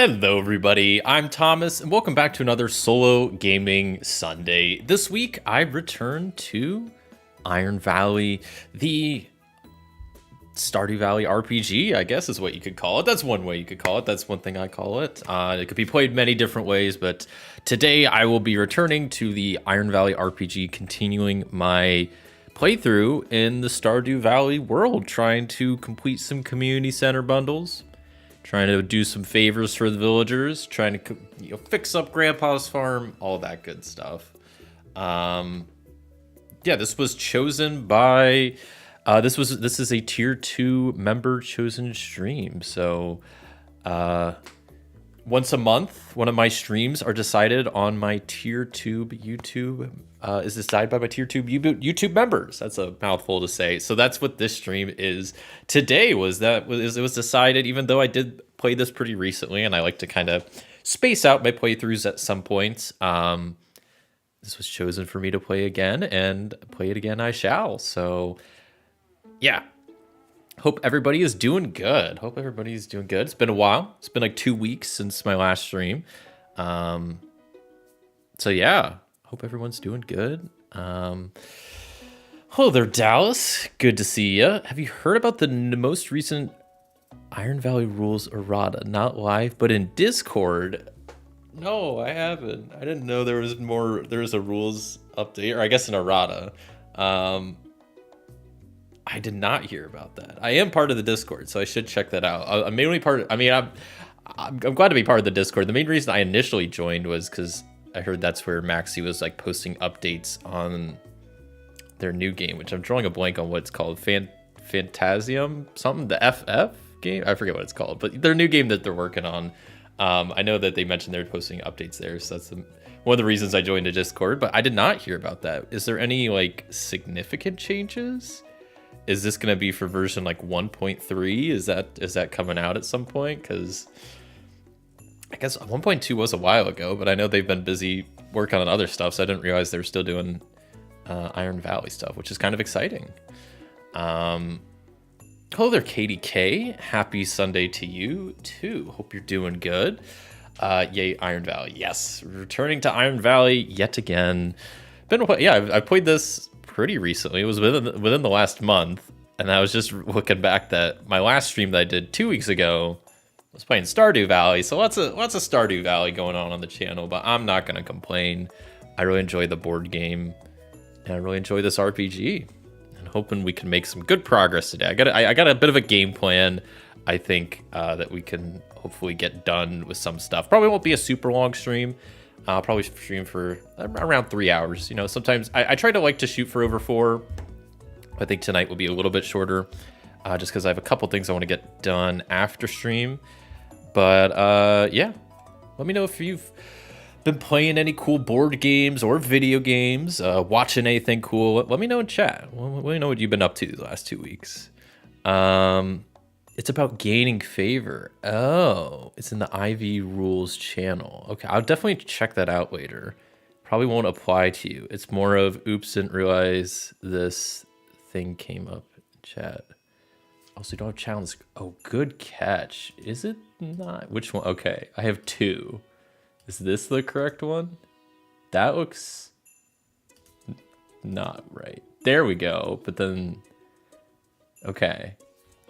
Hello, everybody. I'm Thomas, and welcome back to another solo gaming Sunday. This week, I returned to Iron Valley, the Stardew Valley RPG, I guess is what you could call it. That's one way you could call it. That's one thing I call it. It could be played many different ways, but today I will be returning to the Iron Valley RPG, continuing my playthrough in the Stardew Valley world, trying to complete some community center bundles, trying to do some favors for the villagers, trying to fix up Grandpa's farm, all that good stuff. Yeah, this was chosen by this is a tier 2 member chosen stream. So once a month, one of my streams are decided on my tier 2 YouTube is decided by my tier 2 YouTube members. That's a mouthful to say. So that's what this stream is today. It was decided, even though I did play this pretty recently and I like to kind of space out my playthroughs at some points. This was chosen for me to play again, and play it again I shall. So yeah, hope everybody is doing good. It's been a while. It's been like 2 weeks since my last stream. So yeah, hope everyone's doing good. Hello there, Dallas. Good to see you. Have you heard about the most recent Iron Valley rules errata? Not live, but in Discord. No, I haven't. I didn't know there was more. There was a rules update, or I guess an errata. I did not hear about that. I am part of the Discord, so I should check that out. I'm mainly part. I'm glad to be part of the Discord. The main reason I initially joined was because I heard that's where Maxi was like posting updates on their new game, which I'm drawing a blank on what it's called. Fantasium something, the FF game. I forget what it's called, but their new game that they're working on. I know that they mentioned they're posting updates there, so that's one of the reasons I joined the Discord. But I did not hear about that. Is there any like significant changes? Is this going to be for version like 1.3? Is that coming out at some point? Because I guess 1.2 was a while ago, but I know they've been busy working on other stuff, so I didn't realize they were still doing Iron Valley stuff, which is kind of exciting. Hello there, Katie K. Happy Sunday to you too. Hope you're doing good. Yay, Iron Valley. Yes, returning to Iron Valley yet again. I played this pretty recently. It was within the last month, and I was just looking back that my last stream that I did 2 weeks ago was playing Stardew Valley. So lots of Stardew Valley going on the channel, but I'm not gonna complain. I really enjoy the board game, and I really enjoy this RPG. And hoping we can make some good progress today. I got a bit of a game plan. I think that we can hopefully get done with some stuff. Probably won't be a super long stream. I'll probably stream for around 3 hours. You know, sometimes I try to like to shoot for over 4. I think tonight will be a little bit shorter, just because I have a couple things I want to get done after stream. But yeah, let me know if you've been playing any cool board games or video games, watching anything cool. Let me know in chat. Let me know what you've been up to the last 2 weeks. It's about gaining favor. Oh, it's in the IV rules channel. Okay, I'll definitely check that out later. Probably won't apply to you. It's more of, oops, didn't realize this thing came up in chat. Also, you don't have challenge. Oh, good catch. Is it not? Which one? Okay, I have 2. Is this the correct one? That looks not right. There we go. But then, okay,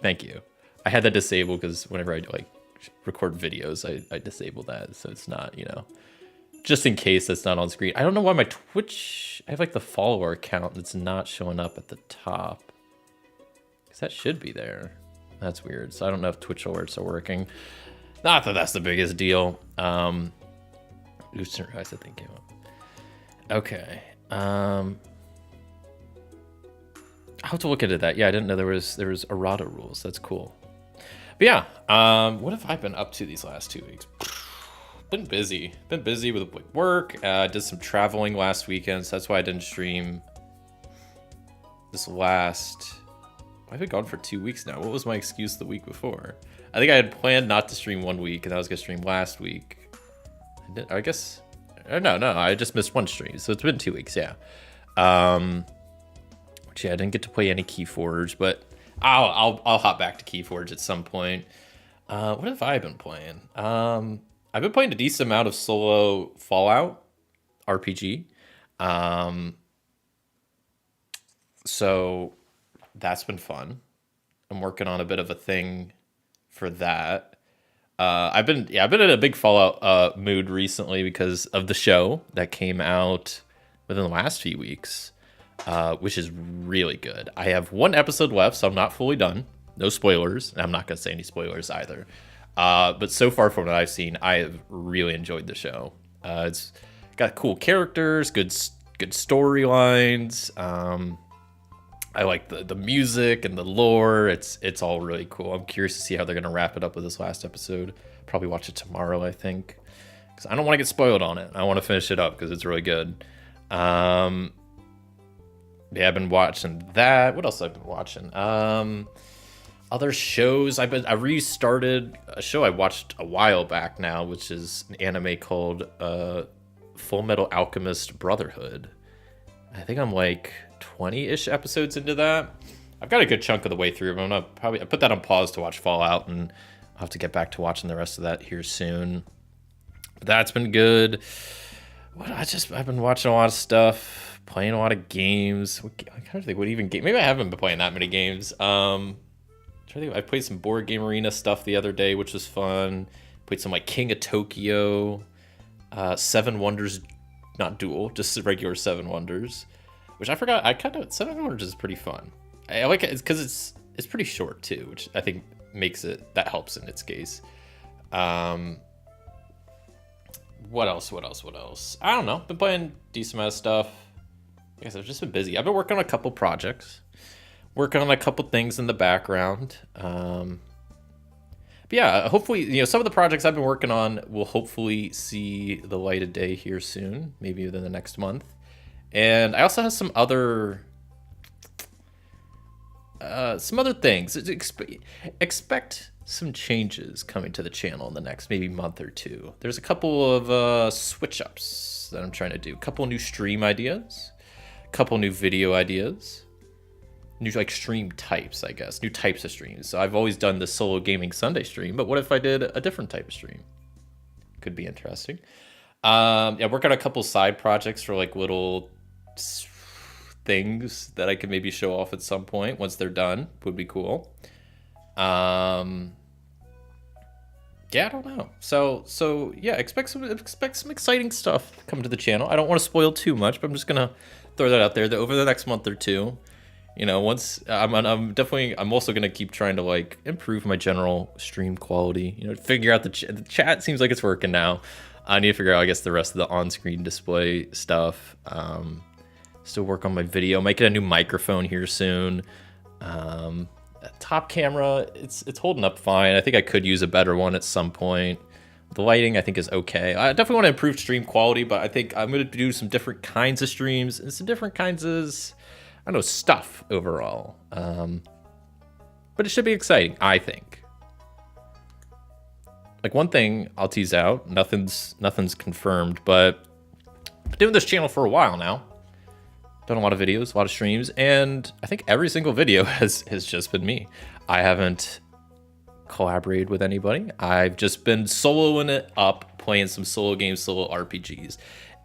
thank you. I had that disabled because whenever I like record videos, I disable that, so it's not, just in case that's not on screen. I don't know why my Twitch, I have like the follower account that's not showing up at the top, because that should be there. That's weird. So I don't know if Twitch alerts are working. Not that that's the biggest deal. Oops, didn't realize that thing came up. Okay. I'll have to look into that. Yeah, I didn't know there was errata rules. That's cool. But yeah, what have I been up to these last 2 weeks? Been busy with work. Did some traveling last weekend, so that's why I didn't stream this last. I've been gone for 2 weeks now. What was my excuse the week before? I think I had planned not to stream 1 week, and I was gonna stream last week. I guess. No, I just missed 1 stream, so it's been 2 weeks. Yeah. Which yeah, I didn't get to play any Keyforge, but I'll hop back to Keyforge at some point. What have I been playing? I've been playing a decent amount of solo Fallout RPG. Um, so that's been fun. I'm working on a bit of a thing for that. I've been in a big Fallout mood recently because of the show that came out within the last few weeks, which is really good. I have one episode left, so I'm not fully done. No spoilers, and I'm not gonna say any spoilers either. But so far from what I've seen, I have really enjoyed the show. It's got cool characters, good storylines. I like the music and the lore. It's all really cool. I'm curious to see how they're gonna wrap it up with this last episode. Probably watch it tomorrow, I think, because I don't want to get spoiled on it. I want to finish it up because it's really good. Yeah, I've been watching that. What else have I been watching? Other shows. I restarted a show I watched a while back now, which is an anime called Full Metal Alchemist Brotherhood. I think I'm like 20-ish episodes into that. I've got a good chunk of the way through. I put that on pause to watch Fallout, and I'll have to get back to watching the rest of that here soon. But that's been good. I've been watching a lot of stuff, playing a lot of games. I kind of think what even game. Maybe I haven't been playing that many games. I played some board game arena stuff the other day, which was fun. Played some like King of Tokyo, Seven Wonders, not Duel, just regular Seven Wonders, which I forgot. Seven Wonders is pretty fun. I like it because it's pretty short too, which I think that helps in its case. What else? I don't know. Been playing decent amount of stuff. I guess I've just been busy. I've been working on a couple projects. Working on a couple things in the background. But yeah, hopefully, some of the projects I've been working on will hopefully see the light of day here soon, maybe within the next month. And I also have some other things. Expect some changes coming to the channel in the next maybe month or two. There's a couple of switch ups that I'm trying to do. A couple new stream ideas, a couple new video ideas. New stream types, I guess. New types of streams. So I've always done the solo gaming Sunday stream, but what if I did a different type of stream? Could be interesting. Work on a couple side projects for like little things that I could maybe show off at some point once they're done. Would be cool. I don't know. So yeah, expect some exciting stuff coming to the channel. I don't want to spoil too much, but I'm just gonna throw that out there that over the next month or two. Once I'm also gonna keep trying to like improve my general stream quality. Figure out the chat seems like it's working now. I need to figure out, I guess, the rest of the on-screen display stuff. Still work on my video. Might get a new microphone here soon. Top camera, it's holding up fine. I think I could use a better one at some point. The lighting, I think, is okay. I definitely want to improve stream quality, but I think I'm gonna do some different kinds of streams and some different kinds of stuff overall. But it should be exciting, I think. Like one thing I'll tease out, nothing's confirmed, but I've been doing this channel for a while now. Done a lot of videos, a lot of streams, and I think every single video has just been me. I haven't collaborated with anybody. I've just been soloing it up, playing some solo games, solo RPGs.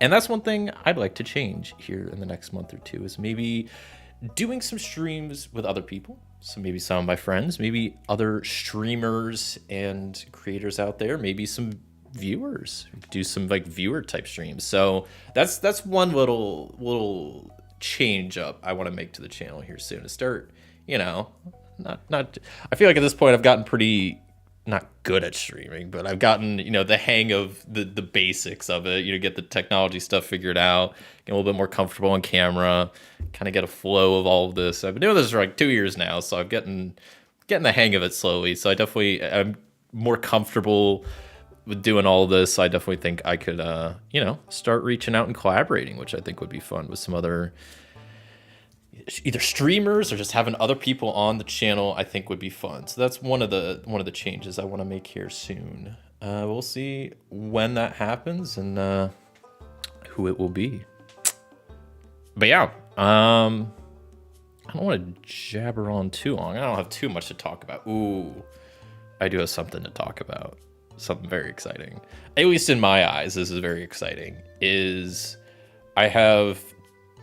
And that's one thing I'd like to change here in the next month or two, is maybe doing some streams with other people. So maybe some of my friends, maybe other streamers and creators out there, maybe some viewers, do some like viewer type streams. So that's one little change up I want to make to the channel here soon, to start, not I feel like at this point I've gotten pretty not good at streaming, but I've gotten, the hang of the basics of it, get the technology stuff figured out, get a little bit more comfortable on camera, kind of get a flow of all of this. I've been doing this for like 2 years now, so I'm getting the hang of it slowly. So I'm more comfortable with doing all of this. I definitely think I could, start reaching out and collaborating, which I think would be fun with some other either streamers or just having other people on the channel. I think would be fun. So that's one of the changes I want to make here soon. We'll see when that happens and who it will be. But yeah, I don't want to jabber on too long. I don't have too much to talk about. Ooh, I do have something to talk about. Something very exciting. At least in my eyes, this is very exciting. Is I have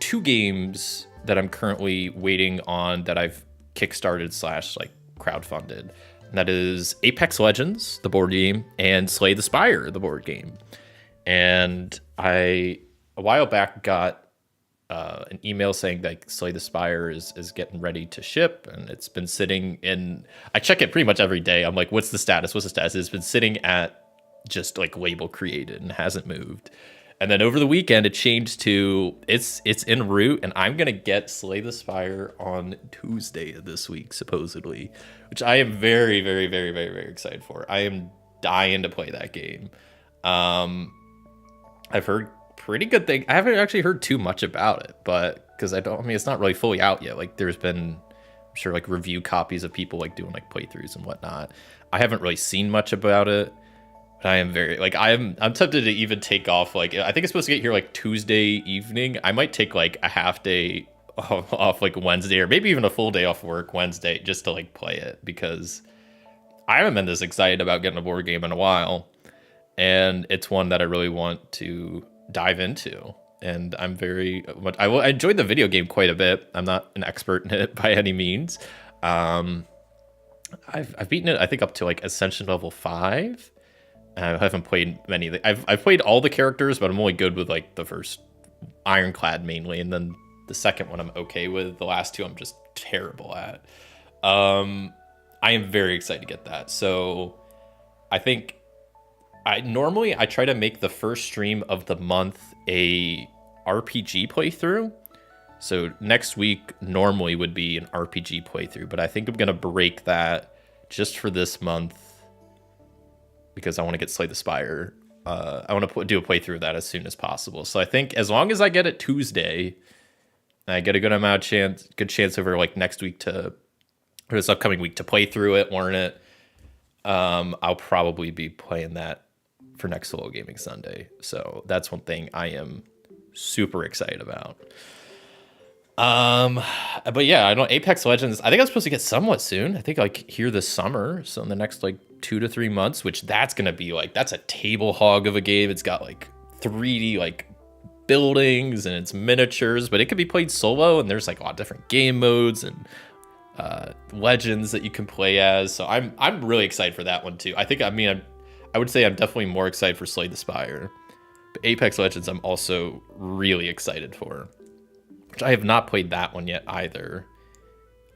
2 games that I'm currently waiting on that I've kickstarted / like crowdfunded. And that is Apex Legends, the board game, and Slay the Spire, the board game. And I, a while back, got an email saying that Slay the Spire is getting ready to ship, and it's been sitting in. I check it pretty much every day. I'm like, what's the status? What's the status? It's been sitting at just like label created and hasn't moved. And then over the weekend, it changed to it's en route, and I'm gonna get Slay the Spire on Tuesday of this week, supposedly, which I am very, very, very, very, very excited for. I am dying to play that game. I've heard pretty good thing. I haven't actually heard too much about it, but because I mean, it's not really fully out yet. Like, there's been, I'm sure, like review copies of people like doing like playthroughs and whatnot. I haven't really seen much about it, but I am very like I'm tempted to even take off. Like, I think it's supposed to get here like Tuesday evening. I might take like a half day off like Wednesday, or maybe even a full day off work Wednesday just to like play it, because I haven't been this excited about getting a board game in a while, and it's one that I really want to dive into. And I'm very much, I enjoyed the video game quite a bit. I'm not an expert in it by any means. I've beaten it, I think, up to like Ascension level 5. I haven't played many. I've played all the characters, but I'm only good with like the first Ironclad mainly, and then the second one I'm okay with. The last 2 I'm just terrible at. I am very excited to get that. So I think I try to make the first stream of the month a RPG playthrough. So next week normally would be an RPG playthrough, but I think I'm going to break that just for this month because I want to get Slay the Spire. I want to do a playthrough of that as soon as possible. So I think as long as I get it Tuesday, I get a good chance over like next week or this upcoming week to play through it, learn it. I'll probably be playing that for next Solo Gaming Sunday. So that's one thing I am super excited about. But yeah, I know Apex Legends, I think I'm supposed to get somewhat soon. I think like here this summer. So in the next like 2 to 3 months, which that's going to be like, that's a table hog of a game. It's got like 3D like buildings and it's miniatures, but it can be played solo, and there's like a lot of different game modes and legends that you can play as. So I'm really excited for that one too. I would say I'm definitely more excited for Slay the Spire, but Apex Legends I'm also really excited for, which I have not played that one yet either.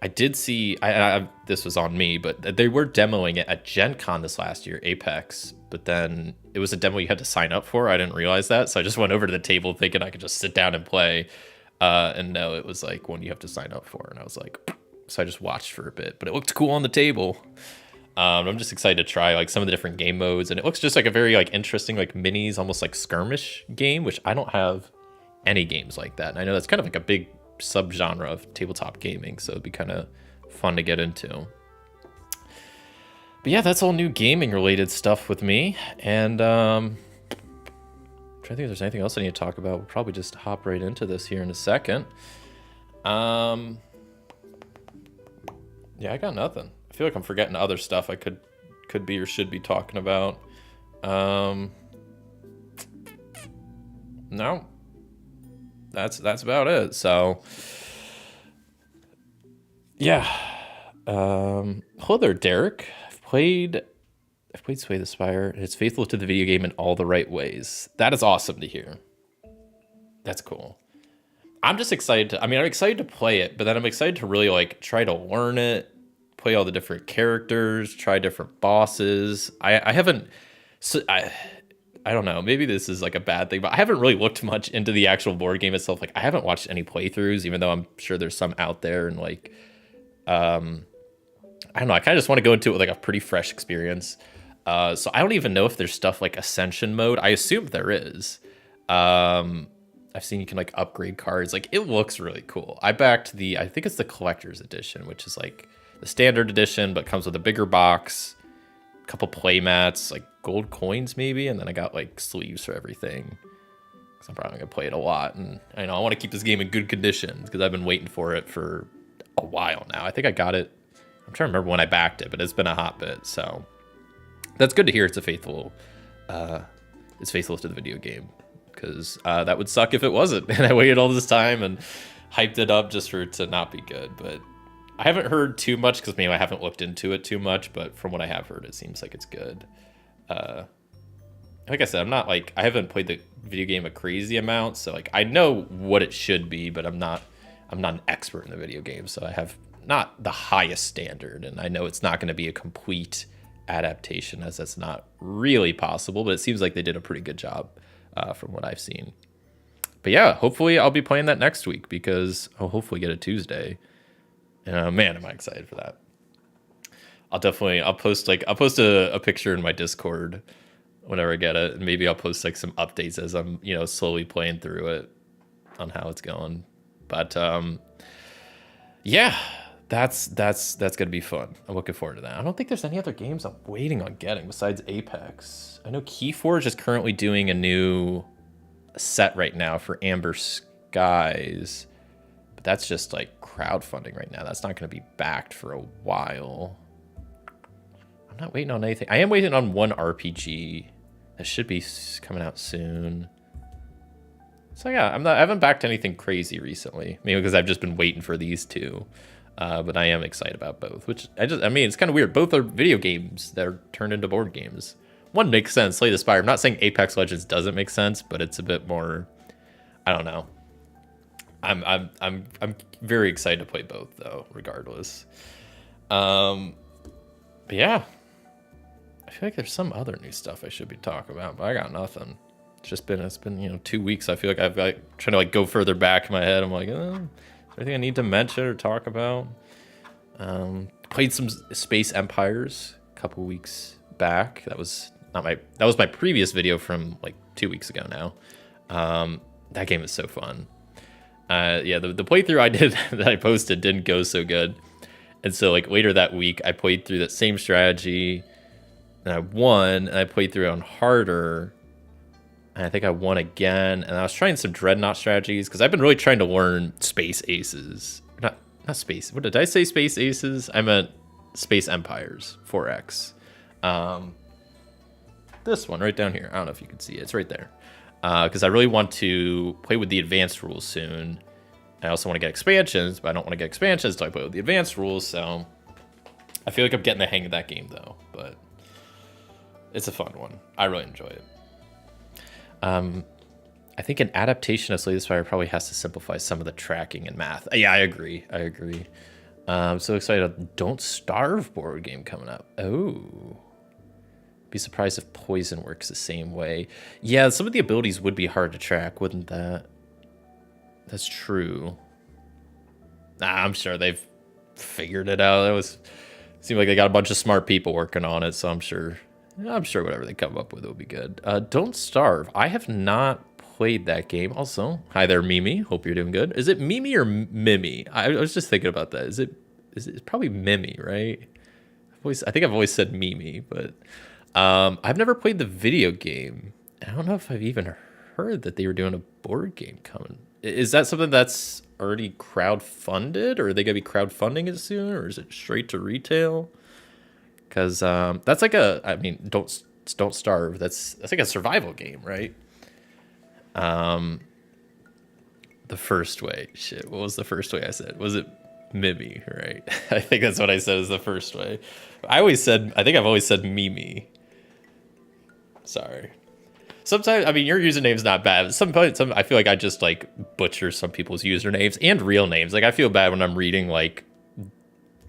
I did see, this was on me, but they were demoing it at Gen Con this last year, Apex, but then it was a demo you had to sign up for. I didn't realize that, so I just went over to the table thinking I could just sit down and play, and no, it was like one you have to sign up for, and I was like, so I just watched for a bit, but it looked cool on the table. I'm just excited to try like some of the different game modes, and it looks just like a very like interesting like minis, almost like skirmish game, which I don't have any games like that. And I know that's kind of like a big subgenre of tabletop gaming, so it'd be kind of fun to get into. But yeah, that's all new gaming related stuff with me. And I'm trying to think if there's anything else I need to talk about. We'll probably just hop right into this here in a second. Yeah, I got nothing. I feel like I'm forgetting other stuff I could be or should be talking about. No, that's about it. So yeah, hello there, Derek. I've played Slay the Spire, and it's faithful to the video game in all the right ways. That is awesome to hear. That's cool. I'm just excited I'm excited to play it, but then I'm excited to really like try to learn it, play all the different characters, try different bosses. I haven't, I don't know, maybe this is like a bad thing, but I haven't really looked much into the actual board game itself. Like, I haven't watched any playthroughs, even though I'm sure there's some out there, and like, I don't know, I kind of just want to go into it with like a pretty fresh experience. So I don't even know if there's stuff like Ascension mode. I assume there is. I've seen you can like upgrade cards. Like, it looks really cool. I backed I think it's the collector's edition, which is like the standard edition, but comes with a bigger box, a couple play mats, like gold coins maybe, and then I got like sleeves for everything. Cause I'm probably gonna play it a lot, and I know I want to keep this game in good condition because I've been waiting for it for a while now. I think I got it. I'm trying to remember when I backed it, but it's been a hot bit. So That's good to hear. It's faithful to the video game, because that would suck if it wasn't. And I waited all this time and hyped it up just for it to not be good. But I haven't heard too much, because maybe I haven't looked into it too much. But from what I have heard, it seems like it's good. Like I said, I'm not like, I haven't played the video game a crazy amount, so like I know what it should be, but I'm not an expert in the video game, so I have not the highest standard, and I know it's not going to be a complete adaptation, as that's not really possible, but it seems like they did a pretty good job from what I've seen. But yeah, hopefully I'll be playing that next week, because I'll hopefully get a Tuesday. Man, am I excited for that. I'll post a picture in my Discord whenever I get it, and maybe I'll post like some updates as I'm, slowly playing through it on how it's going. But yeah, that's gonna be fun. I'm looking forward to that. I don't think there's any other games I'm waiting on getting besides Apex. I know Keyforge is currently doing a new set right now for Amber Skies, but that's just like crowdfunding right now. That's not going to be backed for a while. I'm not waiting on anything. I am waiting on one RPG that should be coming out soon. So yeah, I haven't backed anything crazy recently. Maybe because I've just been waiting for these two. But I am excited about both, which it's kind of weird. Both are video games that are turned into board games. One makes sense, Slay the Spire. I'm not saying Apex Legends doesn't make sense, but it's a bit more, I don't know. I'm very excited to play both though, regardless. But yeah, I feel like there's some other new stuff I should be talking about, but I got nothing. It's been 2 weeks. I feel like I've got trying to like go further back in my head. I'm like, is there anything I need to mention or talk about? Played some Space Empires a couple weeks back. That was my previous video from like 2 weeks ago now. That game is so fun. Yeah, the playthrough I did that I posted didn't go so good. And so like later that week, I played through that same strategy and I won, and I played through it on harder. And I think I won again. And I was trying some Dreadnought strategies, because I've been really trying to learn Space Aces. Not Space. What did I say? Space Aces? I meant Space Empires 4X. This one right down here. I don't know if you can see it. It's right there. Because I really want to play with the advanced rules soon. I also want to get expansions, but I don't want to get expansions until I play with the advanced rules. So I feel like I'm getting the hang of that game, though. But it's a fun one. I really enjoy it. I think an adaptation of Slay the Spire probably has to simplify some of the tracking and math. Yeah, I agree. I'm so excited. Don't Starve board game coming up. Oh. Be surprised if Poison works the same way. Yeah, some of the abilities would be hard to track, wouldn't that? That's true. I'm sure they've figured it out. Seemed like they got a bunch of smart people working on it, so I'm sure whatever they come up with will be good. Don't Starve. I have not played that game. Also, hi there, Mimi. Hope you're doing good. Is it Mimi or Mimi? I was just thinking about that. Is it probably Mimi, right? I think I've always said Mimi, but I've never played the video game. I don't know if I've even heard that they were doing a board game coming. Is that something that's already crowdfunded, or are they gonna be crowdfunding it soon, or is it straight to retail? Because that's like don't Starve. That's like a survival game, right? The first way. Shit, what was the first way I said? Was it Mimi, right? I think that's what I said is the first way. I think I've always said Mimi. Sorry. Sometimes, your username's not bad. Sometimes I feel like I just like butcher some people's usernames and real names. Like I feel bad when I'm reading like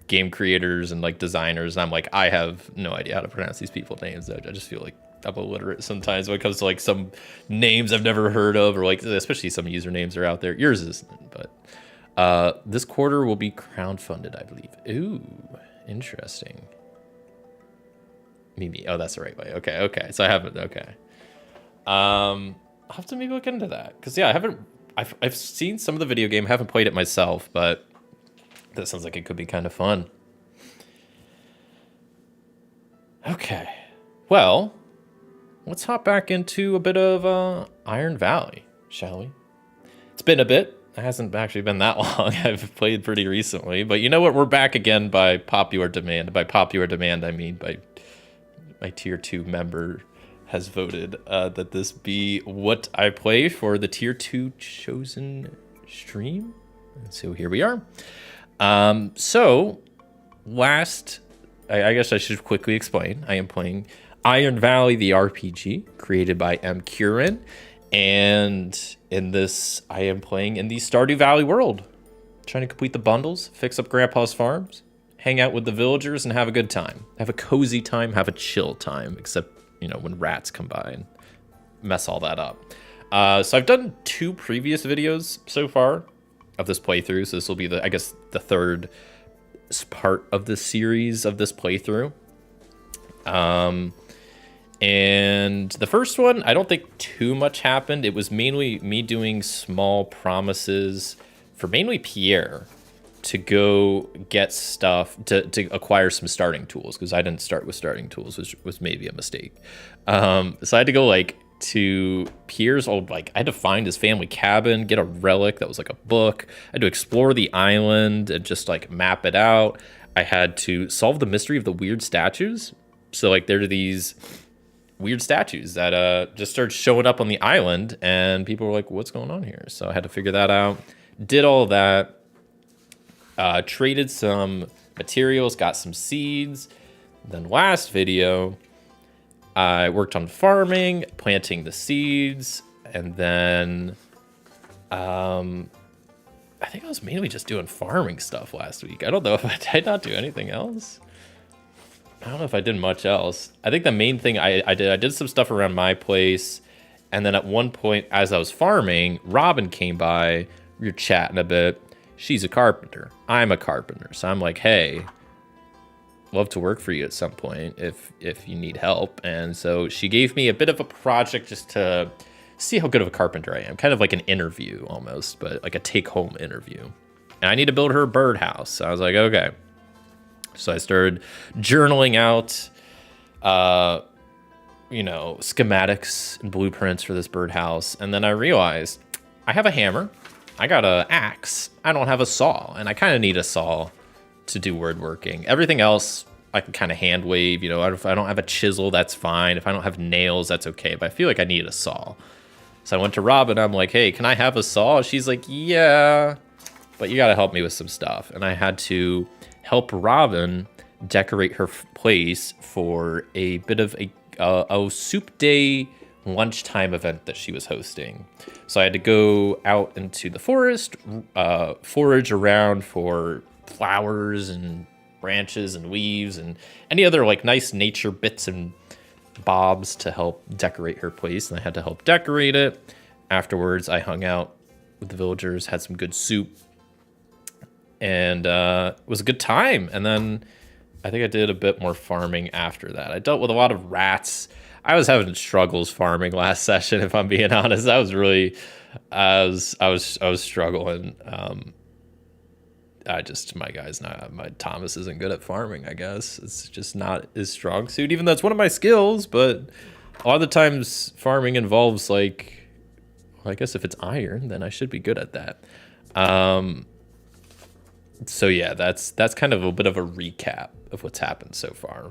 game creators and like designers, and I'm like, I have no idea how to pronounce these people's names. I just feel like I'm illiterate sometimes when it comes to like some names I've never heard of, or like especially some usernames are out there. Yours isn't, but this quarter will be crowdfunded, I believe. Ooh, interesting. Mimi. Oh, that's the right way. Okay. So I haven't. Okay. I'll have to maybe look into that, because yeah, I've seen some of the video game, haven't played it myself, but that sounds like it could be kind of fun. Okay, well, let's hop back into a bit of Iron Valley, shall we? It's been a bit. It hasn't actually been that long. I've played pretty recently, but you know what? We're back again by popular demand. By popular demand, I mean by my tier 2 member has voted that this be what I play for the tier 2 chosen stream. And so here we are. So last, I guess I should quickly explain. I am playing Iron Valley, the RPG, created by M. Curran. And in this, I am playing in the Stardew Valley world, trying to complete the bundles, fix up Grandpa's farms, hang out with the villagers, and have a good time. Have a cozy time, have a chill time, except, you know, when rats come by and mess all that up. So I've done 2 previous videos so far of this playthrough. So this will be the, I guess, the third part of the series of this playthrough. And the first one, I don't think too much happened. It was mainly me doing small promises for mainly Pierre to go get stuff, to acquire some starting tools, because I didn't start with starting tools, which was maybe a mistake. So I had to go like to Pierre's old, like I had to find his family cabin, get a relic that was like a book. I had to explore the island and just like map it out. I had to solve the mystery of the weird statues. So like there are these weird statues that just started showing up on the island, and people were like, what's going on here? So I had to figure that out. Did all of that. Traded some materials, got some seeds. Then last video, I worked on farming, planting the seeds, and then I think I was mainly just doing farming stuff last week. I don't know if I did not do anything else. I don't know if I did much else. I think the main thing I did some stuff around my place, and then at one point as I was farming, Robin came by. We were chatting a bit. She's a carpenter. I'm a carpenter. So I'm like, hey, love to work for you at some point if you need help. And so she gave me a bit of a project just to see how good of a carpenter I am. Kind of like an interview almost, but like a take-home interview. And I need to build her a birdhouse. So I was like, okay. So I started journaling out, schematics and blueprints for this birdhouse. And then I realized I have a hammer. I got an axe. I don't have a saw. And I kind of need a saw to do woodworking. Everything else, I can kind of hand wave. You know, if I don't have a chisel, that's fine. If I don't have nails, that's okay. But I feel like I need a saw. So I went to Robin. I'm like, hey, can I have a saw? She's like, yeah, but you got to help me with some stuff. And I had to help Robin decorate her place for a bit of a soup day lunchtime event that she was hosting. So I had to go out into the forest, forage around for flowers and branches and leaves and any other like nice nature bits and bobs to help decorate her place. And I had to help decorate it. Afterwards, I hung out with the villagers, had some good soup, and it was a good time. And then I think I did a bit more farming after that. I dealt with a lot of rats. I was having struggles farming last session, if I'm being honest. I was really, I was struggling. My Thomas isn't good at farming, I guess. It's just not his strong suit, even though it's one of my skills. But a lot of the times farming involves like, well, I guess if it's iron, then I should be good at that. So yeah, that's kind of a bit of a recap of what's happened so far.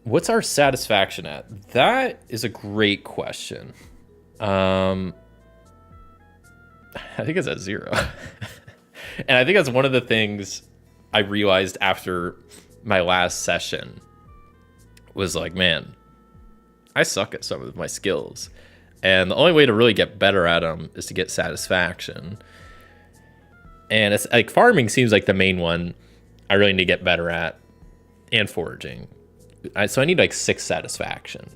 What's our satisfaction at? That is a great question. I think it's at 0. And I think that's one of the things I realized after my last session was like, man, I suck at some of my skills. And the only way to really get better at them is to get satisfaction. And it's like farming seems like the main one I really need to get better at, and foraging. So I need like 6 satisfaction.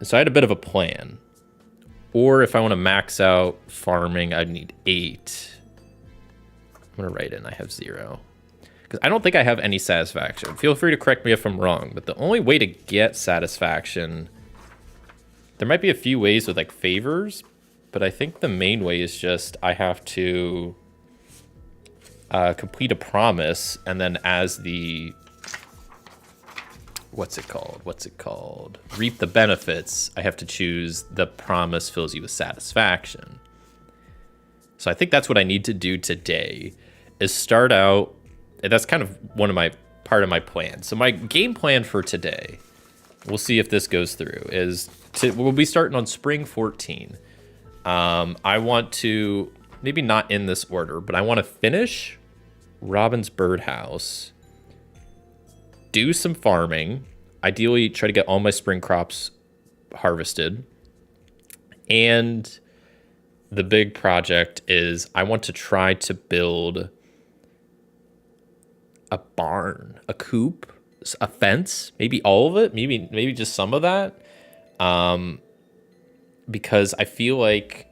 So I had a bit of a plan. Or if I want to max out farming, I'd need 8. I'm going to write in I have 0. Because I don't think I have any satisfaction. Feel free to correct me if I'm wrong. But the only way to get satisfaction, there might be a few ways with like favors. But I think the main way is just I have to complete a promise. And then as the... What's it called? Reap the benefits. I have to choose the promise fills you with satisfaction. So I think that's what I need to do today is start out. That's kind of one of my part of my plan. So my game plan for today, we'll see if this goes through, we'll be starting on spring 14. I want to, maybe not in this order, but I want to finish Robin's birdhouse, do some farming, ideally try to get all my spring crops harvested. And the big project is I want to try to build a barn, a coop, a fence, maybe all of it, maybe just some of that. Because I feel like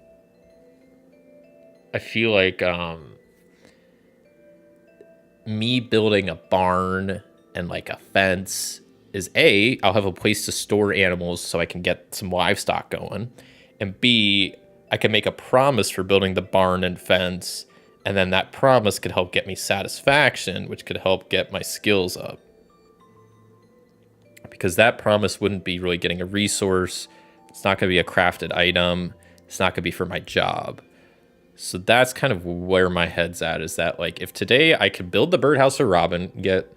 me building a barn and like a fence is I'll have a place to store animals so I can get some livestock going, and B, I can make a promise for building the barn and fence, and then that promise could help get me satisfaction, which could help get my skills up. Because that promise wouldn't be really getting a resource. It's not going to be a crafted item. It's not going to be for my job. So that's kind of where my head's at, is that like if today I could build the birdhouse for Robin, get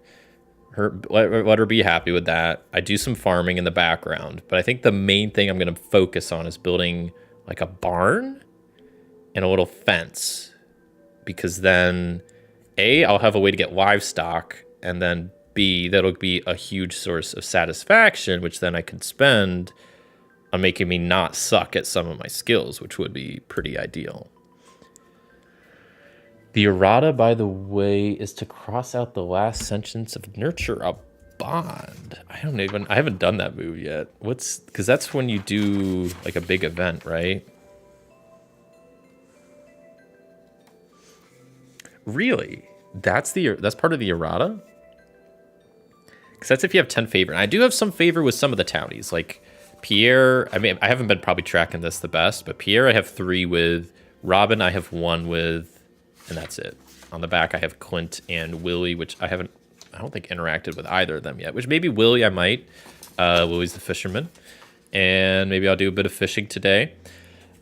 her, let her be happy with that. I do some farming in the background, but I think the main thing I'm going to focus on is building like a barn and a little fence, because then I'll have a way to get livestock, and then B, that'll be a huge source of satisfaction, which then I could spend on making me not suck at some of my skills, which would be pretty ideal. The errata, by the way, is to cross out the last sentence of nurture a bond. I haven't done that move yet. Because that's when you do like a big event, right? Really? That's part of the errata? Because that's if you have 10 favor. And I do have some favor with some of the townies. Like Pierre, I mean, I haven't been probably tracking this the best, but Pierre I have 3 with. Robin I have 1 with. And that's it. On the back, I have Clint and Willie, which I don't think interacted with either of them yet, which maybe Willie I might. Willie's the fisherman. And maybe I'll do a bit of fishing today.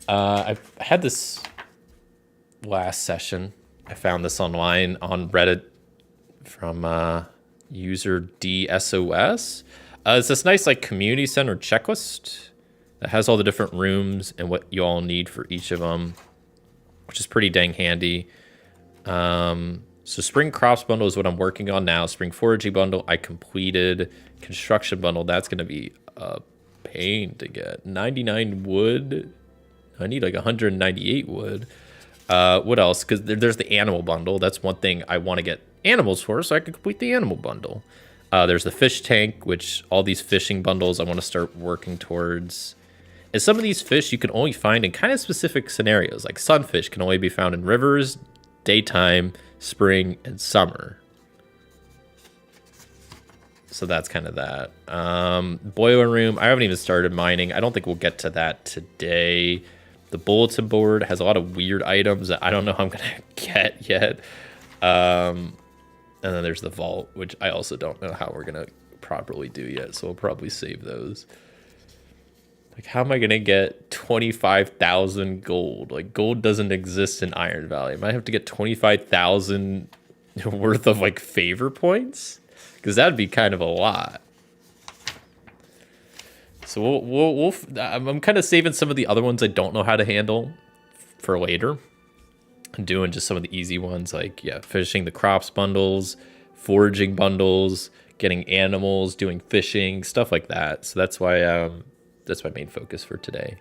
I had this last session. I found this online on Reddit from user DSOS. It's this nice like community center checklist that has all the different rooms and what you all need for each of them, which is pretty dang handy. So spring crops bundle is what I'm working on now. Spring foraging bundle I completed. Construction bundle, that's going to be a pain to get. 99 wood. I need like 198 wood. What else? Because there's the animal bundle. That's one thing I want to get animals for, so I can complete the animal bundle. There's the fish tank, which all these fishing bundles I want to start working towards. And some of these fish you can only find in kind of specific scenarios. Like sunfish can only be found in rivers, daytime, spring, and summer. So that's kind of that. Boiler room, I haven't even started mining. I don't think we'll get to that today. The bulletin board has a lot of weird items that I don't know how I'm going to get yet. And then there's the vault, which I also don't know how we're going to properly do yet. So we'll probably save those. Like, how am I going to get 25,000 gold? Like, gold doesn't exist in Iron Valley. I might have to get 25,000 worth of, like, favor points? Because that'd be kind of a lot. So I'm kind of saving some of the other ones I don't know how to handle for later. I'm doing just some of the easy ones, like, yeah, finishing the crops bundles, foraging bundles, getting animals, doing fishing, stuff like that. So that's why... that's my main focus for today.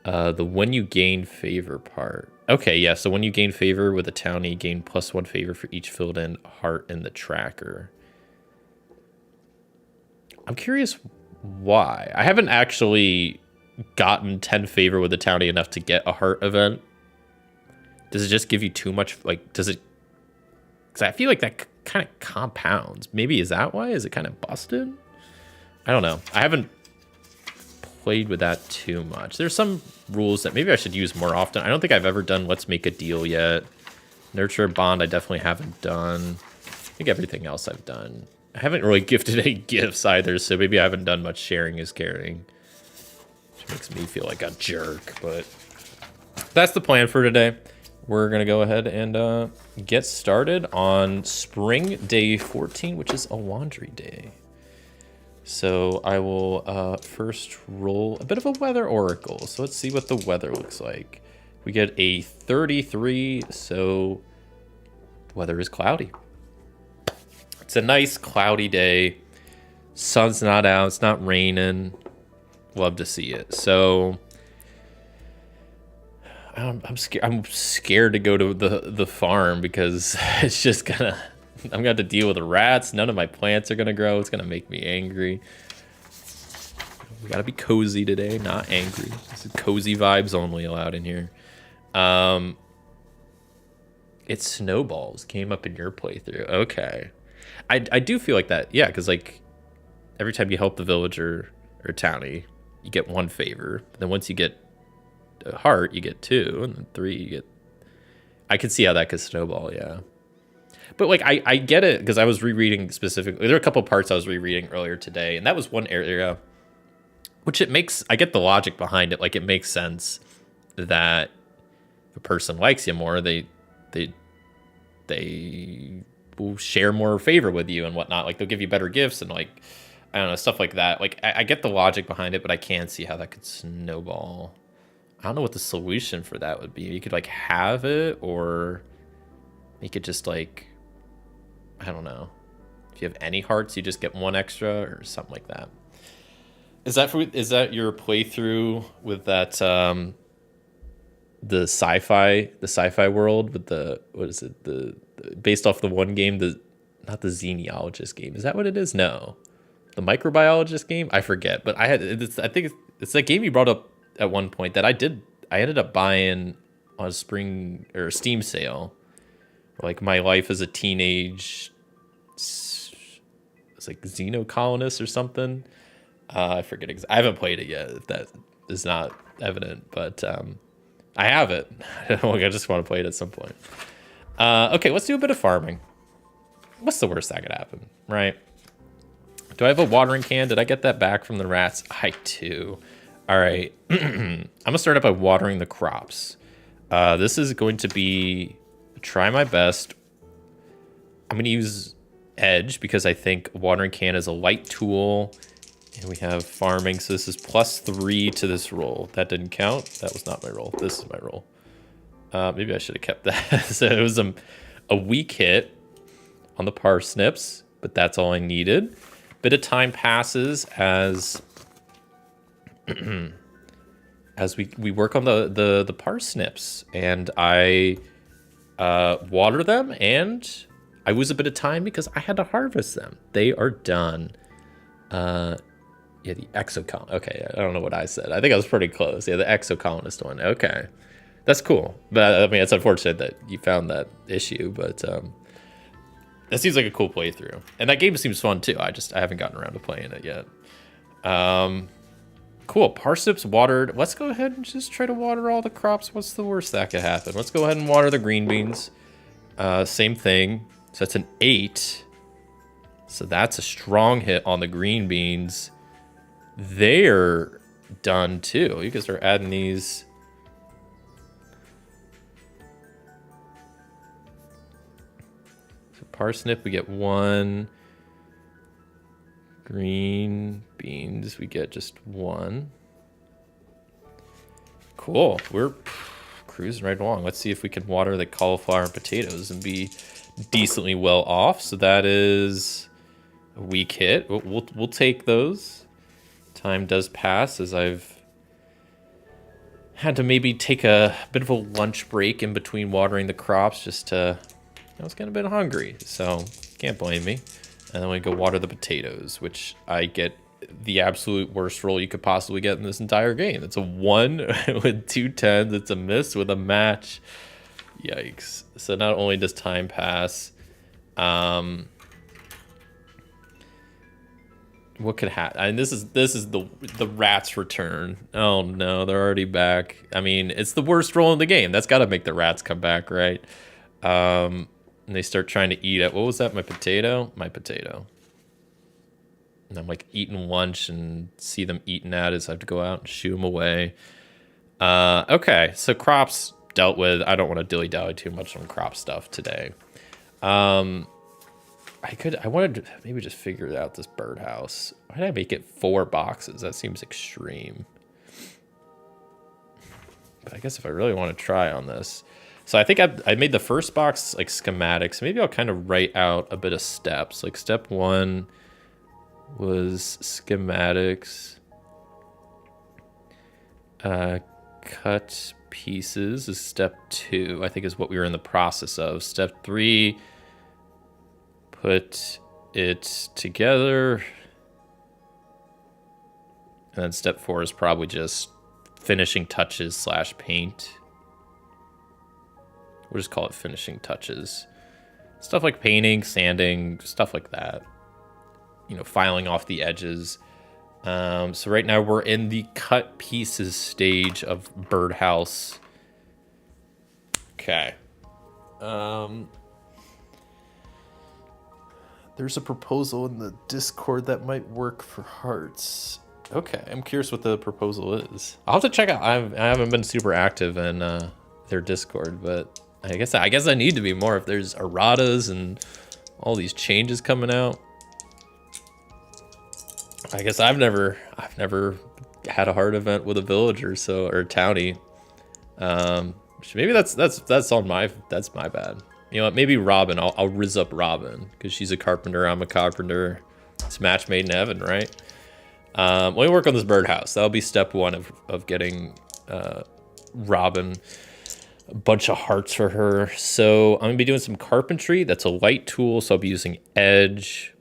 The when you gain favor part. Okay, yeah, so when you gain favor with a townie, gain +1 favor for each filled in heart in the tracker. I'm curious why. I haven't actually gotten 10 favor with a townie enough to get a heart event. Does it just give you too much, like, does it... Because I feel like that kind of compounds. Maybe is that why? Is it kind of busted? I don't know. I haven't played with that too much. There's some rules that maybe I should use more often. I don't think I've ever done Let's Make a Deal yet. Nurture a Bond I definitely haven't done. I think everything else I've done. I haven't really gifted any gifts either, so maybe I haven't done much sharing is caring. Which makes me feel like a jerk, but that's the plan for today. we're going to go ahead and get started on spring day 14, which is a laundry day. So I will first roll a bit of a weather oracle. So let's see what the weather looks like. We get a 33, so weather is cloudy. It's a nice cloudy day. Sun's not out, it's not raining. Love to see it. So I'm scared to go to the farm because it's just gonna, I'm gonna have to deal with the rats. None of my plants are gonna grow. It's gonna make me angry. We gotta be cozy today, not angry. This is cozy vibes only allowed in here. It snowballs came up in your playthrough. Okay. I do feel like that. Yeah, because like every time you help the villager or townie, you get 1 favor. Then once you get a heart, you get 2, and then 3 you get. I can see how that could snowball, yeah. But like I get it because I was rereading specifically. There are a couple parts I was rereading earlier today, and that was one area which it makes. I get the logic behind it. Like it makes sense that if a person likes you more, they will share more favor with you and whatnot. Like they'll give you better gifts and like I don't know, stuff like that. Like I get the logic behind it, but I can't see how that could snowball. I don't know what the solution for that would be. You could like have it or make it just like, I don't know. If you have any hearts, you just get 1 extra or something like that. Is that your playthrough with that the sci-fi world with the, what is it, the based off the one game, not the xenologist game, is that what it is? No, the microbiologist game, I forget, but I think it's that game you brought up at one point that I ended up buying on a spring or Steam sale, like my life as a teenage, it's like xenocolonist or something. I forget I haven't played it yet, if that is not evident, but I have it. I just want to play it at some point. Okay, let's do a bit of farming. What's the worst that could happen, right? Do I have a watering can? Did I get that back from the rats? I do. All right. I'm going to start out by watering the crops. This is going to be try my best. I'm going to use edge because I think watering can is a light tool. And we have farming, so this is +3 to this roll. That didn't count. That was not my roll. This is my roll. Maybe I should have kept that. So it was a weak hit on the parsnips, but that's all I needed. Bit of time passes as as we work on the parsnips, and I water them, and I lose a bit of time because I had to harvest them. They are done. Yeah, the exocolonist. Okay, I don't know what I said. I think I was pretty close. Yeah, the exocolonist one. Okay, that's cool. But I mean, it's unfortunate that you found that issue, but that seems like a cool playthrough. And that game seems fun too. I haven't gotten around to playing it yet. Cool. Parsnips watered. Let's go ahead and just try to water all the crops. What's the worst that could happen? Let's go ahead and water the green beans. Same thing. So that's an 8. So that's a strong hit on the green beans. They're done too. You can start adding these. So parsnip, we get 1. Green beans, we get just 1. Cool. We're cruising right along. Let's see if we can water the cauliflower and potatoes and be decently well off. So that is a weak hit. We'll take those. Time does pass as I've had to maybe take a bit of a lunch break in between watering the crops just to, I was getting a bit hungry, so can't blame me. And then we go water the potatoes, which I get the absolute worst roll you could possibly get in this entire game. It's a 1 with 2 10s. It's a miss with a match. Yikes. So not only does time pass, what could happen? And this is the rats return. Oh no, they're already back. I mean, it's the worst roll in the game. That's got to make the rats come back, right? And they start trying to eat it. What was that? My potato? My potato. And I'm like eating lunch and see them eating at it, so I have to go out and shoo them away. Okay, so crops dealt with. I don't want to dilly-dally too much on crop stuff today. I wanted to maybe just figure out this birdhouse. Why did I make it 4 boxes? That seems extreme. But I guess if I really want to try on this. So I think I made the first box like schematics. Maybe I'll kind of write out a bit of steps. Like step 1 was schematics. Cut pieces is step 2, I think is what we were in the process of. Step 3, put it together. And then step 4 is probably just finishing touches / paint. We'll just call it finishing touches. Stuff like painting, sanding, stuff like that. You know, filing off the edges. So right now we're in the cut pieces stage of birdhouse. Okay. There's a proposal in the Discord that might work for hearts. Okay, I'm curious what the proposal is. I'll have to check out. I haven't been super active in their Discord, but I guess I need to be more if there's erratas and all these changes coming out. I guess I've never had a heart event with a villager, or a townie. Maybe that's my bad. You know what? Maybe Robin. I'll rizz up Robin because she's a carpenter. I'm a carpenter. It's match made in heaven, right? Let me work on this birdhouse. That'll be step 1 of getting Robin a bunch of hearts for her. So I'm gonna be doing some carpentry. That's a light tool, so I'll be using edge.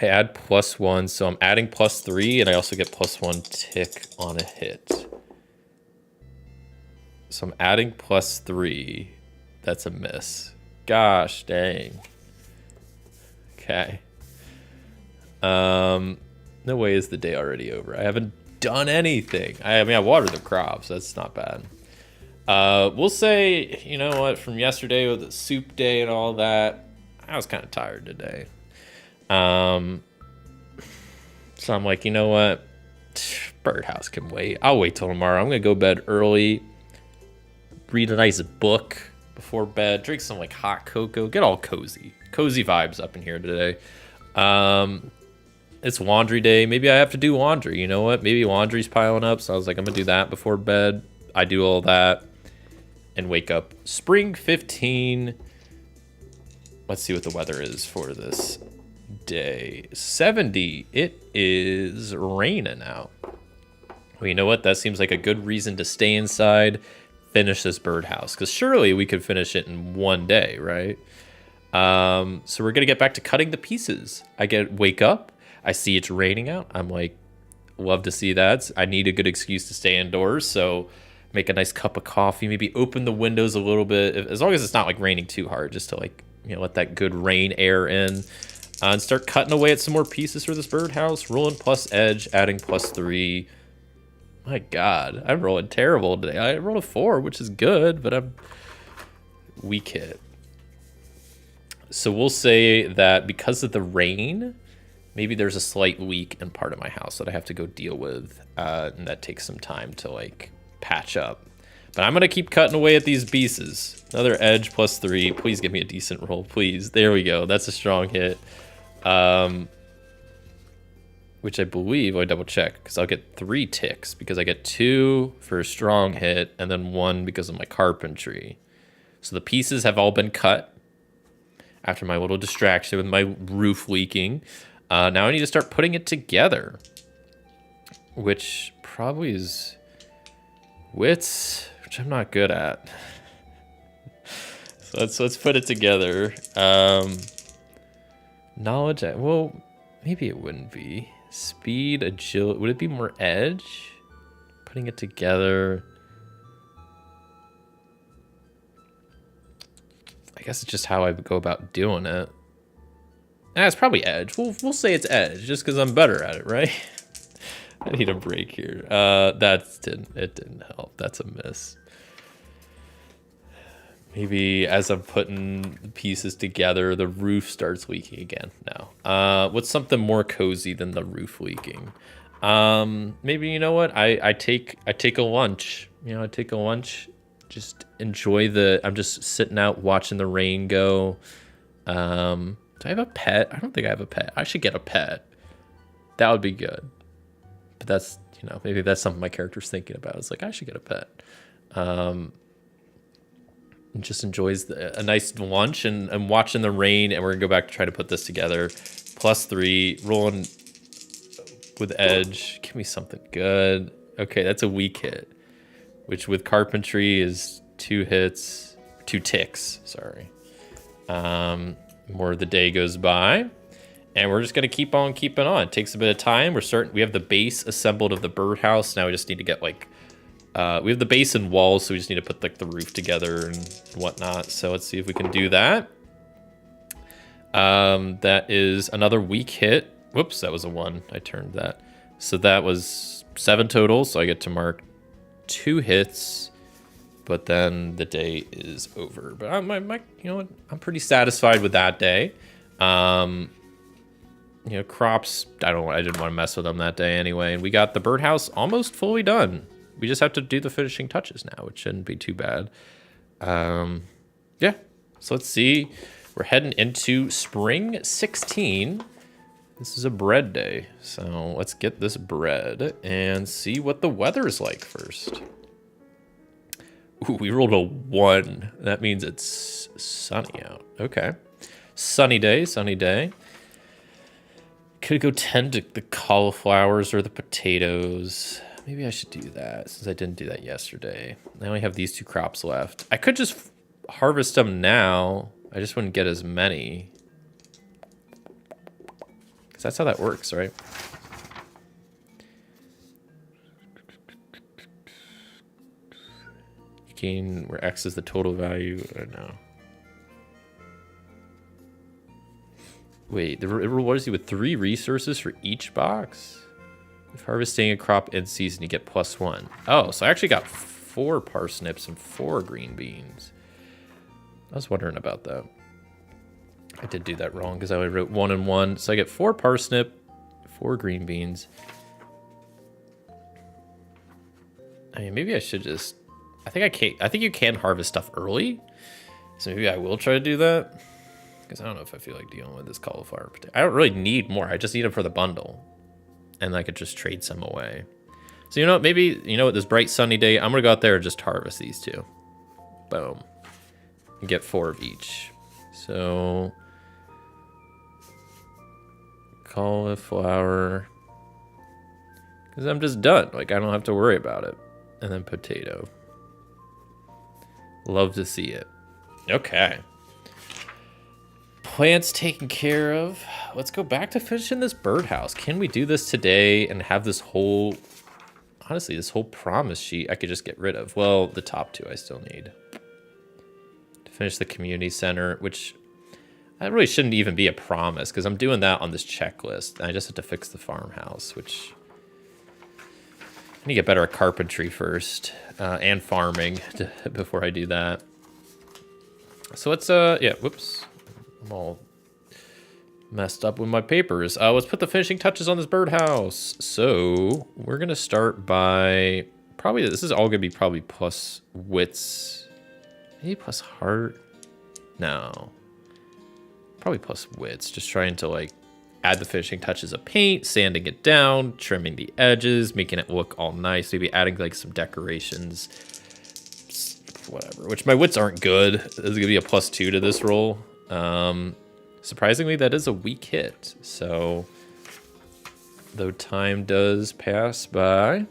I add +1, so I'm adding +3, and I also get +1 tick on a hit. So I'm adding +3. That's a miss. Gosh dang. Okay. No way is the day already over. I haven't done anything. I mean, I watered the crops. That's not bad. We'll say, you know what, from yesterday with the soup day and all that, I was kind of tired today. So I'm like, you know what? Birdhouse can wait. I'll wait till tomorrow. I'm going to go bed early, read a nice book before bed, drink some like hot cocoa, get all cozy vibes up in here today. It's laundry day. Maybe I have to do laundry. You know what? Maybe laundry's piling up. So I was like, I'm going to do that before bed. I do all that and wake up. Spring 15. Let's see what the weather is for this day. 70. It is raining out. Well, you know what? That seems like a good reason to stay inside, finish this birdhouse, because surely we could finish it in one day, right? So we're going to get back to cutting the pieces. Wake up. I see it's raining out. I'm like, love to see that. I need a good excuse to stay indoors. So make a nice cup of coffee, maybe open the windows a little bit, as long as it's not like raining too hard, just to like, you know, let that good rain air in, and start cutting away at some more pieces for this birdhouse. Rolling plus edge, adding +3. My God, I'm rolling terrible today. I rolled a 4, which is good, but I'm weak hit. So we'll say that because of the rain, maybe there's a slight leak in part of my house that I have to go deal with, and that takes some time to like patch up. But I'm gonna keep cutting away at these pieces. Another edge +3. Please give me a decent roll, please. There we go. That's a strong hit. Which I believe, I double check, because I'll get 3 ticks, because I get 2 for a strong hit, and then 1 because of my carpentry. So the pieces have all been cut after my little distraction with my roof leaking. Now I need to start putting it together, which probably is wits, which I'm not good at. So let's put it together. Knowledge, well, maybe it wouldn't be. Speed, agility, would it be more edge? Putting it together. I guess it's just how I would go about doing it. It's probably edge. We'll say it's edge, just because I'm better at it, right? I need a break here. It didn't help. That's a miss. Maybe as I'm putting the pieces together, the roof starts leaking again. No. What's something more cozy than the roof leaking? Maybe, you know what? I take a lunch. You know, I take a lunch just enjoy I'm just sitting out watching the rain go. Do I have a pet? I don't think I have a pet. I should get a pet. That would be good. But that's, maybe that's something my character's thinking about. It's like, I should get a pet. And just enjoys a nice lunch and watching the rain. And we're going to go back to try to put this together. +3, rolling with edge. Give me something good. Okay, that's a weak hit. Which with carpentry is 2 ticks, sorry. More the day goes by. And we're just gonna keep on keeping on. It takes a bit of time. We have the base assembled of the birdhouse. Now we just need to get we have the base and walls, so we just need to put the roof together and whatnot. So let's see if we can do that. That is another weak hit. Whoops, that was a 1. I turned that. So that was 7 total. So I get to mark 2 hits, but then the day is over. But I'm pretty satisfied with that day. Crops, I didn't want to mess with them that day anyway. And we got the birdhouse almost fully done. We just have to do the finishing touches now, which shouldn't be too bad. Yeah, so let's see. We're heading into spring 16. This is a bread day, so let's get this bread and see what the weather's like first. Ooh, we rolled a 1. That means it's sunny out. Okay. Sunny day, sunny day. Could go tend to the cauliflowers or the potatoes. Maybe I should do that since I didn't do that yesterday. I only have these 2 crops left. I could just harvest them now. I just wouldn't get as many. Because that's how that works, right? You gain where X is the total value. I don't know. Wait, it rewards you with 3 resources for each box? If harvesting a crop in season, you get +1. Oh, so I actually got 4 parsnips and 4 green beans. I was wondering about that. I did do that wrong because I only wrote 1 and 1. So I get 4 parsnip, 4 green beans. I mean, maybe I should just... I think you can harvest stuff early. So maybe I will try to do that. Because I don't know if I feel like dealing with this cauliflower potato. I don't really need more. I just need them for the bundle. And I could just trade some away. So maybe, this bright sunny day, I'm going to go out there and just harvest these 2. Boom. And get 4 of each. So... cauliflower. Because I'm just done. I don't have to worry about it. And then potato. Love to see it. Okay. Plants taken care of. Let's go back to finishing this birdhouse. Can we do this today and have this whole... honestly, this whole promise sheet I could just get rid of. Well, the top 2 I still need. To finish the community center, which... that really shouldn't even be a promise because I'm doing that on this checklist. And I just have to fix the farmhouse, which I need to get better at carpentry first and farming before I do that. So let's, yeah, whoops. I'm all messed up with my papers. Let's put the finishing touches on this birdhouse. So we're going to start by probably, this is all going to be probably plus wits. Maybe plus heart. No. Probably plus wits, just trying to add the finishing touches of paint, sanding it down, trimming the edges, making it look all nice, maybe adding some decorations, whatever, which my wits aren't good. This is gonna be a +2 to this roll. Surprisingly, that is a weak hit. So though time does pass by,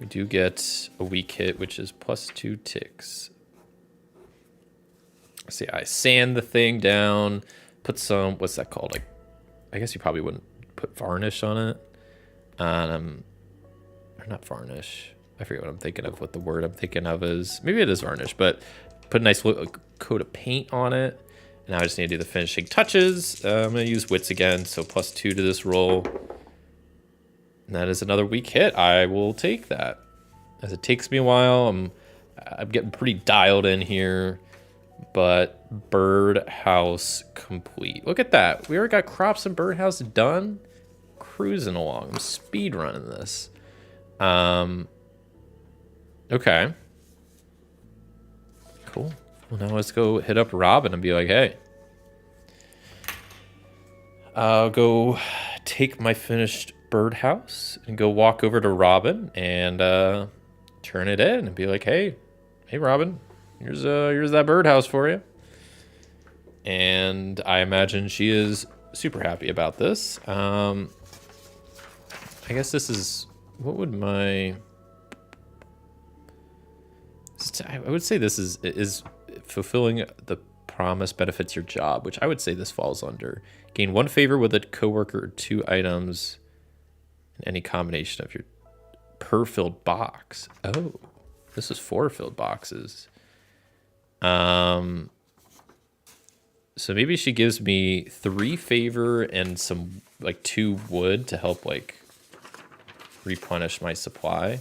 we do get a weak hit, which is +2 ticks. See, I sand the thing down, put some, what's that called? I guess you probably wouldn't put varnish on it. Or not varnish. I forget what I'm thinking of, what the word I'm thinking of is. Maybe it is varnish, but put a nice coat of paint on it. And now I just need to do the finishing touches. I'm going to use wits again, so +2 to this roll. And that is another weak hit. I will take that. As it takes me a while, I'm getting pretty dialed in here. But birdhouse complete. Look at that. We already got crops and birdhouse done. Cruising along. I'm speed running this. Okay. Cool. Well, now let's go hit up Robin and be like, hey, I'll go take my finished birdhouse and go walk over to Robin and turn it in and be like, hey, Robin, here's that birdhouse for you. And I imagine she is super happy about this. I guess this is, what would my, I would say this is fulfilling the promise benefits your job, which I would say this falls under. Gain 1 favor with a coworker or 2 items in any combination of your per filled box. Oh, this is 4 filled boxes. So maybe she gives me 3 favor and some like 2 wood to help like replenish my supply.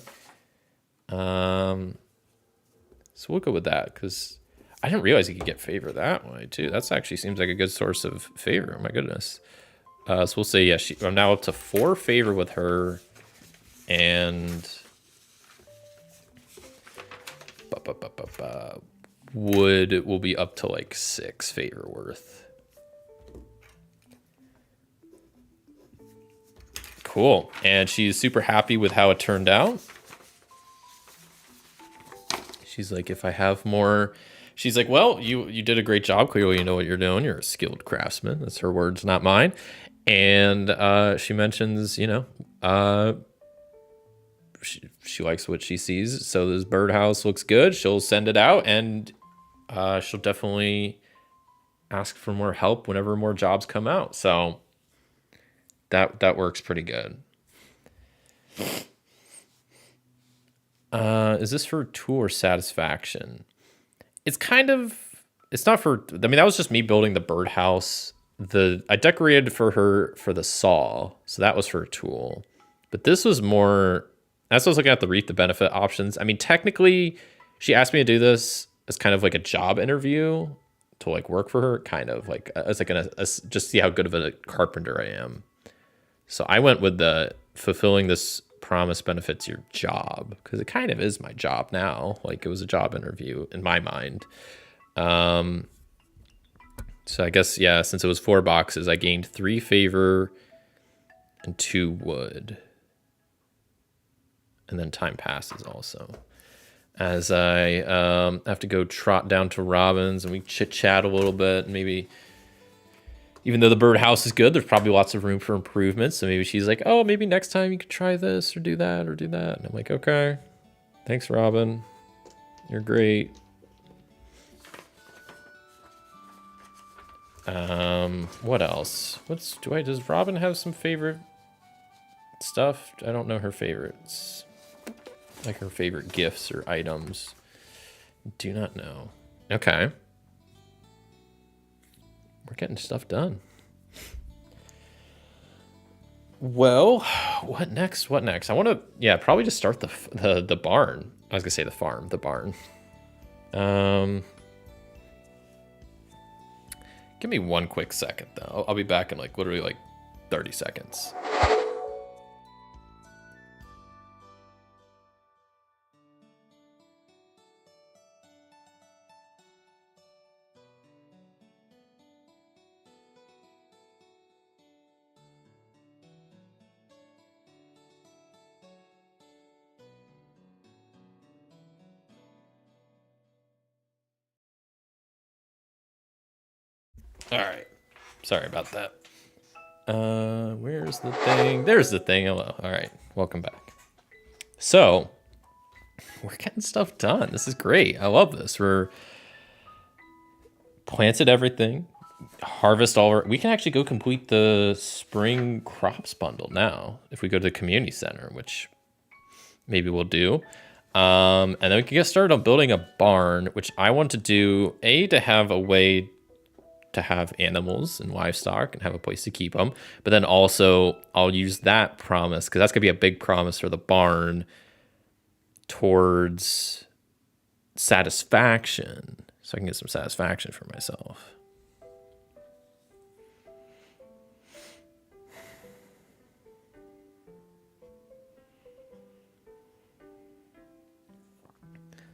So we'll go with that because I didn't realize you could get favor that way too. That's actually seems like a good source of favor. Oh my goodness. So we'll say, yeah, I'm now up to 4 favor with her, and wood will be up to like 6 favor worth. Cool. And she's super happy with how it turned out. She's like, if I have more, she's like, well, you did a great job. Clearly, you know what you're doing. You're a skilled craftsman. That's her words, not mine. And she mentions, you know, she likes what she sees. So this birdhouse looks good. She'll send it out, and she'll definitely ask for more help whenever more jobs come out. So that works pretty good. Is this for tool or satisfaction? It's kind of, it's not for, I mean, that was just me building the birdhouse. I decorated for her for the saw, so that was for a tool. But this was more, as I was looking at the reap the benefit options, I mean, technically, she asked me to do this as kind of like a job interview to like work for her, kind of like as like just see how good of a carpenter I am. So I went with the fulfilling this promise benefits your job, because it kind of is my job now. Like, it was a job interview in my mind. So I guess, yeah, since it was 4 boxes, I gained 3 favor and 2 wood. And then time passes also. As I have to go trot down to Robin's and we chit-chat a little bit. And maybe, even though the birdhouse is good, there's probably lots of room for improvement. So maybe she's like, oh, maybe next time you could try this or do that or do that. And I'm like, okay, thanks, Robin. You're great. What else? Does Robin have some favorite stuff? I don't know her favorites. Like her favorite gifts or items. Do not know. Okay. We're getting stuff done. Well, what next? I want to, probably just start the barn. I was gonna say the farm, the barn. Give me 1 quick second though. I'll be back in like literally like 30 seconds. All right. Sorry about that. Where's the thing? There's the thing. Hello. All right. Welcome back. So, we're getting stuff done. This is great. I love this. We're planted everything. Harvest all. We can actually go complete the spring crops bundle now if we go to the community center, which maybe we'll do. And then we can get started on building a barn, which I want to do, to have a way to have animals and livestock and have a place to keep them. But then also I'll use that promise, because that's going to be a big promise for the barn, towards satisfaction. So I can get some satisfaction for myself.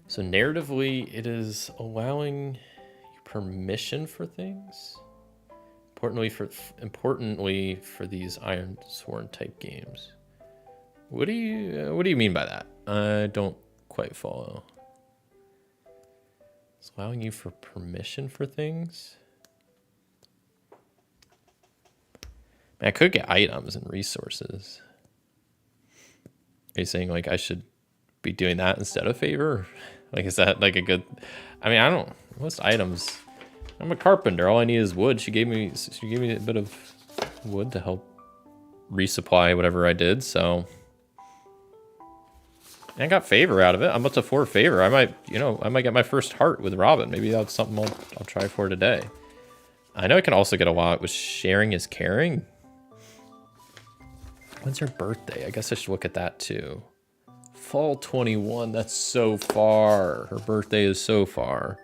So narratively, it is allowing you permission for things. Importantly for these Iron Sworn type games. What do you mean by that? I don't quite follow. It's allowing you for permission for things. I could get items and resources. Are you saying like I should be doing that instead of favor? Like, is that like a good? I mean, I don't. Most items. I'm a carpenter. All I need is wood. She gave me a bit of wood to help resupply whatever I did. So I got favor out of it. I'm up to 4 favor. I might get my first heart with Robin. Maybe that's something I'll try for today. I know I can also get a lot with sharing is caring. When's her birthday? I guess I should look at that too. Fall 21. That's so far. Her birthday is so far.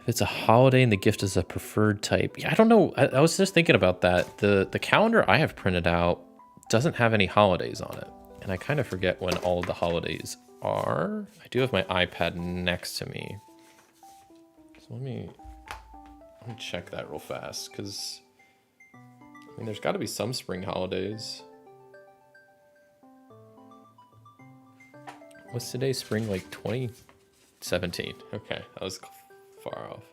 If it's a holiday and the gift is a preferred type. Yeah, I don't know. I was just thinking about that. The calendar I have printed out doesn't have any holidays on it. And I kind of forget when all of the holidays are. I do have my iPad next to me. So let me check that real fast, because I mean, there's got to be some spring holidays. What's today? Spring, like 2017. Okay, that was far off.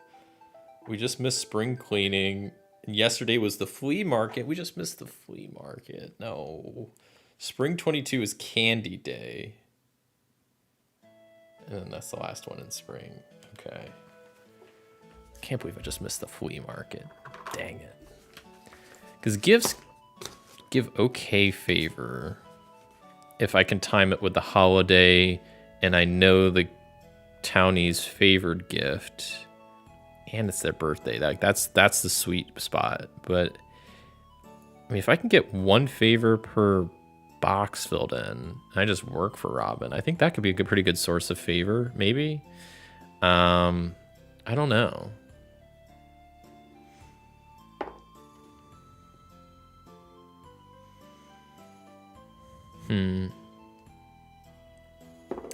We just missed spring cleaning. And yesterday was the flea market. We just missed the flea market. No. Spring 22 is candy day. And then that's the last one in spring. Okay. Can't believe I just missed the flea market. Dang it. Because gifts give okay favor if I can time it with the holiday and I know the townie's favored gift and it's their birthday. Like that's the sweet spot. But I mean, if I can get 1 favor per box filled in and I just work for Robin, I think that could be a pretty good source of favor, maybe. I don't know.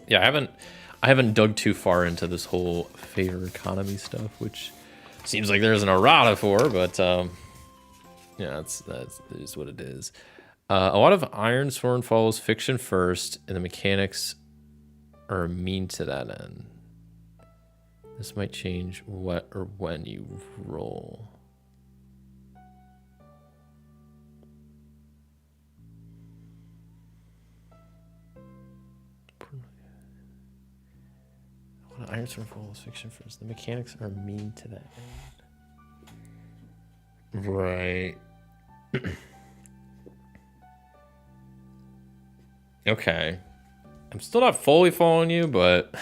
Yeah, I haven't dug too far into this whole favor economy stuff, which seems like there's an errata for, but yeah, that is what it is. A lot of Iron Sworn follows fiction first, and the mechanics are mean to that end. This might change what or when you roll. Iron Sworn follows fiction first. The mechanics are mean to that end. Right. Okay. I'm still not fully following you, but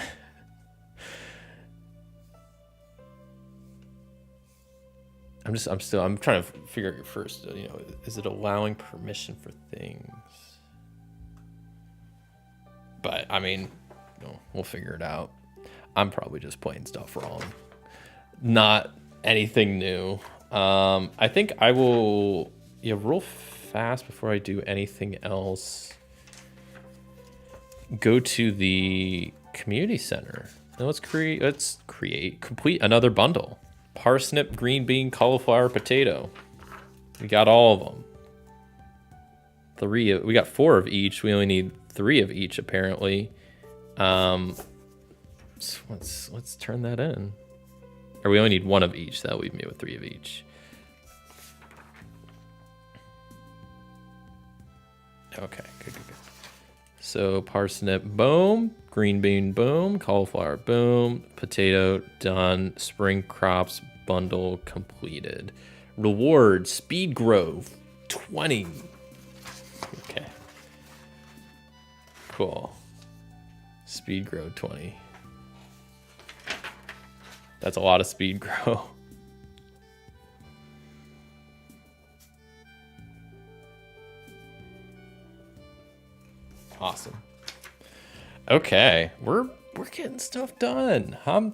I'm trying to figure out first, is it allowing permission for things? But I mean, we'll figure it out. I'm probably just playing stuff wrong. Not anything new. I think I will real fast before I do anything else. Go to the community center. And let's complete another bundle. Parsnip, green bean, cauliflower, potato. We got all of them. We got 4 of each. We only need 3 of each apparently. So let's turn that in. Or we only need 1 of each. That'll leave me with 3 of each. Okay, good. So parsnip, boom. Green bean, boom. Cauliflower, boom. Potato, done. Spring crops, bundle completed. Reward, speed growth, 20. Okay. Cool. Speed grow 20. That's a lot of speed grow. Awesome. Okay, we're getting stuff done. I'm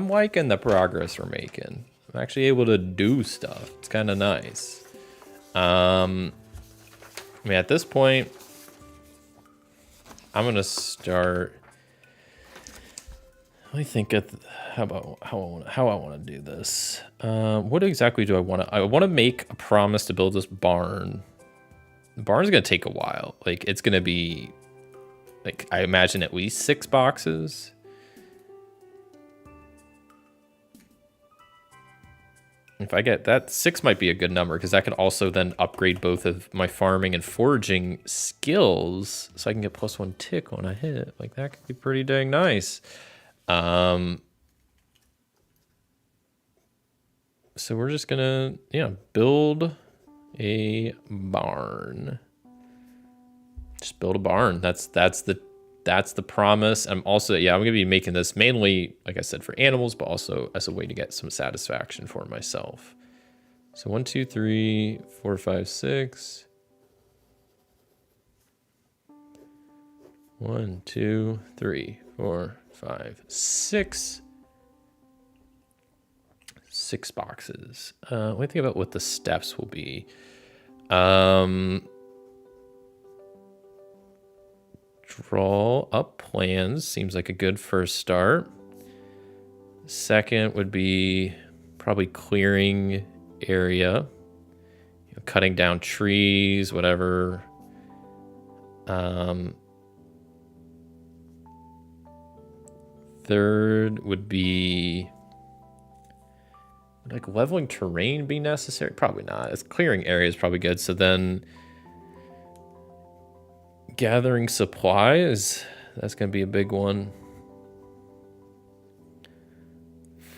liking the progress we're making. I'm actually able to do stuff. It's kind of nice. I mean, at this point, I'm gonna start. Let me think of how I want to do this. What exactly do I want to? I want to make a promise to build this barn. The barn's gonna take a while. Like it's gonna be, like I imagine at least 6 boxes. If I get that, 6 might be a good number because I can also then upgrade both of my farming and foraging skills, so I can get +1 tick when I hit. Like that could be pretty dang nice. So we're just gonna, build a barn. Just build a barn. That's the promise. I'm also, I'm gonna be making this mainly, like I said, for animals, but also as a way to get some satisfaction for myself. So 1, 2, 3, 4, 5, 6. 1, 2, 3, 4, 5, 6. 6 boxes. Let me think about what the steps will be. Draw up plans seems like a good first start. Second would be probably clearing area, cutting down trees, whatever. Third would be, like, leveling terrain be necessary? Probably not. It's clearing area is probably good. So then gathering supplies, that's going to be a big one.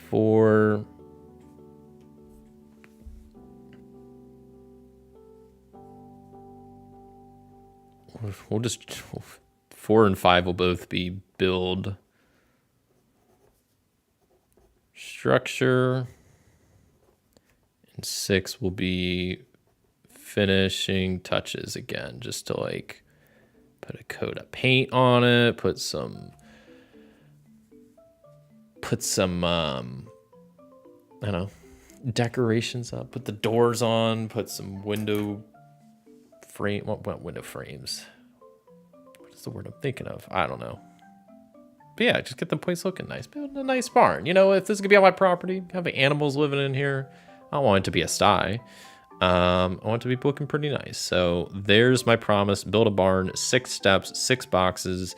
For we'll just 4 and 5 will both be build. Structure. And 6 will be finishing touches again, just to like put a coat of paint on it, put some I don't know, decorations up, put the doors on, put some window frame, what window frames? What is the word I'm thinking of? I don't know. But yeah, just get the place looking nice. Build a nice barn. If this is gonna be on my property, have animals living in here. I don't want it to be a sty. I want it to be looking pretty nice. So there's my promise. Build a barn, 6 steps, 6 boxes.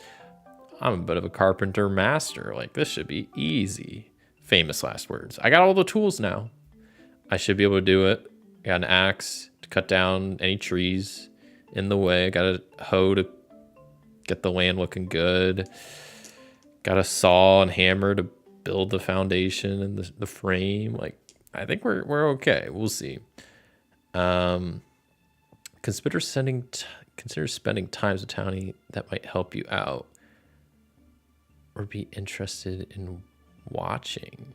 I'm a bit of a carpenter master. Like, this should be easy. Famous last words. I got all the tools now. I should be able to do it. Got an axe to cut down any trees in the way. Got a hoe to get the land looking good. Got a saw and hammer to build the foundation and the frame. Like, I think we're okay. We'll see. Consider spending time with a townie that might help you out, or be interested in watching.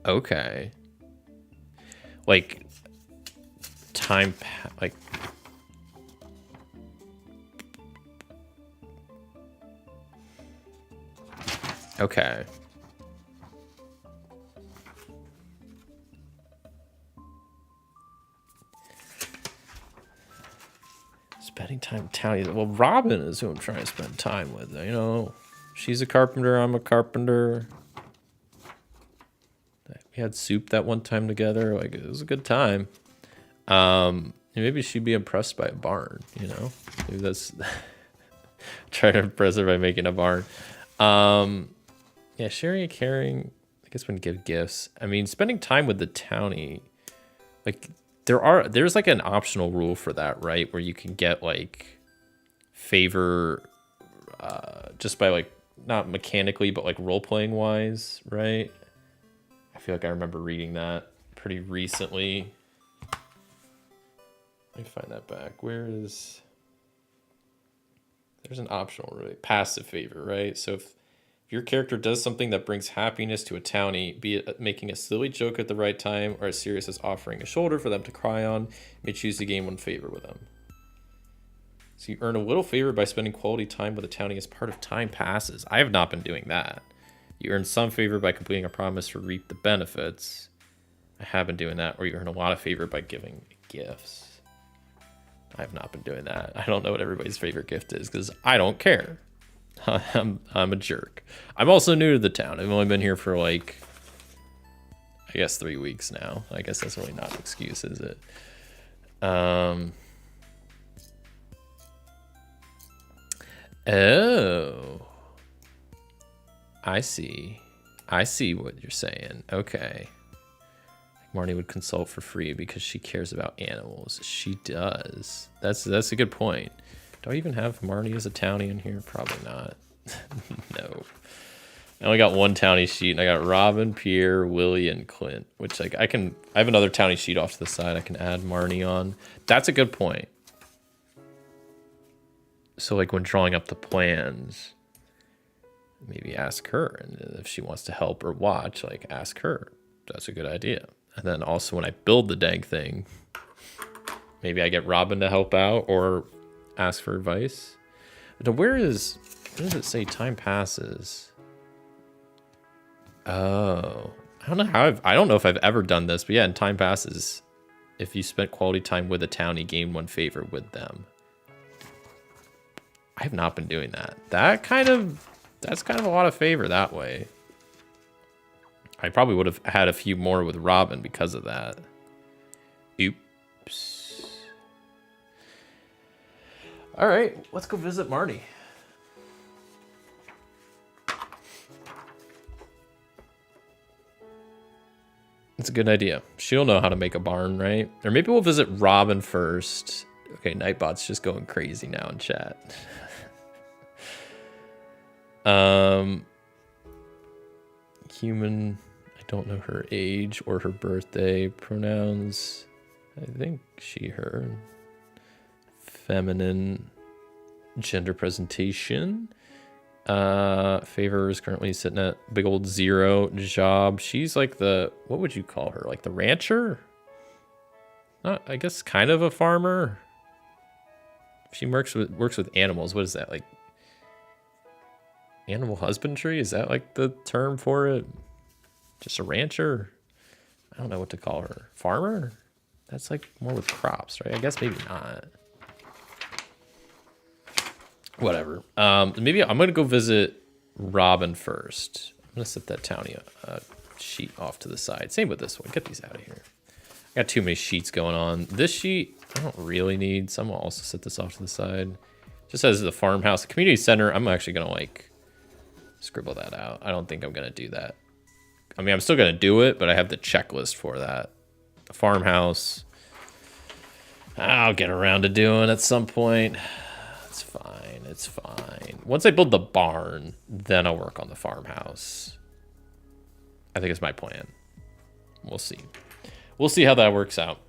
Okay. Like time, like. Okay. Spending time with townies. Well, Robin is who I'm trying to spend time with. She's a carpenter. I'm a carpenter. We had soup that one time together. Like, it was a good time. Maybe she'd be impressed by a barn. Maybe that's trying to impress her by making a barn. Yeah, sharing and caring. I guess when give gifts. I mean, spending time with the townie, like. There's like an optional rule for that, right? Where you can get like favor just by like not mechanically, but like role playing wise, right? I feel like I remember reading that pretty recently. Let me find that back. There's an optional, really passive favor, right? So if your character does something that brings happiness to a townie, be it making a silly joke at the right time or as serious as offering a shoulder for them to cry on, you may choose to gain 1 favor with them. So you earn a little favor by spending quality time with a townie as part of time passes. I have not been doing that. You earn some favor by completing a promise to reap the benefits. I have been doing that. Or you earn a lot of favor by giving gifts. I've not been doing that. I don't know what everybody's favorite gift is because I don't care. I'm a jerk. I'm also new to the town. I've only been here for like, I guess 3 weeks now. I guess that's really not an excuse, is it? Oh, I see. I see what you're saying. Okay. Marnie would consult for free because she cares about animals. She does. That's a good point. Do I even have Marnie as a townie in here? Probably not. No. I only got one townie sheet, and I got Robin, Pierre, Willie, and Clint. Which like I have another townie sheet off to the side. I can add Marnie on. That's a good point. So like when drawing up the plans, maybe ask her, and if she wants to help or watch, like ask her. That's a good idea. And then also when I build the dang thing, maybe I get Robin to help out or ask for advice. But where does it say time passes? Oh, I don't know if I've ever done this, but yeah, in time passes, if you spent quality time with a townie, gain 1 favor with them. I have not been doing that. That's kind of a lot of favor that way. I probably would have had a few more with Robin because of that. Oops. All right, let's go visit Marnie. It's a good idea. She'll know how to make a barn, right? Or maybe we'll visit Robin first. Okay, Nightbot's just going crazy now in chat. Human, I don't know her age or her birthday. Pronouns, I think she, her. Feminine. Gender presentation. Favor is currently sitting at big old 0. Job, she's like the, what would you call her? Like the rancher? Not, I guess kind of a farmer. She works with animals. What is that, like? Animal husbandry? Is that like the term for it? Just a rancher? I don't know what to call her. Farmer? That's like more with crops, right? I guess maybe not. Whatever. Maybe I'm gonna go visit Robin first. I'm gonna set that townie sheet off to the side. Same with this one. Get these out of here. I got too many sheets going on. This sheet I don't really need, so I'm gonna also set this off to the side. Just as the farmhouse, the community center, I'm actually gonna like scribble that out. I don't think I'm gonna do that. I mean, I'm still gonna do it, but I have the checklist for that. The farmhouse, I'll get around to doing at some point. It's fine. It's fine. Once I build the barn, then I'll work on the farmhouse. I think it's my plan. We'll see. We'll see how that works out.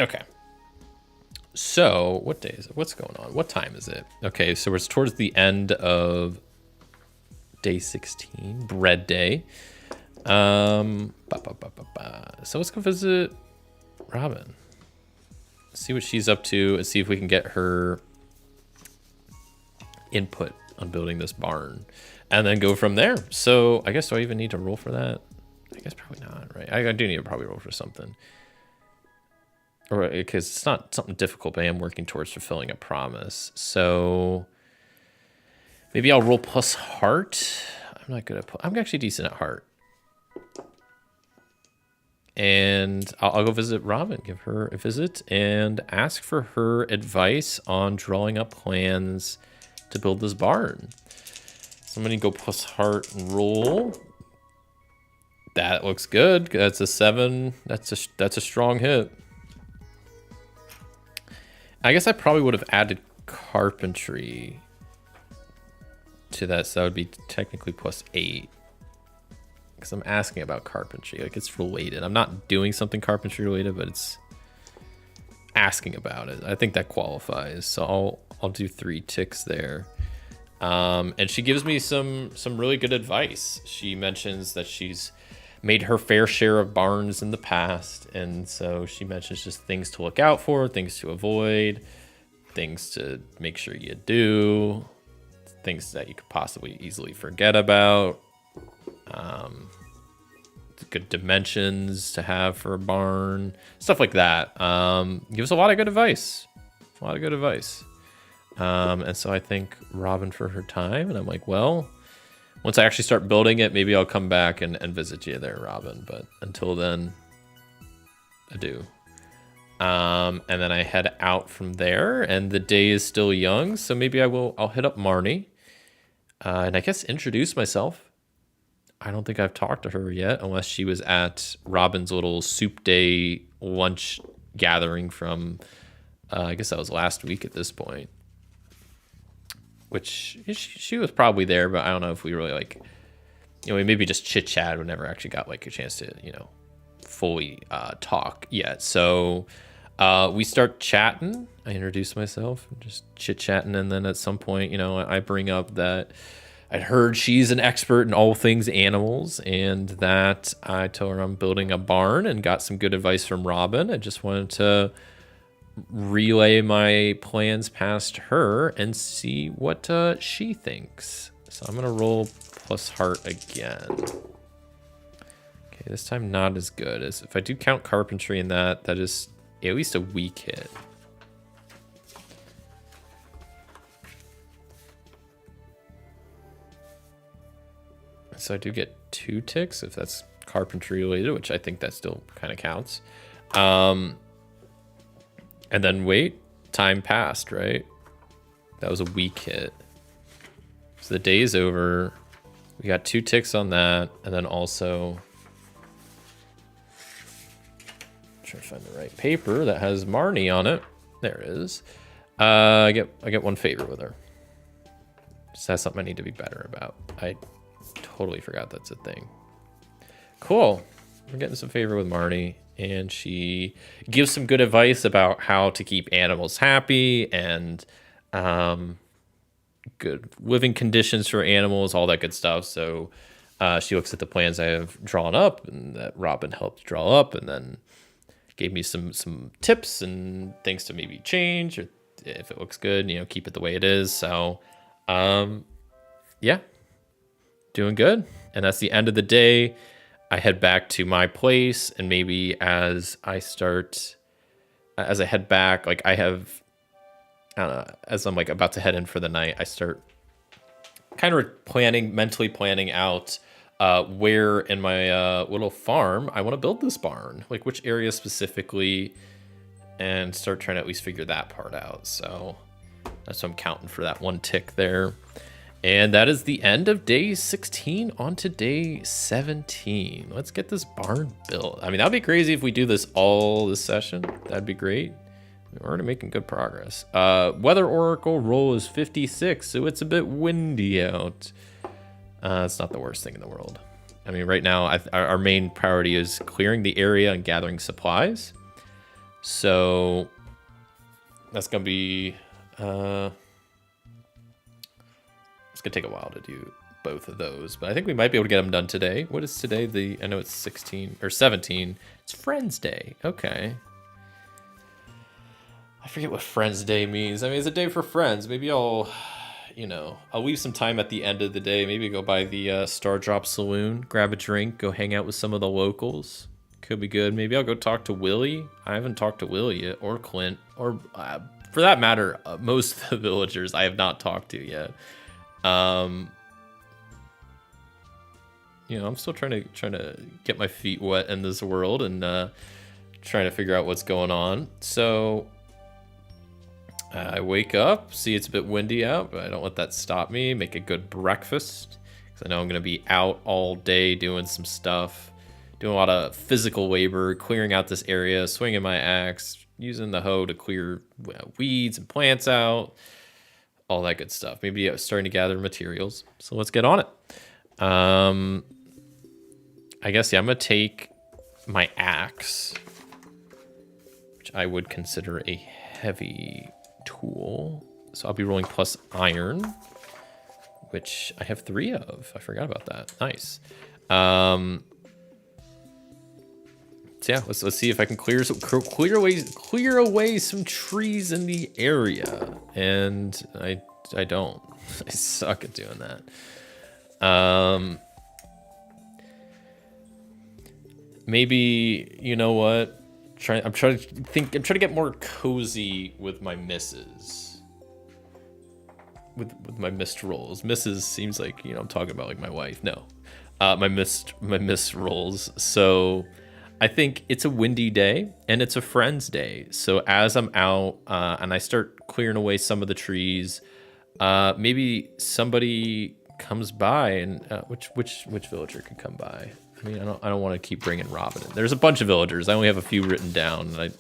Okay. So, what day is it? What's going on? What time is it? Okay, so it's towards the end of day 16, bread day. So let's go visit Robin. See what she's up to and see if we can get her input on building this barn. And then go from there. So, I guess do I even need to roll for that? I guess probably not, right? I do need to probably roll for something. Or because it's not something difficult, but I am working towards fulfilling a promise. So maybe I'll roll plus heart. I'm not good at. I'm actually decent at heart. And I'll go visit Robin, give her a visit, and ask for her advice on drawing up plans to build this barn. So I'm gonna go plus heart and roll. That looks good. That's a 7. That's a strong hit. I guess I probably would have added carpentry to that, so that would be technically plus 8. Because I'm asking about carpentry, like it's related. I'm not doing something carpentry related, but it's asking about it. I think that qualifies. So I'll do 3 ticks there. And she gives me some really good advice. She mentions that she's made her fair share of barns in the past, and so she mentions just things to look out for, things to avoid, things to make sure you do, things that you could possibly easily forget about. Good dimensions to have for a barn, stuff like that. Gives a lot of good advice. A lot of good advice. And so I thank Robin for her time, and I'm like, well, once I actually start building it, maybe I'll come back and visit you there, Robin. But until then, adieu. And then I head out from there, and the day is still young, so maybe I'll hit up Marnie, and I guess introduce myself. I don't think I've talked to her yet, unless she was at Robin's little soup day lunch gathering from, I guess that was last week at this point. Which she was probably there, but I don't know if we really like, we maybe just chit chat. We never actually got like a chance to, fully talk yet. So we start chatting. I introduce myself, just chit chatting, and then at some point, I bring up that I'd heard she's an expert in all things animals, and that I told her I'm building a barn and got some good advice from Robin. I just wanted to relay my plans past her and see what she thinks. So I'm gonna roll plus heart again. Okay, this time not as good as if I do count carpentry in that is at least a weak hit. So I do get 2 ticks if that's carpentry related, which I think that still kind of counts. And then wait, time passed, right? That was a weak hit. So the day is over. We got 2 ticks on that, and then also try to find the right paper that has Marnie on it. There it is. I get 1 favor with her. Just has something I need to be better about. I totally forgot that's a thing. Cool. We're getting some favor with Marnie, and she gives some good advice about how to keep animals happy and good living conditions for animals, all that good stuff. So she looks at the plans I have drawn up and that Robin helped draw up, and then gave me some tips and things to maybe change, or if it looks good, keep it the way it is. So yeah, doing good. And that's the end of the day. I head back to my place, and maybe as I head back, like I have, as I'm like about to head in for the night, I start kind of mentally planning out where in my little farm I want to build this barn, like which area specifically, and start trying to at least figure that part out. So that's what I'm counting for that 1 tick there. And that is the end of day 16. On to day 17. Let's get this barn built. I mean, that'd be crazy if we do this all this session. That'd be great. We're already making good progress. Weather Oracle roll is 56, so it's a bit windy out. It's not the worst thing in the world. I mean, right now, our main priority is clearing the area and gathering supplies. So that's going to be... it's going to take a while to do both of those, but I think we might be able to get them done today. What is today? I know it's 16 or 17. It's Friends Day. Okay. I forget what Friends Day means. I mean, it's a day for friends. Maybe I'll leave some time at the end of the day. Maybe go by the Star Drop Saloon, grab a drink, go hang out with some of the locals. Could be good. Maybe I'll go talk to Willie. I haven't talked to Willie yet, or Clint, or for that matter, most of the villagers I have not talked to yet. I'm still trying to get my feet wet in this world and trying to figure out what's going on. So I wake up, see it's a bit windy out, but I don't let that stop me. Make a good breakfast, because I know I'm going to be out all day doing some stuff, doing a lot of physical labor, clearing out this area, swinging my axe, using the hoe to clear weeds and plants out, all that good stuff. Maybe starting to gather materials. So let's get on it. I guess, I'm going to take my axe, which I would consider a heavy tool. So I'll be rolling plus iron, which I have 3 of. I forgot about that. Nice. So yeah, let's see if I can clear away some trees in the area. And I don't. I suck at doing that. Maybe, you know what? I'm trying to get more cozy with my misses. With my missed rolls. Misses seems like, I'm talking about like my wife. No. My missed rolls. So I think it's a windy day and it's a friend's day. So as I'm out and I start clearing away some of the trees, maybe somebody comes by and which villager could come by? I mean, I don't want to keep bringing Robin in. There's a bunch of villagers. I only have a few written down, and I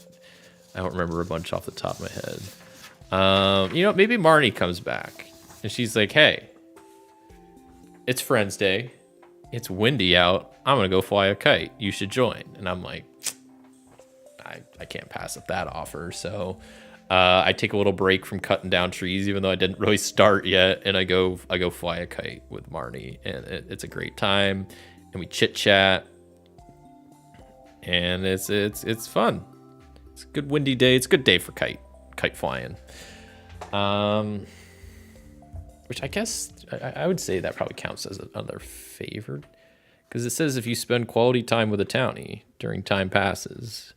don't remember a bunch off the top of my head. Maybe Marnie comes back, and she's like, "Hey, it's Friends Day. It's windy out. I'm gonna go fly a kite. You should join." And I'm like, I can't pass up that offer. So I take a little break from cutting down trees, even though I didn't really start yet, and I go fly a kite with Marnie, and it's a great time. And we chit chat, and it's fun. It's a good windy day. It's a good day for kite flying. Which I guess I would say that probably counts as another favored, because it says if you spend quality time with a townie during time passes.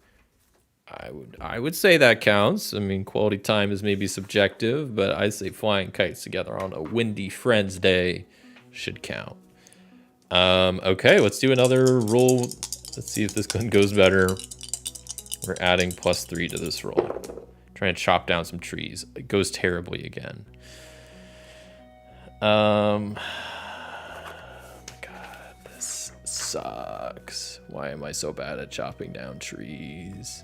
I would say that counts. I mean, quality time is maybe subjective, but I'd say flying kites together on a windy Friends Day should count. Okay, let's do another roll. Let's see if this one goes better. We're adding +3 to this roll. Trying to chop down some trees. It goes terribly again. Oh my god, this sucks. Why am I so bad at chopping down trees?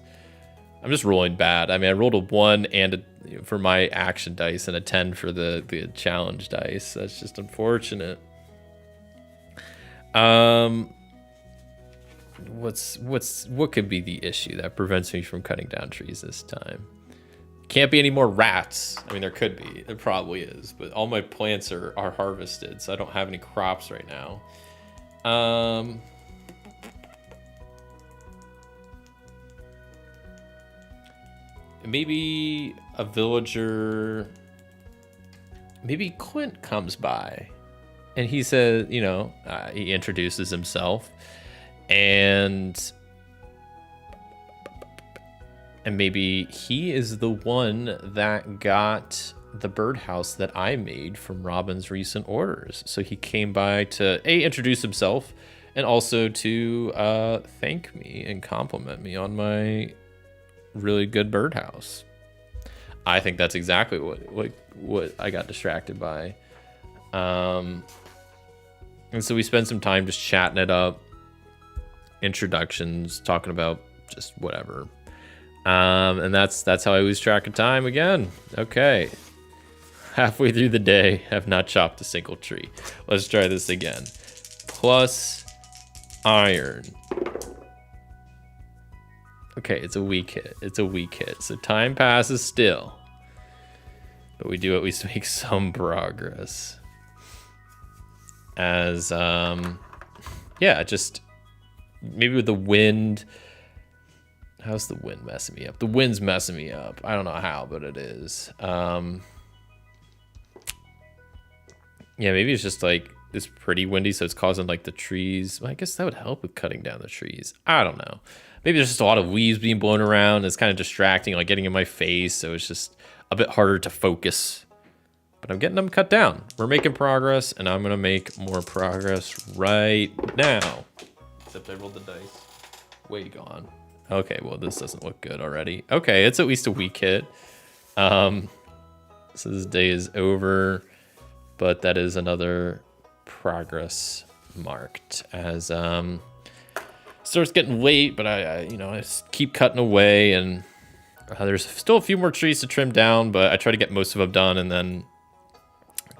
I'm just rolling bad. I mean, I rolled a 1 and for my action dice and a 10 for the challenge dice. That's just unfortunate. What could be the issue that prevents me from cutting down trees this time? Can't be any more rats. I mean, there could be. There probably is, but all my plants are harvested, so I don't have any crops right now. Maybe a villager. Maybe Clint comes by. And he says, he introduces himself, and maybe he is the one that got the birdhouse that I made from Robin's recent orders. So he came by to introduce himself, and also to thank me and compliment me on my really good birdhouse. I think that's exactly what I got distracted by. And so we spend some time just chatting it up, introductions, talking about just whatever. And that's how I lose track of time again. Okay. Halfway through the day, have not chopped a single tree. Let's try this again. Plus iron. Okay, it's a weak hit. So time passes still. But we do at least make some progress. As just maybe with the wind. How's the wind messing me up? The wind's messing me up. I don't know how, but it is. Maybe it's just like it's pretty windy, so it's causing like the trees. Well, I guess that would help with cutting down the trees. I don't know. Maybe there's just a lot of leaves being blown around. It's kind of distracting, like getting in my face, so it's just a bit harder to focus. But I'm getting them cut down. We're making progress, and I'm gonna make more progress right now. Except I rolled the dice. Way gone. Okay, well, this doesn't look good already. Okay, it's at least a weak hit. So this day is over, but that is another progress marked as starts getting late, but I just keep cutting away, and there's still a few more trees to trim down, but I try to get most of them done and then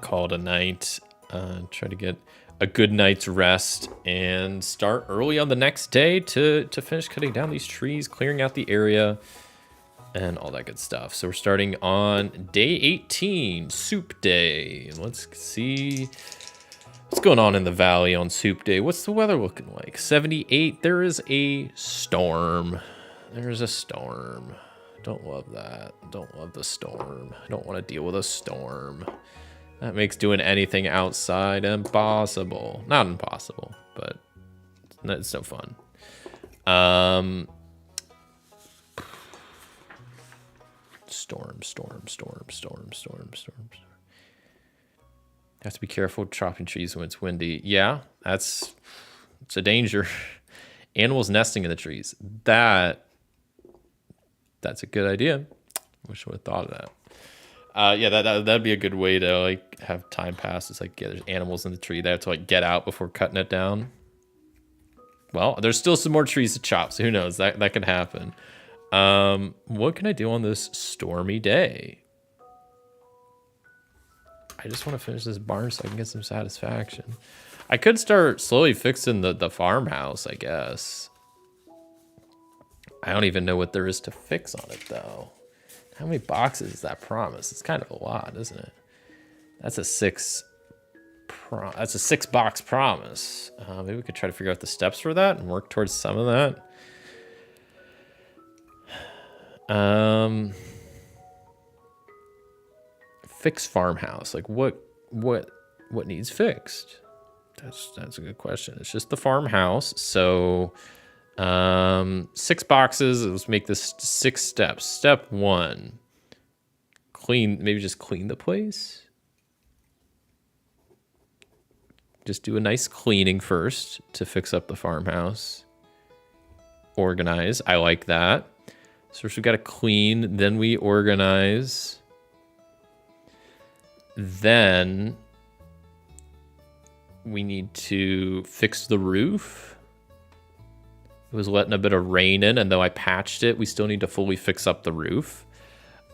call it a night. Try to get a good night's rest and start early on the next day to finish cutting down these trees, clearing out the area, and all that good stuff. So we're starting on day 18, Soup Day. Let's see what's going on in the valley on Soup Day. What's the weather looking like? 78. There is a storm. There's a storm. Don't love that. Don't love the storm. I don't want to deal with a storm. That makes doing anything outside impossible. Not impossible, but it's no fun. Storm. Have to be careful chopping trees when it's windy. Yeah, it's a danger. Animals nesting in the trees. That's a good idea. Wish I would have thought of that. Yeah, that'd be a good way to like have time pass. It's like, yeah, there's animals in the tree. They have to like get out before cutting it down. Well, there's still some more trees to chop, so who knows? That could happen. What can I do on this stormy day? I just want to finish this barn so I can get some satisfaction. I could start slowly fixing the farmhouse, I guess. I don't even know what there is to fix on it, though. How many boxes is that promise? It's kind of a lot, isn't it? That's a six box promise. Maybe we could try to figure out the steps for that and work towards some of that. Fix farmhouse. Like what needs fixed? That's a good question. It's just the farmhouse. So 6 boxes. Let's make this 6 steps. Step 1. Maybe just clean the place. Just do a nice cleaning first to fix up the farmhouse. Organize. I like that. So first we got to clean, then we organize. Then we need to fix the roof. It was letting a bit of rain in, and though I patched it, we still need to fully fix up the roof.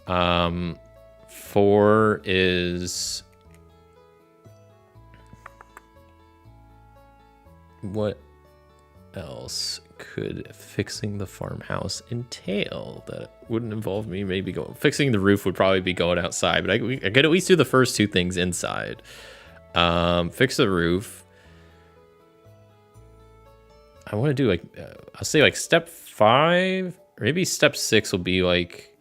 4 is... What else could fixing the farmhouse entail that wouldn't involve me maybe going... Fixing the roof would probably be going outside, but I could at least do the first 2 things inside. Fix the roof. I want to do like, I'll say like step 5, or maybe step 6 will be like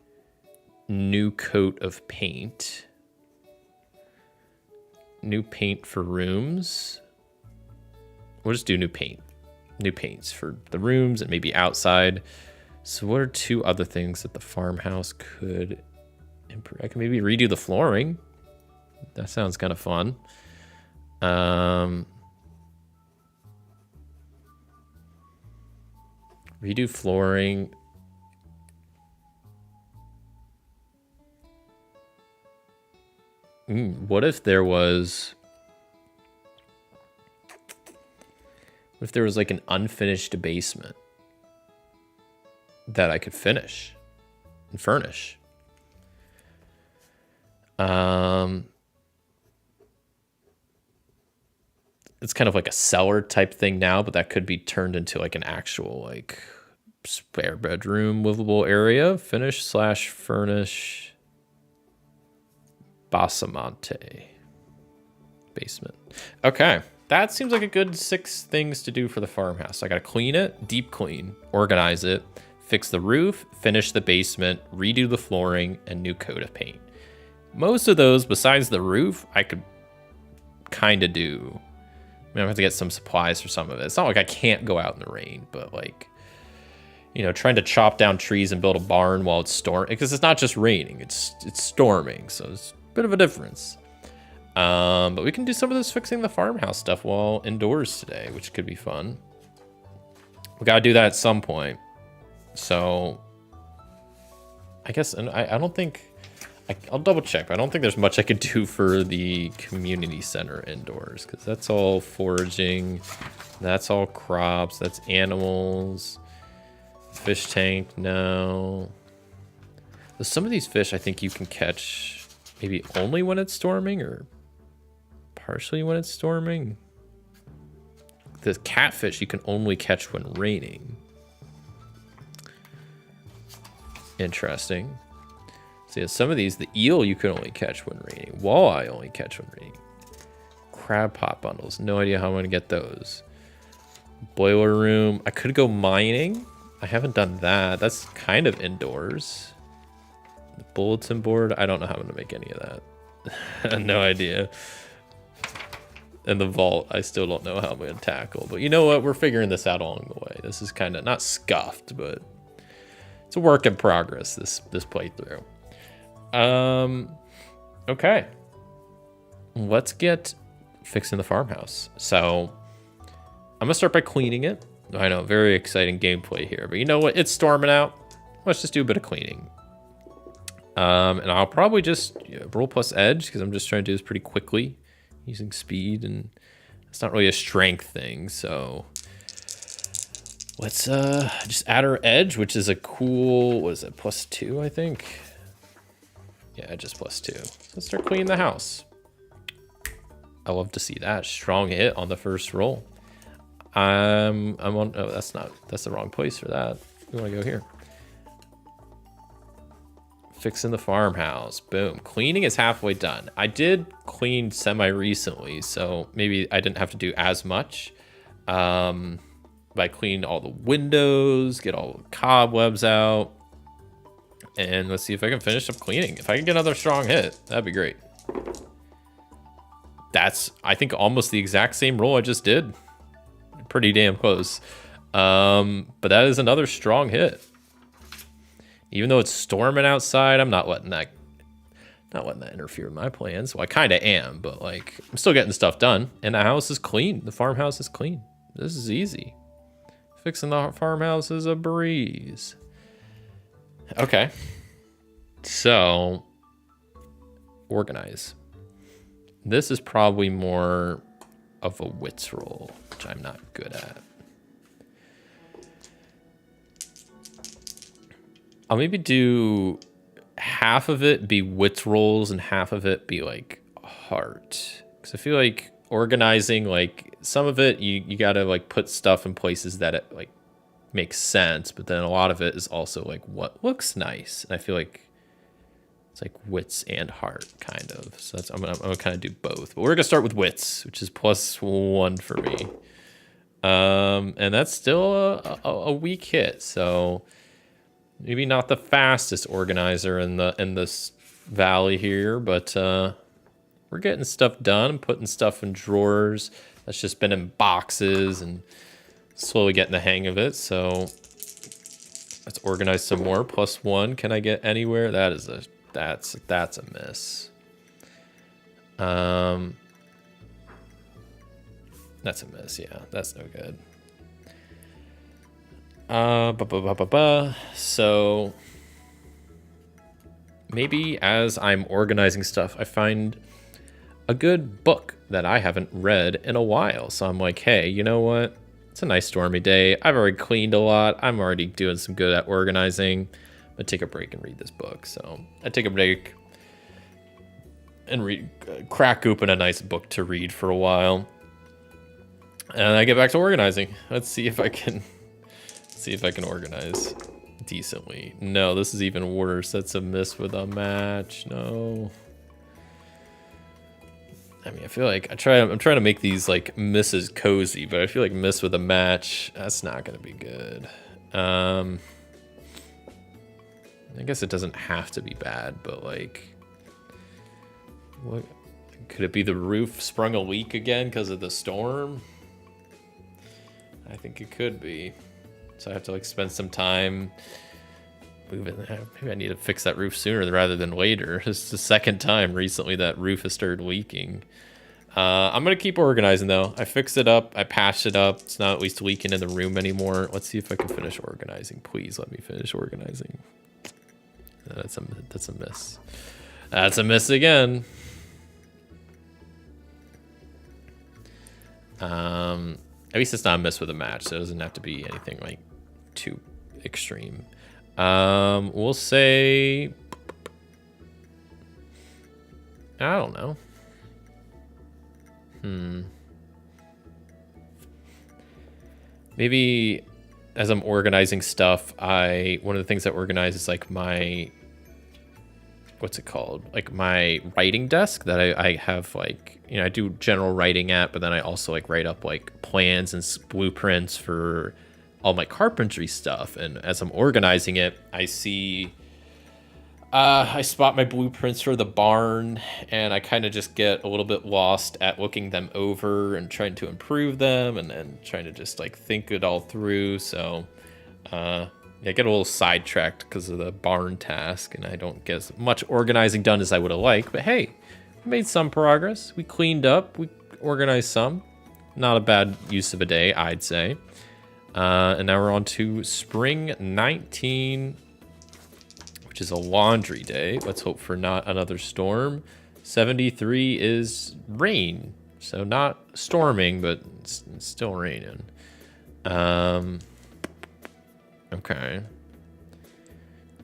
new coat of paint. New paint for rooms. We'll just do new paints for the rooms and maybe outside. So what are 2 other things that the farmhouse could improve? I can maybe redo the flooring. That sounds kind of fun. Redo flooring. What if there was... What if there was like an unfinished basement that I could finish and furnish? It's kind of like a cellar type thing now, but that could be turned into like an actual like spare bedroom livable area. Finish/furnish Basamante basement. Okay. That seems like a good 6 things to do for the farmhouse. I gotta clean it, deep clean, organize it, fix the roof, finish the basement, redo the flooring, and new coat of paint. Most of those, besides the roof, I could kind of do. I mean, I have to get some supplies for some of it. It's not like I can't go out in the rain, but like, you know, trying to chop down trees and build a barn while it's storming, because it's not just raining, it's storming, so it's a bit of a difference. But we can do some of this fixing the farmhouse stuff while indoors today, which could be fun. We gotta do that at some point. So I guess, and I don't think, I'll double check, but I don't think there's much I could do for the community center indoors, because that's all foraging, that's all crops, that's animals, fish tank, no. Some of these fish I think you can catch maybe only when it's storming, or partially when it's storming. The catfish you can only catch when raining. Interesting. So yeah, some of these, the eel you can only catch when raining. Walleye only catch when raining. Crab pot bundles. No idea how I'm going to get those. Boiler room. I could go mining. I haven't done that. That's kind of indoors. The bulletin board. I don't know how I'm going to make any of that. No idea. And the vault, I still don't know how I'm going to tackle. But you know what? We're figuring this out along the way. This is kind of not scuffed, but it's a work in progress, this playthrough. Okay. Let's get fixing the farmhouse. So I'm going to start by cleaning it. I know, very exciting gameplay here. But you know what? It's storming out. Let's just do a bit of cleaning. And I'll probably just roll plus edge because I'm just trying to do this pretty quickly using speed, and it's not really a strength thing. So let's just add our edge, which is a cool, what is it, +2, I think? Yeah, just +2. Let's start cleaning the house. I love to see that. Strong hit on the first roll. I'm on, oh, that's the wrong place for that. We want to go here. Fixing the farmhouse. Boom. Cleaning is halfway done. I did clean semi-recently, so maybe I didn't have to do as much. But I cleaned all the windows, get all the cobwebs out. And let's see if I can finish up cleaning. If I can get another strong hit, that'd be great. That's, I think, almost the exact same roll I just did. Pretty damn close. But that is another strong hit. Even though it's storming outside, I'm not letting that interfere with my plans. Well, I kind of am, but like I'm still getting stuff done. And the house is clean. The farmhouse is clean. This is easy. Fixing the farmhouse is a breeze. Okay. So, organize. This is probably more of a wits roll, which I'm not good at. I'll maybe do half of it be wits rolls and half of it be like heart. Because I feel like organizing, like some of it, you gotta like put stuff in places that it like makes sense, but then a lot of it is also like what looks nice. And I feel like it's like wits and heart kind of. So that's I'm gonna kind of do both. But we're gonna start with wits, which is +1 for me. And that's still a weak hit, so maybe not the fastest organizer in this valley here, but we're getting stuff done, putting stuff in drawers that's just been in boxes and slowly getting the hang of it. So let's organize some more. +1. Can I get anywhere? That's a miss. That's a miss. Yeah, that's no good. So maybe as I'm organizing stuff, I find a good book that I haven't read in a while. So I'm like, hey, you know what? It's a nice stormy day. I've already cleaned a lot. I'm already doing some good at organizing. I'm gonna take a break and read this book. So I take a break and crack open a nice book to read for a while. And I get back to organizing. Let's see if I can organize decently. No, this is even worse. That's a miss with a match. No. I mean, I feel like I'm trying to make these like misses cozy, but I feel like miss with a match, that's not gonna be good. I guess it doesn't have to be bad, but like, what could it be? The roof sprung a leak again because of the storm? I think it could be. So I have to like spend some time moving. Maybe I need to fix that roof sooner rather than later. It's the second time recently that roof has started leaking. I'm gonna keep organizing though. I fixed it up. I patched it up. It's not at least leaking in the room anymore. Let's see if I can finish organizing. Please let me finish organizing. That's a miss. That's a miss again. At least it's not a miss with a match, so it doesn't have to be anything like too extreme. We'll say, I don't know. Maybe as I'm organizing stuff, one of the things that organize is like my, what's it called? Like my writing desk that I have, like, you know, I do general writing at, but then I also like write up like plans and blueprints for all my carpentry stuff. And as I'm organizing it, I see I spot my blueprints for the barn, and I kind of just get a little bit lost at looking them over and trying to improve them, and then trying to just like think it all through. So, I get a little sidetracked because of the barn task, and I don't get as much organizing done as I would have liked. But hey, we made some progress. We cleaned up. We organized some. Not a bad use of a day, I'd say. And now we're on to spring 19. Which is a laundry day. Let's hope for not another storm. 73 is rain. So not storming, but it's still raining. Okay.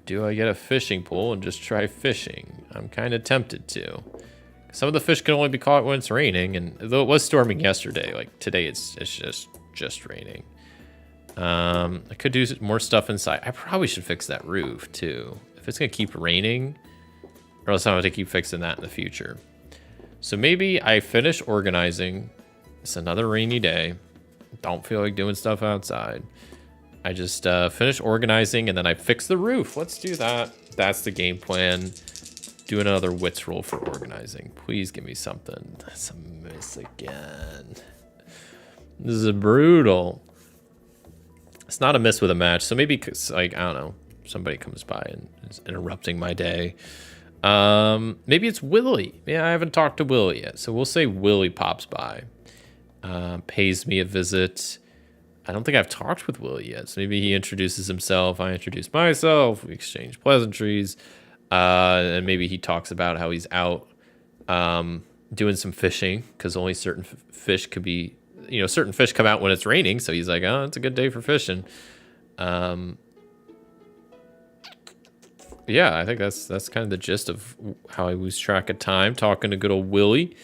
Do I get a fishing pole and just try fishing? I'm kind of tempted to. Some of the fish can only be caught when it's raining, and though it was storming yesterday, like today it's just raining. I could do more stuff inside. I probably should fix that roof too. If it's gonna keep raining, or else I'm gonna have to keep fixing that in the future. So maybe I finish organizing. It's another rainy day. Don't feel like doing stuff outside. I just finish organizing and then I fix the roof. Let's do that. That's the game plan. Do another wits roll for organizing. Please give me something. That's a miss again. This is brutal. It's not a miss with a match, so maybe like I don't know. Somebody comes by and is interrupting my day. Maybe it's Willie. Yeah, I haven't talked to Willie yet. So we'll say Willie pops by. Pays me a visit. I don't think I've talked with Willie yet. So maybe he introduces himself. I introduce myself. We exchange pleasantries. And maybe he talks about how he's out doing some fishing. Because only certain fish could be... You know, certain fish come out when it's raining. So he's like, oh, it's a good day for fishing. Yeah, I think that's kind of the gist of how I lose track of time, talking to good old Willie.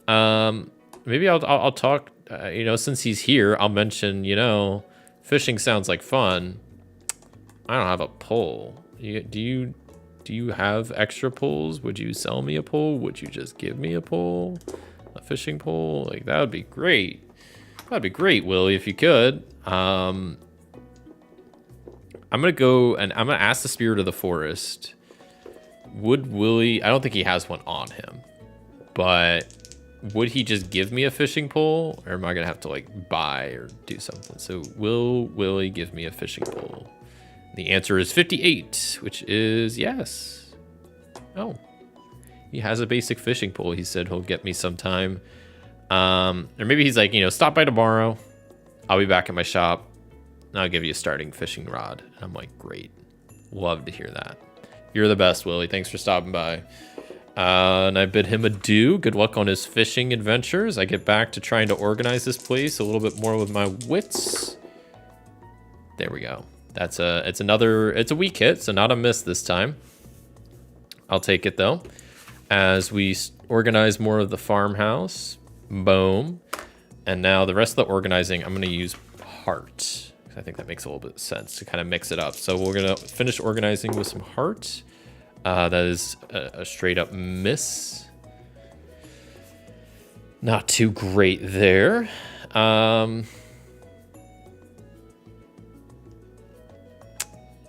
Maybe I'll talk, you know, since he's here, I'll mention, you know, fishing sounds like fun. I don't have a pole. Do you have extra poles? Would you sell me a pole? Would you just give me a pole? A fishing pole? Like, that would be great. That'd be great, Willie, if you could. I'm going to go and I'm going to ask the spirit of the forest. Would Willie... I don't think he has one on him. But would he just give me a fishing pole? Or am I going to have to, like, buy or do something? So will Willie give me a fishing pole? The answer is 58, which is yes. Oh. He has a basic fishing pole. He said he'll get me sometime. Or maybe he's like, you know, stop by tomorrow. I'll be back at my shop. I'll give you a starting fishing rod. And I'm like, great. Love to hear that. You're the best, Willie. Thanks for stopping by. And I bid him adieu. Good luck on his fishing adventures. I get back to trying to organize this place a little bit more with my wits. There we go. It's a weak hit, so not a miss this time. I'll take it though. As we organize more of the farmhouse. Boom. And now the rest of the organizing, I'm going to use heart. I think that makes a little bit of sense to kind of mix it up. So we're going to finish organizing with some heart. That is a straight up miss. Not too great there. I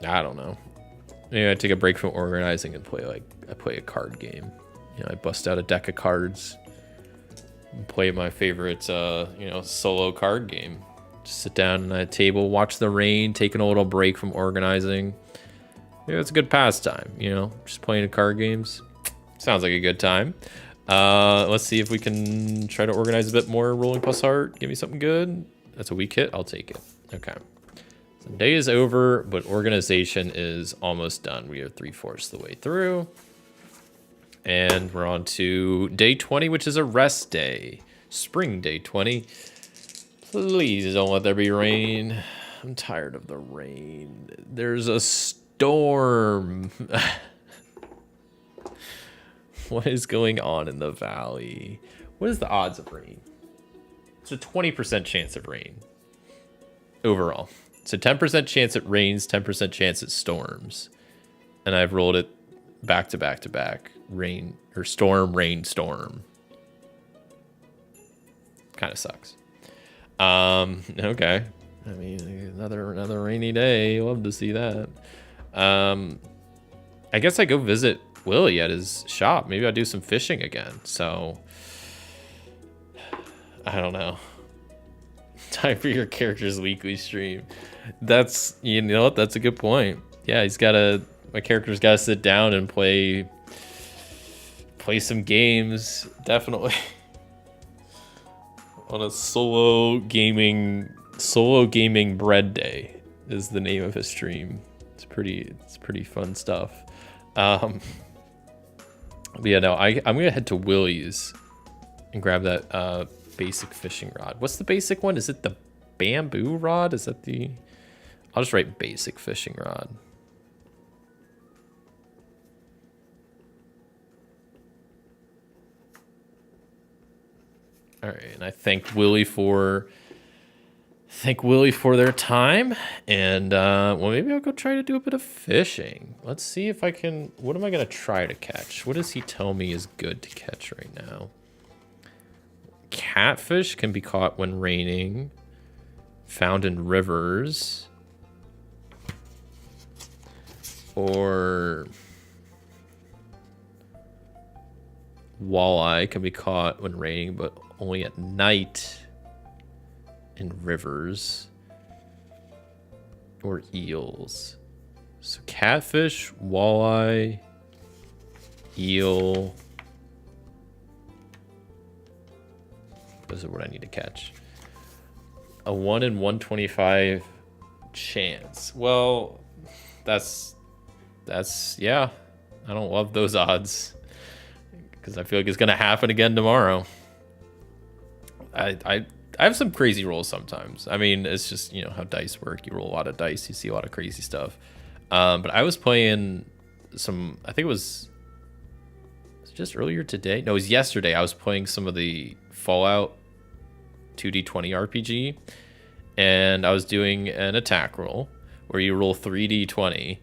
don't know. Maybe I take a break from organizing and play a card game. You know, I bust out a deck of cards and play my favorite, you know, solo card game. Just sit down at a table, watch the rain, taking a little break from organizing. Yeah, it's a good pastime, you know, just playing card games. Sounds like a good time. Let's see if we can try to organize a bit more. Rolling plus heart, give me something good. That's a weak hit, I'll take it. Okay. So day is over, but organization is almost done. We are 3/4 the way through. And we're on to day 20, which is a rest day. Spring day 20. Please don't let there be rain. I'm tired of the rain. There's a storm. What is going on in the valley? What is the odds of rain? It's a 20% chance of rain overall. So 10% chance it rains, 10% chance it storms. And I've rolled it back to back to back. Rain or storm, rain, storm. Kind of sucks. Okay. I mean, another rainy day. Love to see that. I guess I go visit Willie at his shop. Maybe I'll do some fishing again. So, I don't know. Time for your character's weekly stream. That's, you know what? That's a good point. Yeah, my character's got to sit down and play some games. Definitely. On a solo gaming bread day is the name of his stream. It's pretty fun stuff. But yeah, no, I'm gonna head to Willie's and grab that basic fishing rod. What's the basic one? Is it the bamboo rod? Is that the... I'll just write basic fishing rod. All right, and I thank Willie for their time, and well, maybe I'll go try to do a bit of fishing. Let's see if I can. What am I gonna try to catch? What does he tell me is good to catch right now? Catfish can be caught when raining, found in rivers, or walleye can be caught when raining, but only at night in rivers, or eels. So catfish, walleye, eel. Those are what I need to catch. A 1 in 125 chance. Well, that's yeah. I don't love those odds because I feel like it's gonna happen again tomorrow. I have some crazy rolls sometimes. I mean, it's just, you know, how dice work. You roll a lot of dice, you see a lot of crazy stuff. But I was playing some, I think it was just earlier today. No, it was yesterday. I was playing some of the Fallout 2D20 RPG, and I was doing an attack roll where you roll 3D20,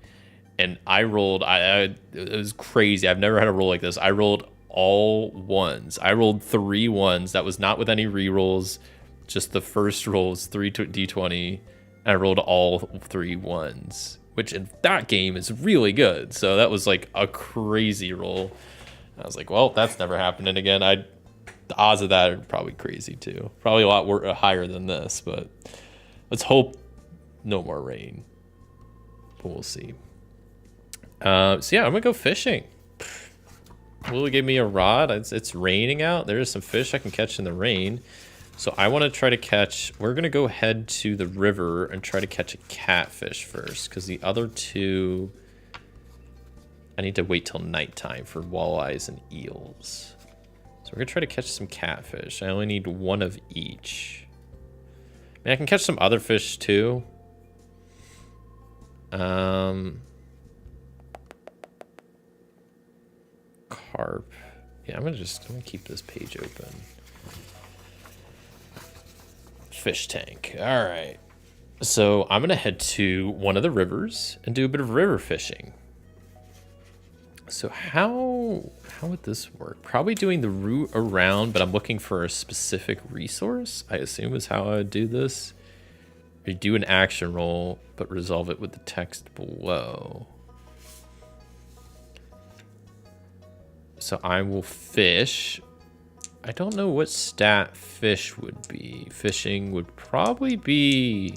and I rolled, it was crazy. I've never had a roll like this. I rolled all ones. I rolled 3 ones. That was not with any rerolls. Just the first roll was 3D20, and I rolled all 3 ones, which in that game is really good. So that was like a crazy roll. I was like, well, that's never happening again. The odds of that are probably crazy too. Probably a lot higher than this, but let's hope no more rain. But we'll see. So yeah, I'm gonna go fishing. Willie gave me a rod. It's raining out. There's some fish I can catch in the rain. So I want to try to catch... We're going to go head to the river and try to catch a catfish first, because the other two... I need to wait till nighttime for walleyes and eels. So we're going to try to catch some catfish. I only need 1 of each. I mean, I can catch some other fish too. Carp. Yeah, I'm gonna keep this page open. Fish tank. All right. So I'm gonna head to one of the rivers and do a bit of river fishing. So how would this work? Probably doing the route around, but I'm looking for a specific resource, I assume is how I would do this. You do an action roll, but resolve it with the text below. So I will fish. I don't know what stat fish would be. Fishing would probably be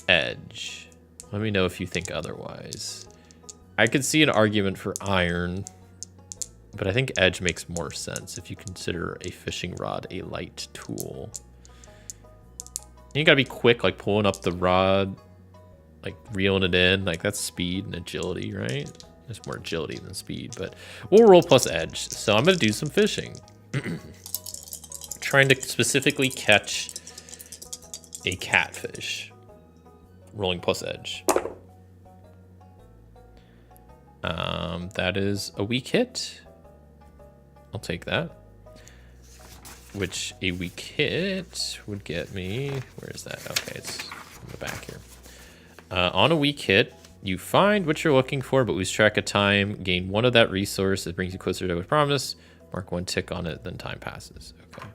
edge. Let me know if you think otherwise. I could see an argument for iron, but I think edge makes more sense if you consider a fishing rod a light tool. And you gotta be quick, like pulling up the rod, like reeling it in. Like that's speed and agility, right? There's more agility than speed, but we'll roll plus edge. So I'm gonna do some fishing. Trying to specifically catch a catfish. Rolling plus edge. That is a weak hit. I'll take that. Which a weak hit would get me... Where is that? Okay, it's in the back here. On a weak hit, you find what you're looking for, but lose track of time. Gain 1 of that resource. It brings you closer to a promise. Mark 1 tick on it, then time passes. Okay.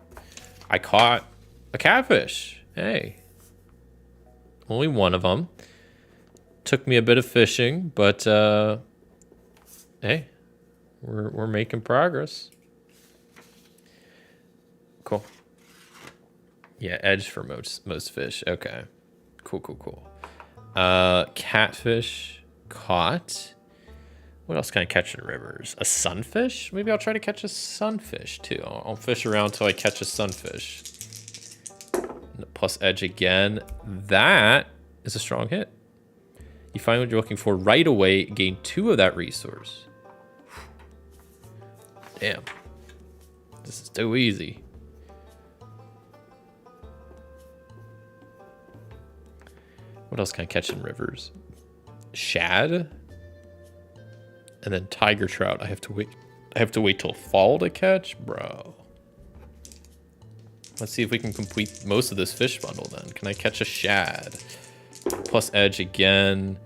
I caught a catfish. Hey. Only 1 of them. Took me a bit of fishing, but hey, we're making progress. Cool. Yeah, edge for most fish. Okay. Cool. Catfish caught. What else can I catch in rivers? A sunfish? Maybe I'll try to catch a sunfish too. I'll fish around till I catch a sunfish. Plus edge again. That is a strong hit. You find what you're looking for right away. Gain 2 of that resource. Damn. This is too easy. What else can I catch in rivers? Shad? And then tiger trout. I have to wait till fall to catch? Bro. Let's see if we can complete most of this fish bundle then. Can I catch a shad? Plus edge again.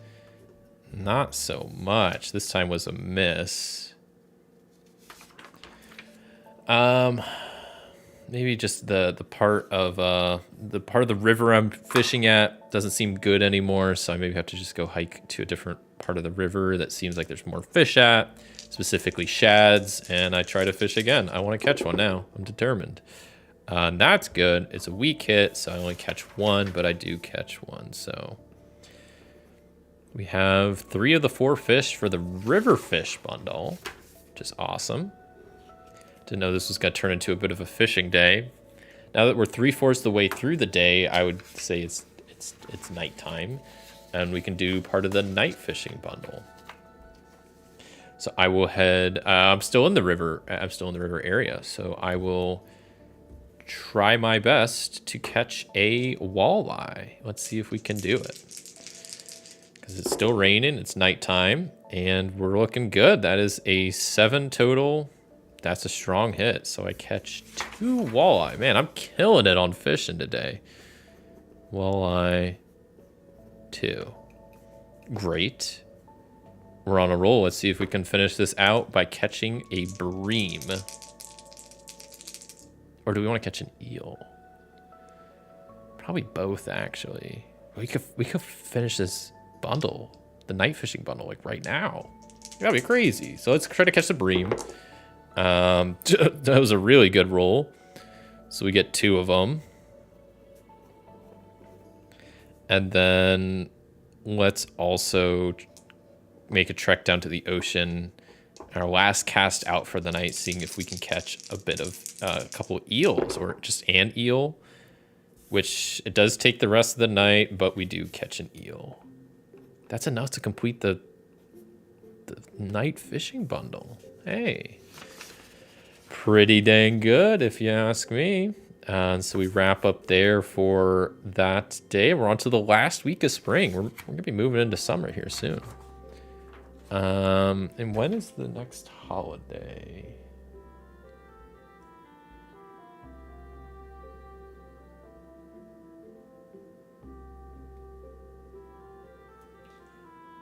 Not so much. This time was a miss. Maybe just the part of the river I'm fishing at doesn't seem good anymore, so I maybe have to just go hike to a different part of the river that seems like there's more fish at, specifically shads, and I try to fish again. I want to catch one now. I'm determined. That's good. It's a weak hit, so I only catch 1, but I do catch 1, so we have 3 of the 4 fish for the river fish bundle, which is awesome. Didn't know this was going to turn into a bit of a fishing day. Now that we're 3/4 the way through the day, I would say it's nighttime, and we can do part of the night fishing bundle. So I will head. I'm still in the river. I'm still in the river area, so I will try my best to catch a walleye. Let's see if we can do it. Because it's still raining. It's nighttime, and we're looking good. That is a 7 total. That's a strong hit. So I catch 2 walleye. Man, I'm killing it on fishing today. Walleye 2. Great. We're on a roll. Let's see if we can finish this out by catching a bream. Or do we want to catch an eel? Probably both, actually. We could finish this bundle, the night fishing bundle, like right now. That'd be crazy. So let's try to catch the bream. That was a really good roll. So we get 2 of them. And then let's also make a trek down to the ocean. Our last cast out for the night, seeing if we can catch a bit of a couple eels or just an eel, which it does take the rest of the night, but we do catch an eel. That's enough to complete the night fishing bundle. Hey. Pretty dang good, if you ask me. And so we wrap up there for that day. We're on to the last week of spring. We're going to be moving into summer here soon. And when is the next holiday?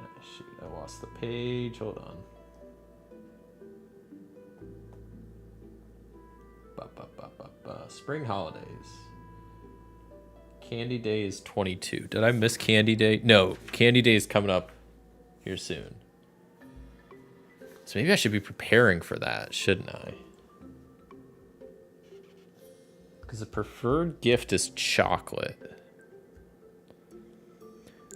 Ah, shoot, I lost the page. Hold on. Spring holidays. Candy Day is 22. Did I miss Candy Day? No, Candy Day is coming up here soon. So maybe I should be preparing for that, shouldn't I? Because the preferred gift is chocolate.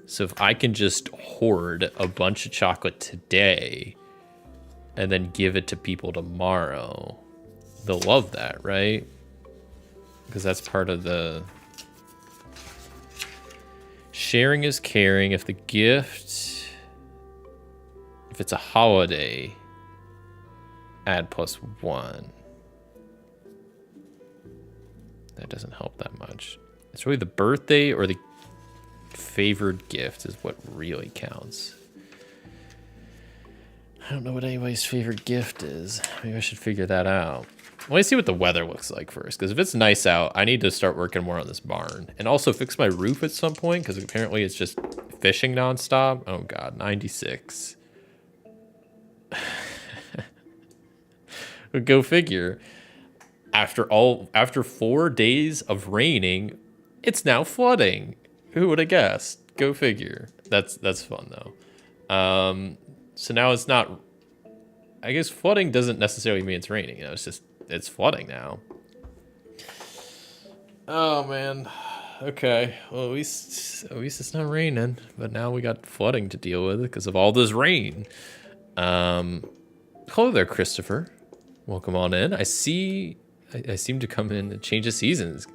So if I can just hoard a bunch of chocolate today and then give it to people tomorrow, they'll love that, right? Because that's part of the sharing is caring. If the gift, if it's a holiday, add +1. That doesn't help that much. It's really the birthday or the favored gift is what really counts. I don't know what anybody's favorite gift is. Maybe I should figure that out. Let me see what the weather looks like first, because if it's nice out, I need to start working more on this barn. And also fix my roof at some point, because apparently it's just fishing nonstop. Oh god, 96. Go figure. After 4 days of raining, it's now flooding. Who would have guessed? Go figure. That's fun though. So now it's not. I guess flooding doesn't necessarily mean it's raining. You know, it's flooding now. Oh man. Okay. Well, at least it's not raining. But now we got flooding to deal with because of all this rain. Hello there, Christopher. Welcome on in. I see. I seem to come in and change the seasons.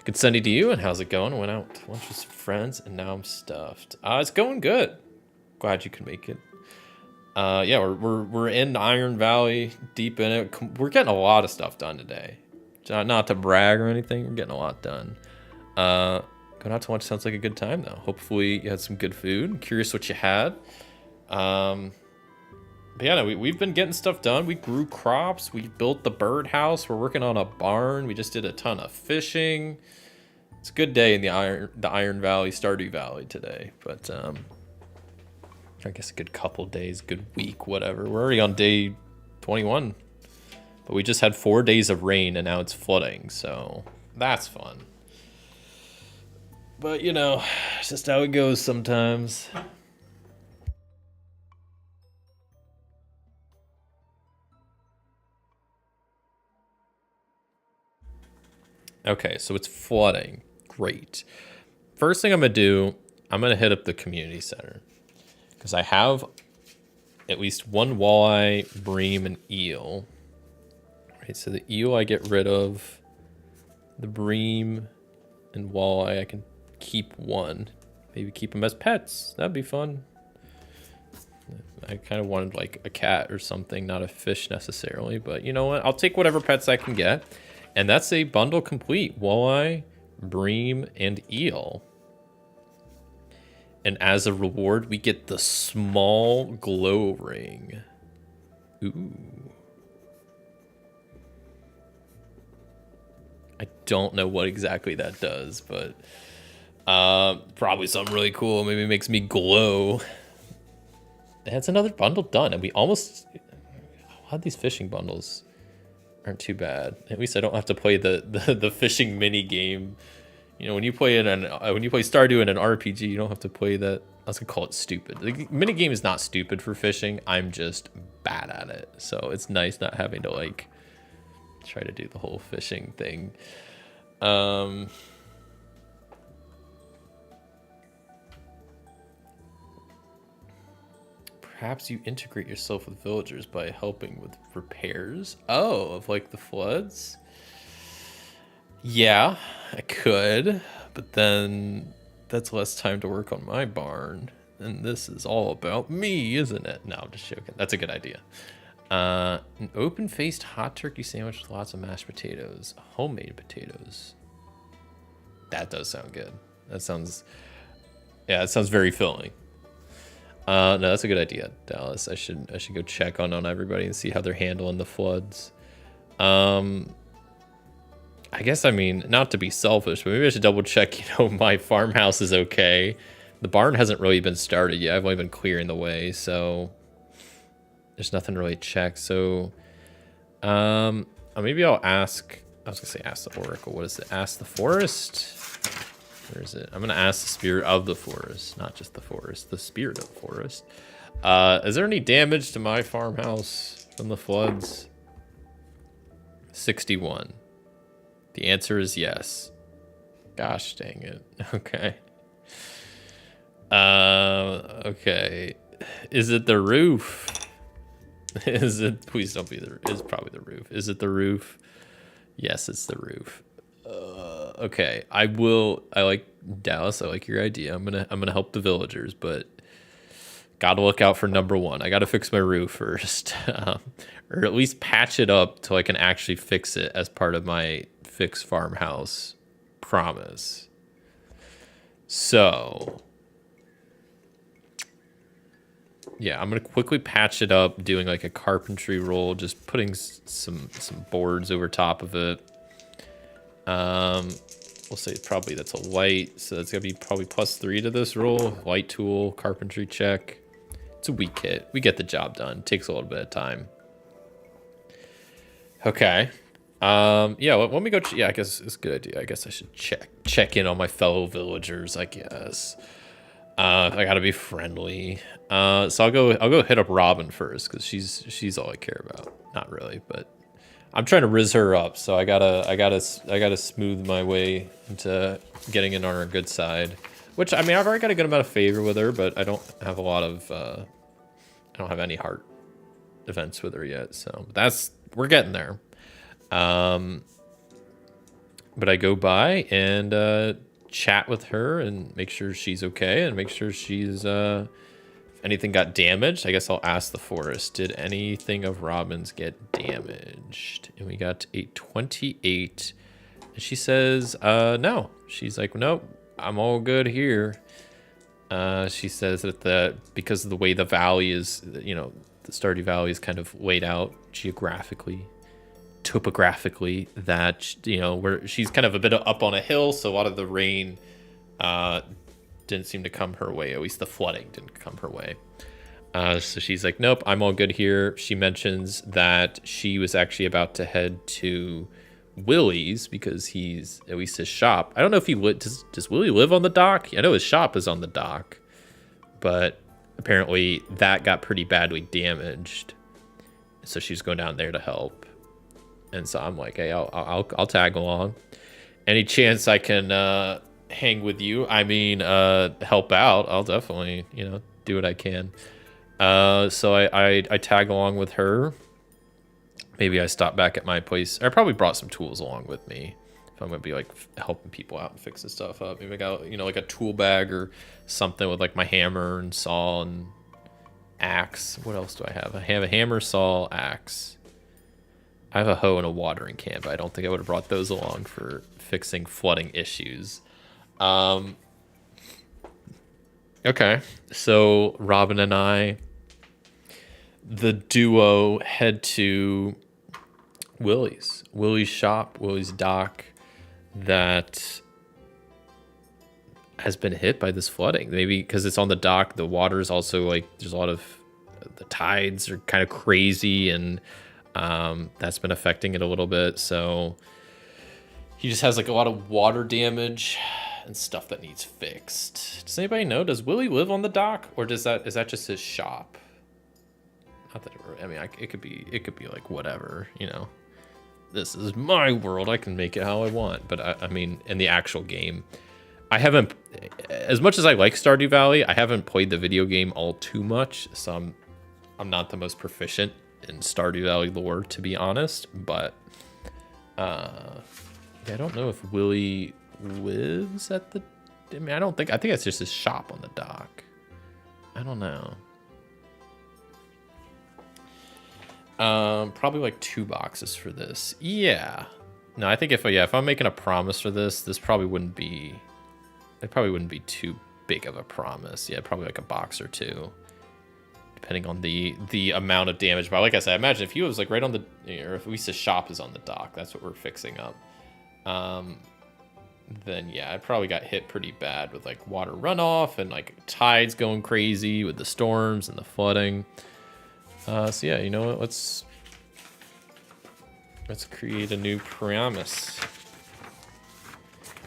Good Sunday to you. And how's it going? Went out to lunch with some friends, and now I'm stuffed. It's going good. Glad you could make it. Yeah, we're in Iron Valley, deep in it. We're getting a lot of stuff done today. Not to brag or anything. We're getting a lot done. Going out to lunch sounds like a good time though. Hopefully you had some good food. I'm curious what you had. But yeah, no, we've been getting stuff done. We grew crops. We built the birdhouse. We're working on a barn. We just did a ton of fishing. It's a good day in the Iron Valley, Stardew Valley today. But I guess a good couple days, good week, whatever. We're already on day 21. But we just had 4 days of rain and now it's flooding. So that's fun. But you know, it's just how it goes sometimes. Okay, so it's flooding. Great. First thing I'm going to do, I'm going to hit up the community center. Because I have at least one walleye, bream, and eel. Right, so the eel I get rid of. The bream and walleye I can keep one. Maybe keep them as pets. That'd be fun. I kind of wanted like a cat or something, not a fish necessarily. But you know what? I'll take whatever pets I can get. And that's a bundle complete. Walleye, bream, and eel. And as a reward, we get the small glow ring. Ooh. I don't know what exactly that does, but probably something really cool. Maybe it makes me glow. That's another bundle done. And we almost... How these fishing bundles aren't too bad. At least I don't have to play the fishing mini game. You know, when you play Stardew in an RPG, you don't have to play that. I was gonna call it stupid. The mini game is not stupid for fishing. I'm just bad at it. So it's nice not having to like try to do the whole fishing thing. Perhaps you integrate yourself with villagers by helping with repairs. Oh, of like the floods? Yeah, I could, but then that's less time to work on my barn. And this is all about me, isn't it? No, I'm just joking. That's a good idea. An open-faced hot turkey sandwich with lots of mashed potatoes. Homemade potatoes. That does sound good. That sounds very filling. No, that's a good idea, Dallas. I should go check on everybody and see how they're handling the floods. I guess, I mean, not to be selfish, but maybe I should double check, you know, my farmhouse is okay. The barn hasn't really been started yet. I've only been clearing the way, so there's nothing really checked. So maybe I'll ask, I was gonna say ask the oracle. What is it? Ask the forest? Where is it? I'm gonna ask the spirit of the forest, not just the forest, the spirit of the forest. Is there any damage to my farmhouse from the floods? 61. The answer is yes. Gosh dang it. Okay. Okay. Is it the roof? Is it? Please don't be the. It's probably the roof. Is it the roof? Yes, it's the roof. Okay. I like Dallas. I like your idea. I'm gonna help the villagers, but gotta look out for number one. I gotta fix my roof first, or at least patch it up till I can actually fix it as part of my fix farmhouse promise. So yeah, I'm gonna quickly patch it up, doing like a carpentry roll, just putting some boards over top of it. We'll say probably that's a light, so that's gonna be probably +3 to this roll. Light tool, carpentry check. It's a weak hit. We get the job done. Takes a little bit of time. Okay. Yeah, let me go. Yeah, I guess it's a good idea. I guess I should check in on my fellow villagers, I guess. I gotta be friendly. So I'll go hit up Robin first because she's all I care about. Not really, but I'm trying to riz her up. So I gotta smooth my way into getting in on her good side. Which I mean, I've already got a good amount of favor with her, but I don't have a lot of. I don't have any heart events with her yet. So we're getting there. But I go by and chat with her and make sure she's okay and make sure she's if anything got damaged. I guess I'll ask the forest, did anything of Robin's get damaged? And we got a 28. And she says, no. She's like, nope, I'm all good here. She says that because of the way the valley is, the Stardew Valley is kind of laid out geographically, topographically, that where she's kind of a bit up on a hill, so a lot of the rain didn't seem to come her way. At least the flooding didn't come her way. So she's like, nope, I'm all good here. She mentions that she was actually about to head to Willie's because he's at least his shop. I don't know if does Willie live on the dock? I know his shop is on the dock, but apparently that got pretty badly damaged. So she's going down there to help. And so I'm like, hey, I'll tag along. Any chance I can hang with you? I mean, help out. I'll definitely, do what I can. So I tag along with her. Maybe I stop back at my place. I probably brought some tools along with me if I'm gonna be like helping people out and fixing stuff up. Maybe I got like a tool bag or something with like my hammer and saw and axe. What else do I have? I have a hammer, saw, axe. I have a hoe and a watering can, but I don't think I would have brought those along for fixing flooding issues. Okay, so Robin and I, the duo, head to Willie's shop, Willie's dock, that has been hit by this flooding. Maybe because it's on the dock, the water is also like, there's a lot of, the tides are kind of crazy, and that's been affecting it a little bit. So he just has like a lot of water damage and stuff that needs fixed. Does anybody know? Does Willie live on the dock, or is that just his shop? Not that it could be like whatever, This is my world. I can make it how I want. But I mean, in the actual game, I haven't, as much as I like Stardew Valley, I haven't played the video game all too much. So I'm not the most proficient in Stardew Valley lore, to be honest. But I don't know if Willie lives at the. I mean, I think it's just his shop on the dock. I don't know. Probably like 2 boxes for this. Yeah. No, I think if I'm making a promise for this probably wouldn't be. It probably wouldn't be too big of a promise. Yeah, probably like a box or 2, depending on the amount of damage. But like I said, imagine if he was like right on the, or if at least his shop is on the dock. That's what we're fixing up. Then yeah, I probably got hit pretty bad with like water runoff and like tides going crazy with the storms and the flooding. So yeah, you know what? Let's create a new promise.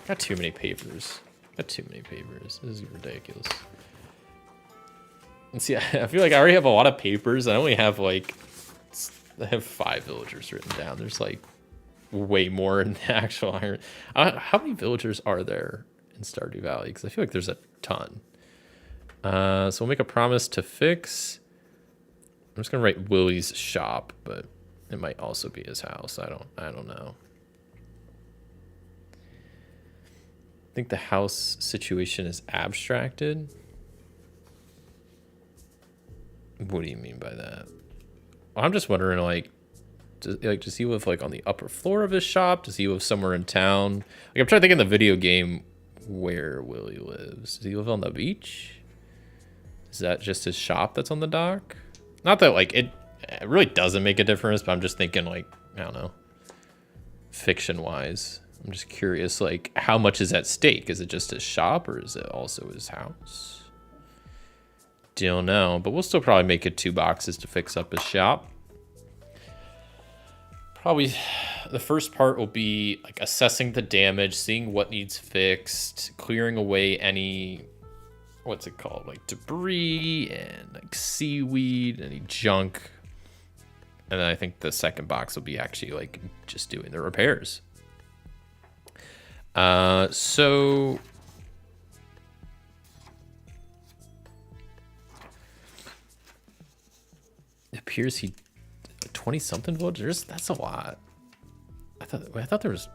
Got too many papers. This is ridiculous. And see, I feel like I already have a lot of papers. I only have I have 5 villagers written down. There's like way more in the actual iron. How many villagers are there in Stardew Valley? Because I feel like there's a ton. So we'll make a promise to fix. I'm just gonna write Willie's shop, but it might also be his house. I don't know. I think the house situation is abstracted. What do you mean by that? I'm just wondering, does he live like on the upper floor of his shop? Does he live somewhere in town? Like, I'm trying to think in the video game where Willie lives. Does he live on the beach? Is that just his shop that's on the dock? Not that it really doesn't make a difference, but I'm just thinking I don't know, fiction wise. I'm just curious, how much is at stake? Is it just his shop or is it also his house? Don't know, but we'll still probably make it 2 boxes to fix up his shop. Probably the first part will be assessing the damage, seeing what needs fixed, clearing away any what's it called? Like debris and like seaweed, any junk. And then I think the second box will be actually like just doing the repairs. So it appears he 20 something villagers. That's a lot. I thought there was,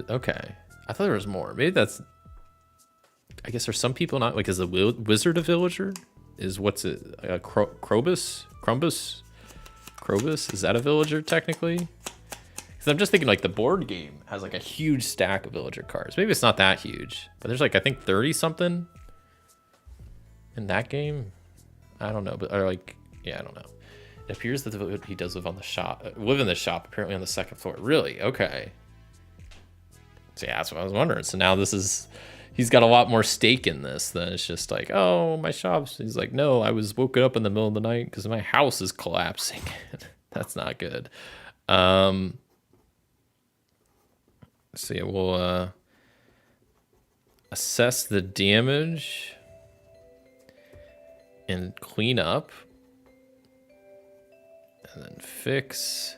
okay. I thought there was more. Maybe that's, I guess there's some people not like, is the wizard a villager? Is what's it? Krobus? Is that a villager technically? Because I'm just thinking like the board game has like a huge stack of villager cards. Maybe it's not that huge, but there's like, I think 30 something in that game. I don't know, but or like, yeah, I don't know. It appears that he does live in the shop, apparently on the second floor. Really? Okay. So yeah, that's what I was wondering. So now he's got a lot more stake in this than it's just like, oh, my shop's. He's like, no, I was woken up in the middle of the night because my house is collapsing. That's not good. So yeah, we'll assess the damage and clean up. And then fix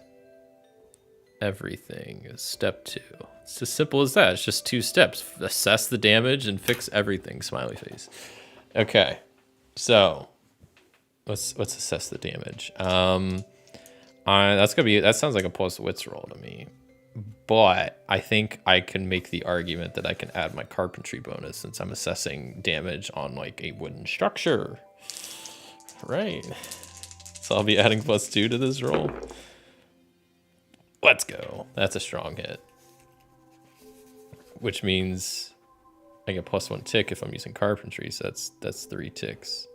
everything is step 2. It's as simple as that. It's just 2 steps. Assess the damage and fix everything. Smiley face. Okay. So let's assess the damage. That sounds like a plus wits roll to me. But I think I can make the argument that I can add my carpentry bonus since I'm assessing damage on like a wooden structure. Right. So I'll be adding +2 to this roll. Let's go. That's a strong hit. Which means I get +1 tick if I'm using carpentry. So that's 3 ticks.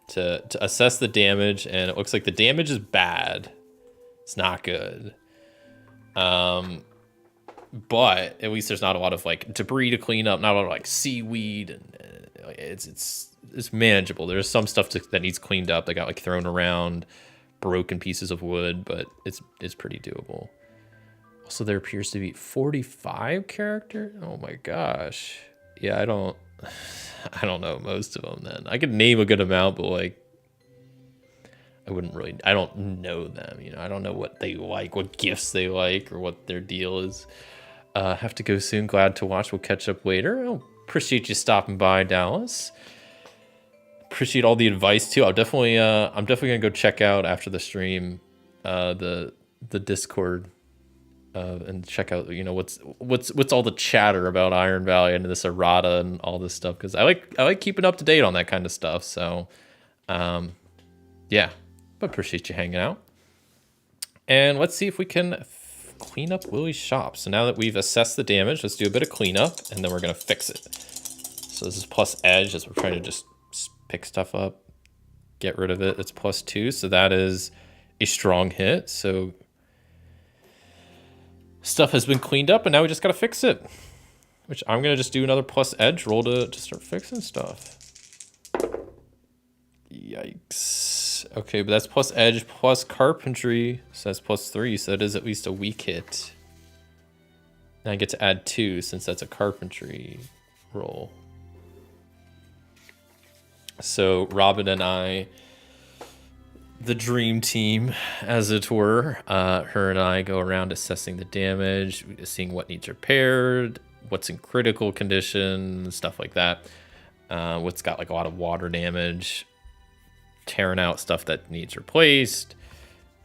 To assess the damage, and it looks like the damage is bad. It's not good. But at least there's not a lot of like debris to clean up, not a lot of like seaweed, and it's manageable. There's some stuff that needs cleaned up that got like thrown around, broken pieces of wood, but it's pretty doable. Also, there appears to be 45 characters. Oh my gosh. Yeah, I don't know most of them then. I could name a good amount, but like I don't know them, you know. I don't know what they like, what gifts they like, or what their deal is. Have to go soon. Glad to watch. We'll catch up later. Oh, appreciate you stopping by, Dallas. Appreciate all the advice too. I'm definitely gonna go check out after the stream the Discord and check out, you know, what's all the chatter about Iron Valley and this errata and all this stuff, because I like keeping up to date on that kind of stuff. So yeah, but appreciate you hanging out. And let's see if we can clean up Willie's shop. So now that we've assessed the damage, let's do a bit of cleanup and then we're gonna fix it. So this is plus edge as we're trying to just pick stuff up, get rid of it. It's +2, so that is a strong hit. So stuff has been cleaned up and now we just gotta fix it, which I'm gonna just do another plus edge roll to start fixing stuff. Yikes. Okay, but that's plus edge plus carpentry, so that's +3, so that is at least a weak hit. And I get to add 2 since that's a carpentry roll. So Robin and I, the dream team, as it were, her and I go around assessing the damage, seeing what needs repaired, what's in critical condition, stuff like that. What's got like a lot of water damage, tearing out stuff that needs replaced,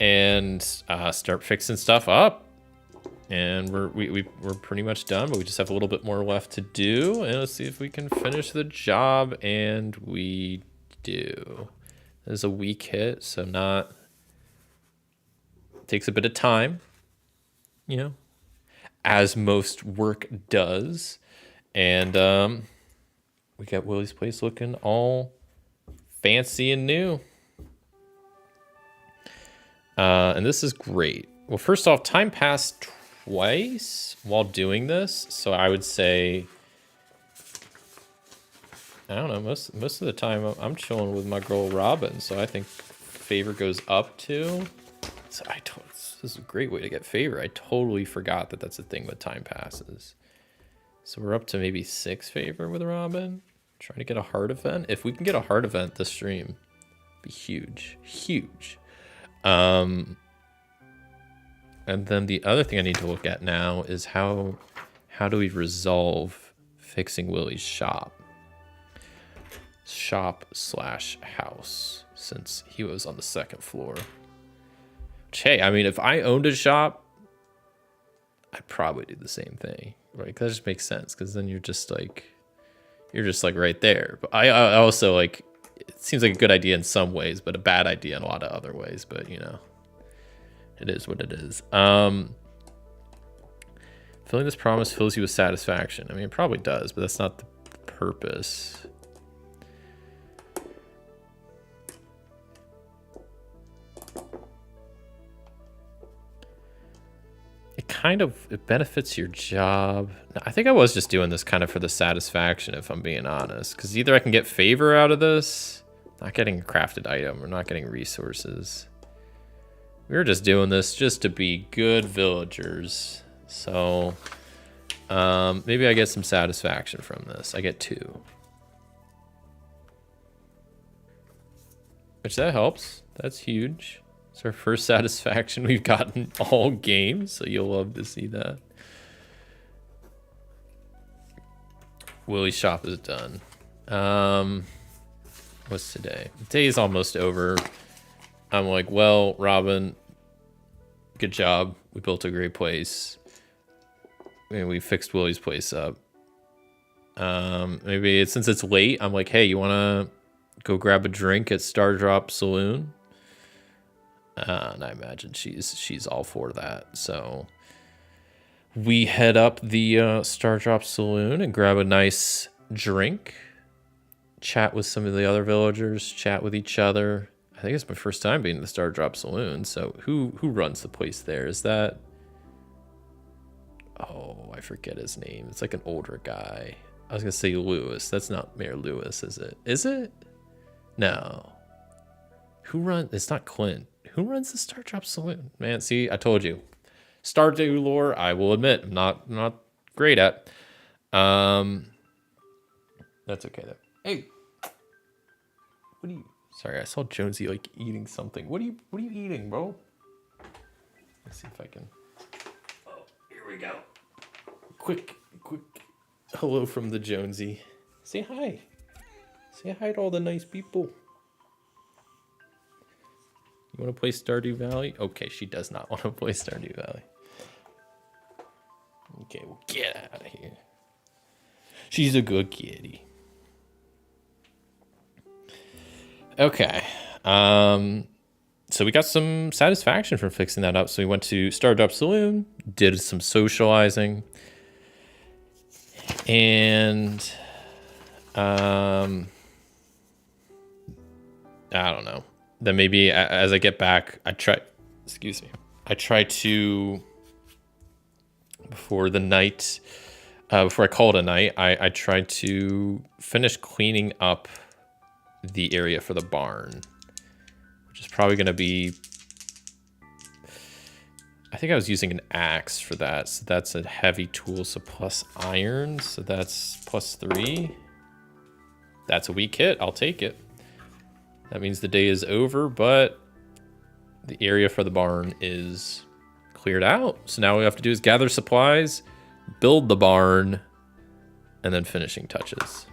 and start fixing stuff up. And we're pretty much done, but we just have a little bit more left to do. And let's see if we can finish the job, and we do. There's a weak hit, so not. Takes a bit of time, you know, as most work does. And we got Willie's place looking all fancy and new. And this is great. Well, first off, time passed twice while doing this, so I would say, I don't know, most of the time I'm chilling with my girl Robin, so I think favor goes up too. So this is a great way to get favor. I totally forgot that that's a thing with time passes. So we're up to maybe 6 favor with Robin. Trying to get a hard event. If we can get a hard event this stream, it'd be huge, huge. And then the other thing I need to look at now is how do we resolve fixing Willie's shop? Shop/house, since he was on the second floor. Which, hey, I mean, if I owned a shop, I'd probably do the same thing, right? That just makes sense, because then you're just like right there. But I also, like, it seems like a good idea in some ways, but a bad idea in a lot of other ways. But, you know, it is what it is. Filling this promise fills you with satisfaction. I mean, it probably does, but that's not the purpose. It benefits your job. I think I was just doing this kind of for the satisfaction, if I'm being honest, because either I can get favor out of this, not getting a crafted item, or not getting resources. We were just doing this just to be good villagers. So maybe I get some satisfaction from this. I get 2. Which that helps. That's huge. It's our first satisfaction we've gotten all game, so you'll love to see that. Willie's shop is done. What's today? The day's almost over. I'm like, well, Robin, good job. We built a great place. And we fixed Willie's place up. Maybe since it's late, I'm like, hey, you want to go grab a drink at Stardrop Saloon? And I imagine she's all for that. So we head up the Stardrop Saloon and grab a nice drink. Chat with some of the other villagers. Chat with each other. I think it's my first time being in the Stardrop Saloon. So who runs the place there? Is that... Oh, I forget his name. It's like an older guy. I was going to say Lewis. That's not Mayor Lewis, is it? Is it? No. Who runs... It's not Clint. Who runs the Stardrop Saloon? Man, see, I told you. Stardew lore, I will admit, I'm not great at. That's okay though. Hey, what are you? Sorry, I saw Jonesy like eating something. What are you eating, bro? Let's see if I can. Oh, here we go. Quick hello from the Jonesy. Say hi. Say hi to all the nice people. You want to play Stardew Valley? Okay, she does not want to play Stardew Valley. Okay, well, get out of here. She's a good kitty. Okay. So we got some satisfaction from fixing that up. So we went to Stardrop Saloon, did some socializing, and I don't know. Then maybe as I get back, I try to, before I call it a night, I try to finish cleaning up the area for the barn, which is probably going to be, I think I was using an axe for that. So that's a heavy tool, so plus iron. So that's +3. That's a weak hit. I'll take it. That means the day is over, but the area for the barn is cleared out. So now all we have to do is gather supplies, build the barn, and then finishing touches.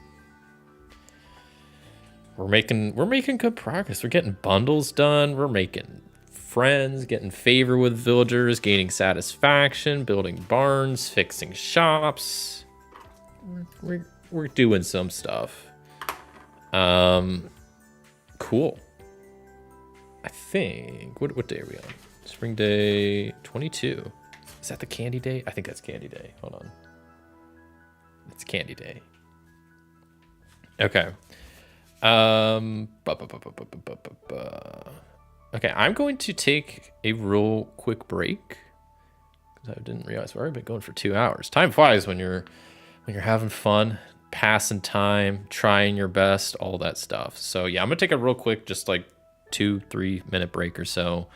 We're making good progress. We're getting bundles done. We're making friends, getting favor with villagers, gaining satisfaction, building barns, fixing shops. We're doing some stuff. Cool. I think, what day are we on? Spring day 22. Is that the candy day? I think that's candy day. Hold on. It's candy day. Okay. Okay, I'm going to take a real quick break because I didn't realize we've already been going for 2 hours. Time flies when you're having fun, passing time, trying your best, all that stuff. So yeah, I'm gonna take a real quick, just like 2-3 minute break or so,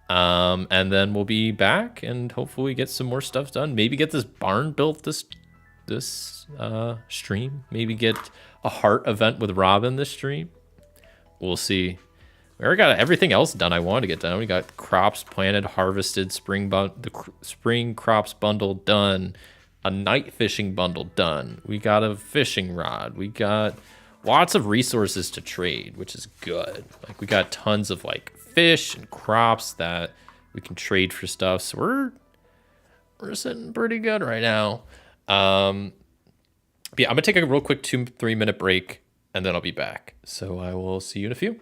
and then we'll be back and hopefully get some more stuff done. Maybe get this barn built this this stream. Maybe get a heart event with Robin this stream. We'll see. We already got everything else done I wanted to get done. We got crops planted, harvested, the spring crops bundle done, a night fishing bundle done. We got a fishing rod. We got lots of resources to trade, which is good. Like we got tons of like fish and crops that we can trade for stuff. So we're sitting pretty good right now. Yeah, I'm gonna take a real quick 2-3 minute break and then I'll be back. So I will see you in a few.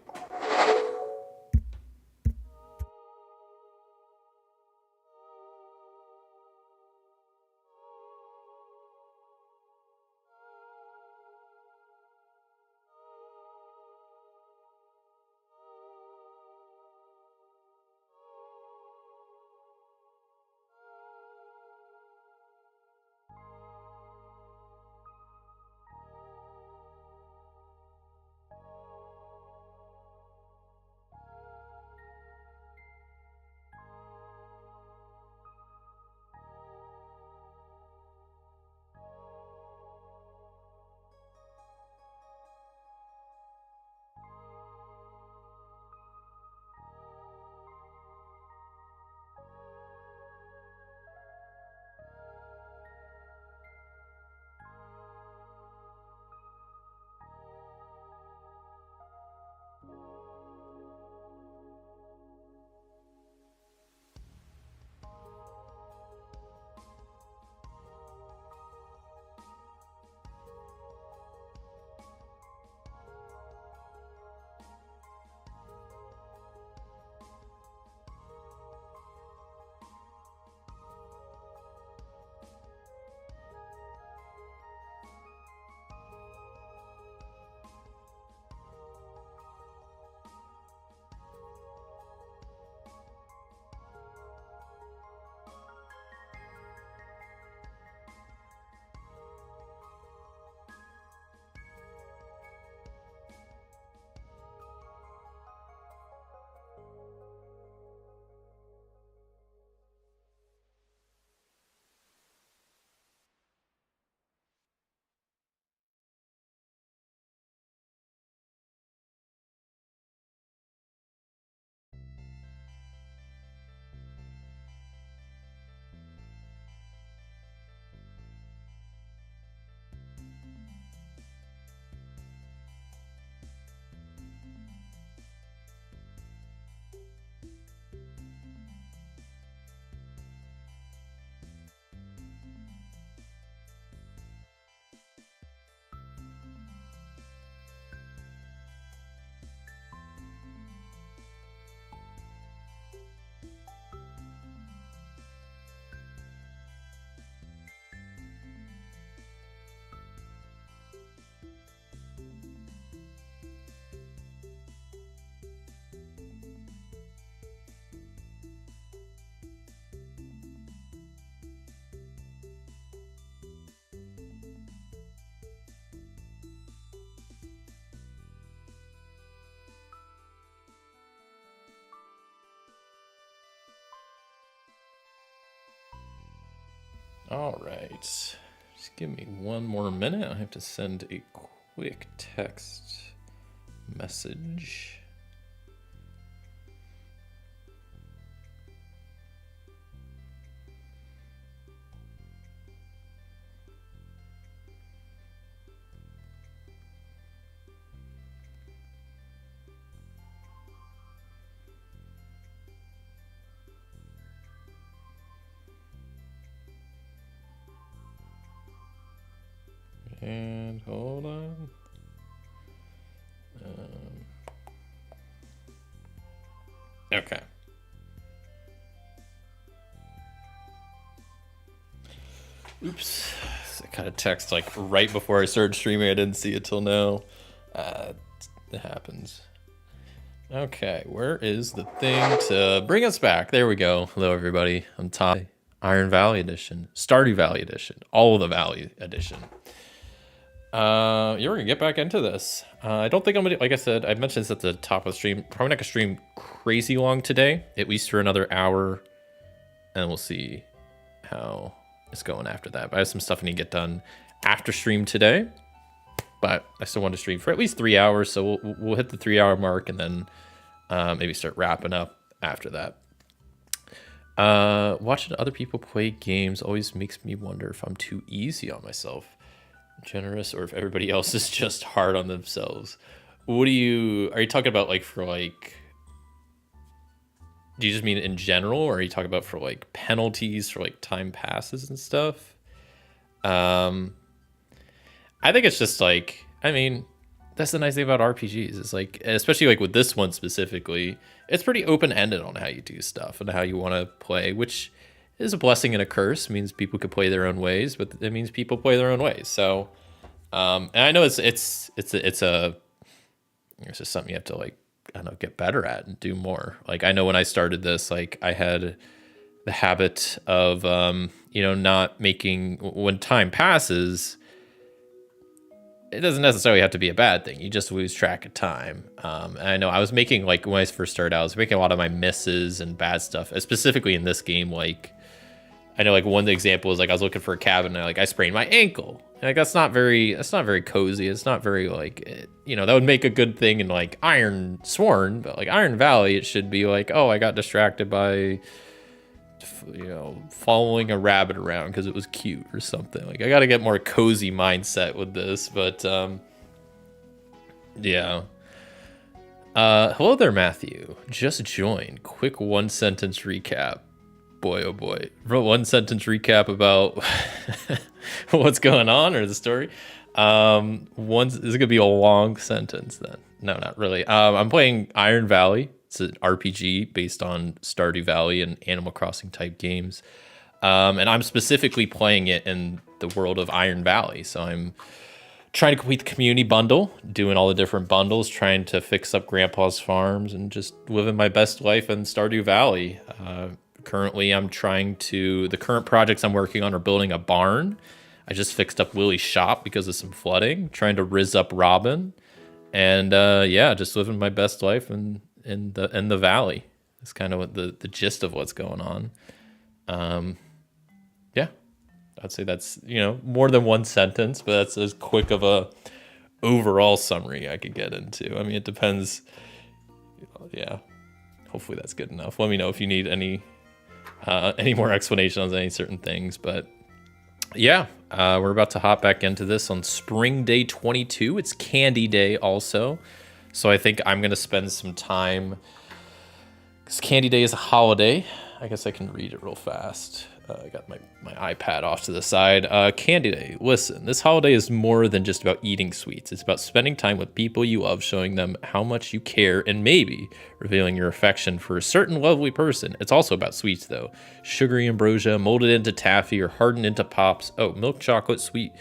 All right, just give me one more minute. I have to send a quick text message. And hold on. Okay. Oops. I kind of text like right before I started streaming. I didn't see it till now. It happens. Okay, where is the thing to bring us back? There we go. Hello, everybody. I'm Tom. Iron Valley Edition, Stardew Valley Edition, all of the Valley Edition. Yeah, we're gonna get back into this. I don't think I'm gonna, like I said, I mentioned this at the top of the stream, probably not gonna stream crazy long today, at least for another hour, and we'll see how just going after that. But I have some stuff I need to get done after stream today. But I still want to stream for at least 3 hours, so we'll hit the 3 hour mark and then maybe start wrapping up after that. Watching other people play games always makes me wonder if I'm too easy on myself, generous, or if everybody else is just hard on themselves. Are you talking about like for like, do you just mean in general, or are you talking about for like penalties for like time passes and stuff? I think it's just like, I mean, that's the nice thing about RPGs. It's like, especially like with this one specifically, it's pretty open-ended on how you do stuff and how you want to play, which is a blessing and a curse. It means people could play their own ways, but it means people play their own ways. So, and I know it's just something you have to like, I don't know, get better at and do more. Like I know when I started this, like I had the habit of, not making, when time passes, it doesn't necessarily have to be a bad thing. You just lose track of time. And I know I was making, like, when I first started out, I was making a lot of my misses and bad stuff, specifically in this game. Like, I know, like, one example is, like, I was looking for a cabin and, like, I sprained my ankle. And, like, that's not very cozy. It's not very, like, that would make a good thing in, like, Iron Sworn. But, like, Iron Valley, it should be, like, oh, I got distracted by, following a rabbit around because it was cute or something. Like I got to get more cozy mindset with this, but yeah. Hello there, Matthew. Just joined. Quick 1 sentence recap. Boy, oh boy. 1 sentence recap about what's going on or the story. This is gonna be a long sentence then. No, not really. I'm playing Iron Valley. It's an RPG based on Stardew Valley and Animal Crossing type games. And I'm specifically playing it in the world of Iron Valley. So I'm trying to complete the community bundle, doing all the different bundles, trying to fix up Grandpa's farms and just living my best life in Stardew Valley. Currently, the current projects I'm working on are building a barn. I just fixed up Willie's shop because of some flooding, trying to rizz up Robin. And just living my best life in the valley. It's kind of what the gist of what's going on. I'd say that's more than 1 sentence, but that's as quick of a overall summary I could get into. I mean, it depends. Yeah, hopefully that's good enough. Let me know if you need any more explanation on any certain things. But yeah, we're about to hop back into this on Spring Day 22. It's Candy Day also. So I think I'm going to spend some time, because Candy Day is a holiday. I guess I can read it real fast. I got my iPad off to the side. Candy Day. Listen, this holiday is more than just about eating sweets. It's about spending time with people you love, showing them how much you care, and maybe revealing your affection for a certain lovely person. It's also about sweets, though. Sugary ambrosia, molded into taffy or hardened into pops. Oh, milk chocolate, sweet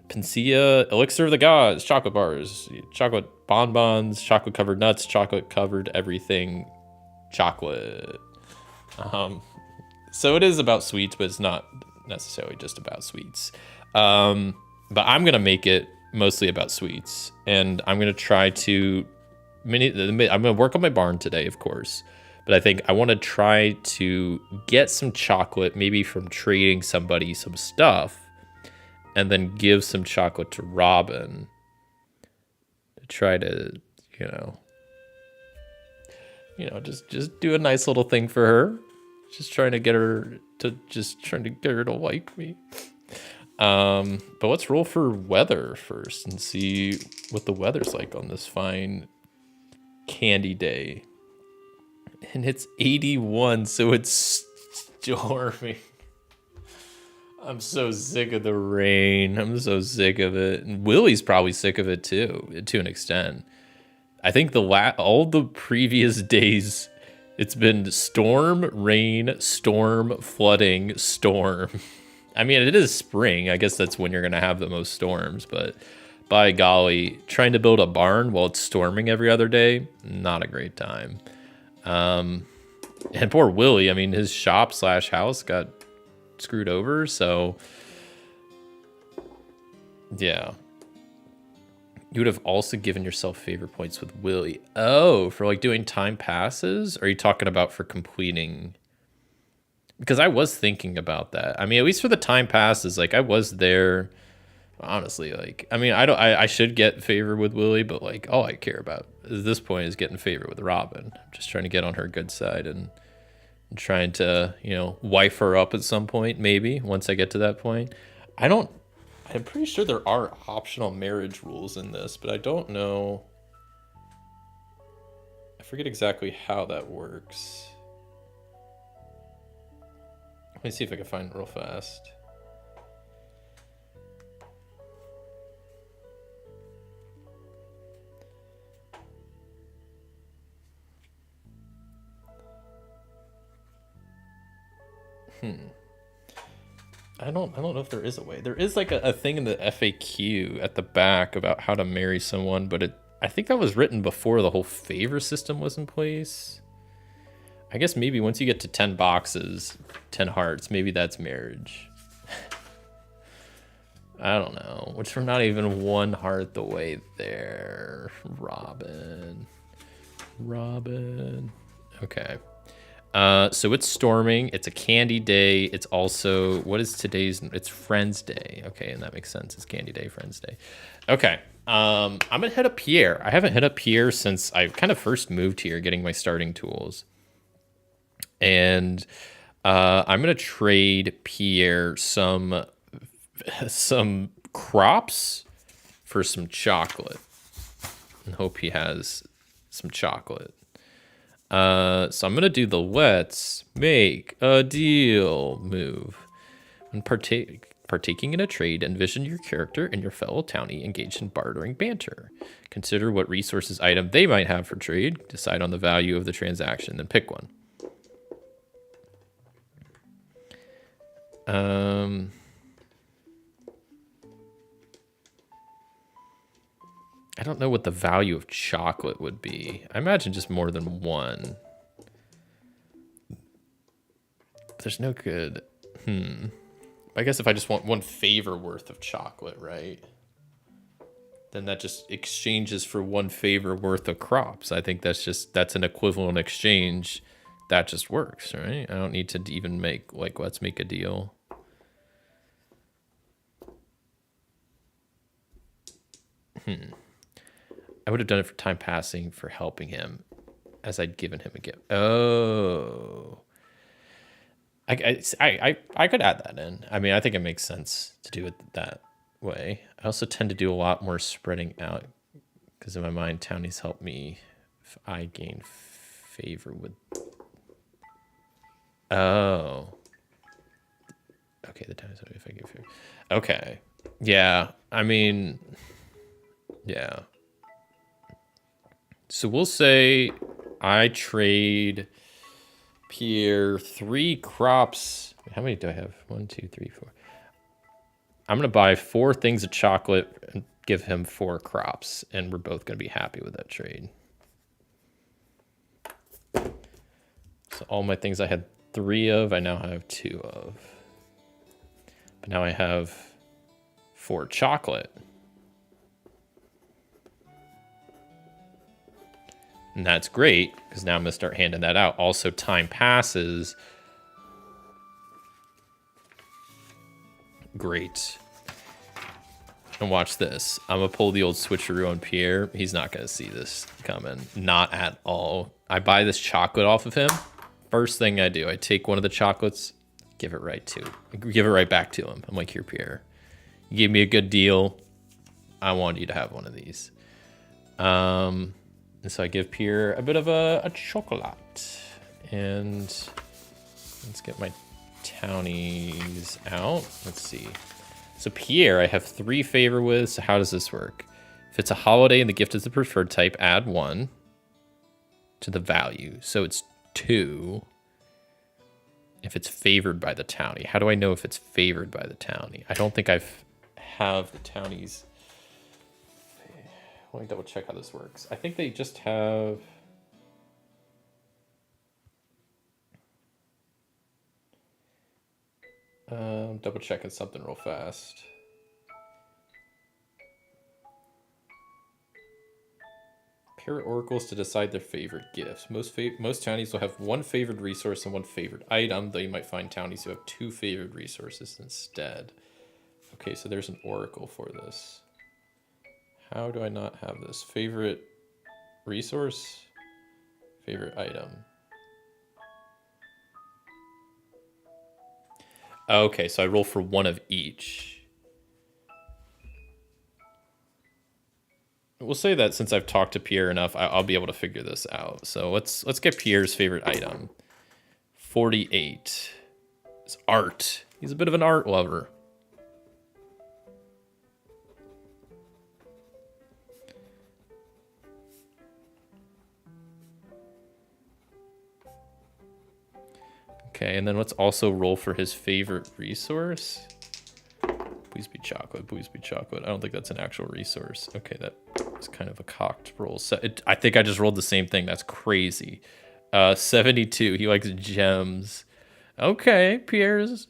Panacea, elixir of the gods, chocolate bars, chocolate bonbons, chocolate covered nuts, chocolate covered everything, chocolate. So it is about sweets, but it's not necessarily just about sweets. But I'm gonna make it mostly about sweets, and I'm gonna try to I'm gonna work on my barn today, of course. But I think I want to try to get some chocolate, maybe from trading somebody some stuff, and then give some chocolate to Robin to try to, just do a nice little thing for her. Just trying to get her to like me. But let's roll for weather first and see what the weather's like on this fine Candy Day. And it's 81, so it's storming. I'm so sick of the rain. I'm so sick of it. And Willie's probably sick of it too, to an extent. I think all the previous days, it's been storm, rain, storm, flooding, storm. I mean, it is spring. I guess that's when you're going to have the most storms. But by golly, trying to build a barn while it's storming every other day, not a great time. And poor Willie, I mean, his shop/house got screwed over, so yeah. You would have also given yourself favor points with Willie. Oh, for like doing time passes? Or are you talking about for completing? Because I was thinking about that. I mean, at least for the time passes, like I was there. Honestly, like I mean, I should get favor with Willie, but like all I care about at this point is getting favor with Robin. I'm just trying to get on her good side and trying to, you know, wife her up at some point, maybe once I get to that point. I don't. I'm pretty sure there are optional marriage rules in this, but I don't know. I forget exactly how that works. Let me see if I can find it real fast. I don't know if there is a way. There is like a thing in the FAQ at the back about how to marry someone, but I think that was written before the whole favor system was in place. I guess maybe once you get to 10 boxes, 10 hearts, maybe that's marriage. I don't know. Which we're not even one heart the way there. Robin. Okay. So it's storming. It's a candy day. It's also, what is today's? It's Friends Day. Okay, and that makes sense. It's Candy Day, Friends Day. Okay. I'm gonna hit up Pierre. I haven't hit up Pierre since I kind of first moved here, getting my starting tools. And I'm gonna trade Pierre some crops for some chocolate, and hope he has some chocolate. So I'm gonna do the let's make a deal move. When partaking in a trade, envision your character and your fellow townie engaged in bartering banter. Consider what resources item they might have for trade. Decide on the value of the transaction, then pick one. I don't know what the value of chocolate would be. I imagine just more than one. But there's no good. I guess if I just want one favor worth of chocolate, right? Then that just exchanges for one favor worth of crops. I think that's an equivalent exchange. That just works, right? I don't need to even make, like, let's make a deal. I would have done it for time passing for helping him, as I'd given him a gift. Oh, I could add that in. I mean, I think it makes sense to do it that way. I also tend to do a lot more spreading out because in my mind, townies help me if I gain favor with. Oh, okay. The townies help me if I give favor. Okay, yeah. I mean, yeah. So we'll say I trade Pierre 3 crops. How many do I have? 1, 2, 3, 4. I'm going to buy 4 things of chocolate and give him 4 crops. And we're both going to be happy with that trade. So all my things I had 3 of, I now have 2 of. But now I have 4 chocolate. And that's great, because now I'm going to start handing that out. Also, time passes. Great. And watch this. I'm going to pull the old switcheroo on Pierre. He's not going to see this coming. Not at all. I buy this chocolate off of him. First thing I do, I take one of the chocolates, give it right back to him. I'm like, here, Pierre. You gave me a good deal. I want you to have one of these. And so I give Pierre a bit of a chocolate. And let's get my townies out. Let's see. So Pierre, I have 3 favor with. So how does this work? If it's a holiday and the gift is the preferred type, add 1 to the value. So it's 2 if it's favored by the townie. How do I know if it's favored by the townie? I don't think I have the townies. Let me double check how this works. I think they just have. Double checking something real fast. Pair oracles to decide their favorite gifts. Most townies will have one favored resource and one favored item, though you might find townies who have two favored resources instead. Okay, so there's an oracle for this. How do I not have this? Favorite resource? Favorite item. Okay, so I roll for one of each. We'll say that since I've talked to Pierre enough, I'll be able to figure this out. So let's get Pierre's favorite item. 48. It's art. He's a bit of an art lover. Okay, and then let's also roll for his favorite resource. Please be chocolate, please be chocolate. I don't think that's an actual resource. Okay, that was kind of a cocked roll. So I think I just rolled the same thing. That's crazy. 72, he likes gems. Okay,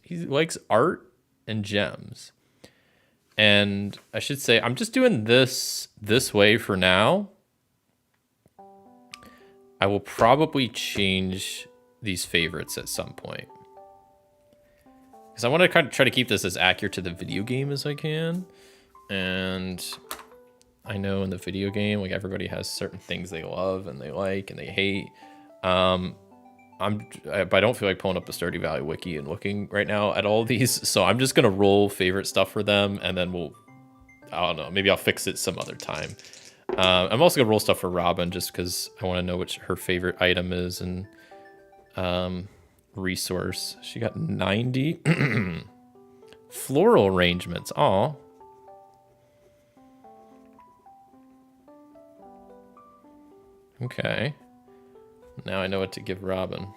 he likes art and gems. And I should say, I'm just doing this way for now. I will probably change these favorites at some point. Because I want to kind of try to keep this as accurate to the video game as I can. And I know in the video game, like everybody has certain things they love and they like and they hate. I don't feel like pulling up the Stardew Valley wiki and looking right now at all these. So I'm just going to roll favorite stuff for them. And then I don't know, maybe I'll fix it some other time. I'm also going to roll stuff for Robin just because I want to know which her favorite item is and resource. She got 90. Floral arrangements. Aw. Okay. Now I know what to give Robin.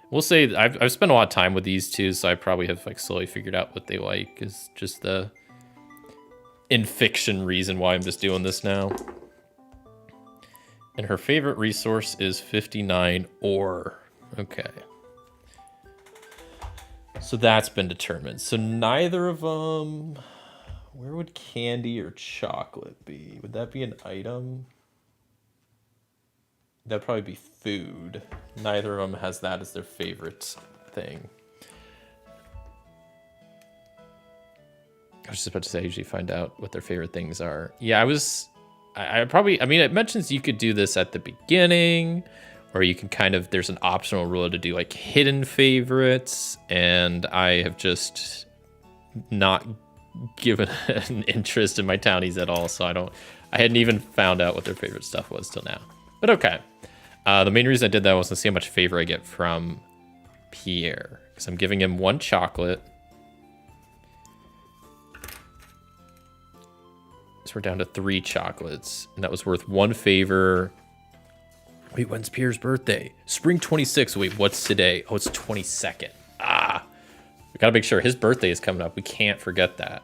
We'll say I've spent a lot of time with these two, so I probably have like slowly figured out what they like. Is just the in fiction reason why I'm just doing this now. And her favorite resource is 59 ore. Okay. So that's been determined. So neither of them... Where would candy or chocolate be? Would that be an item? That'd probably be food. Neither of them has that as their favorite thing. I was just about to say I usually find out what their favorite things are. Yeah, I mean, it mentions you could do this at the beginning, or you can there's an optional rule to do like hidden favorites, and I have just not given an interest in my townies at all, so I hadn't even found out what their favorite stuff was till now. But okay. The main reason I did that was to see how much favor I get from Pierre, because I'm giving him one chocolate. So we're down to 3 chocolates, and that was worth 1 favor. Wait, when's Pierre's birthday? Spring 26. Wait, what's today? Oh, it's 22nd. We gotta make sure his birthday is coming up. We can't forget that.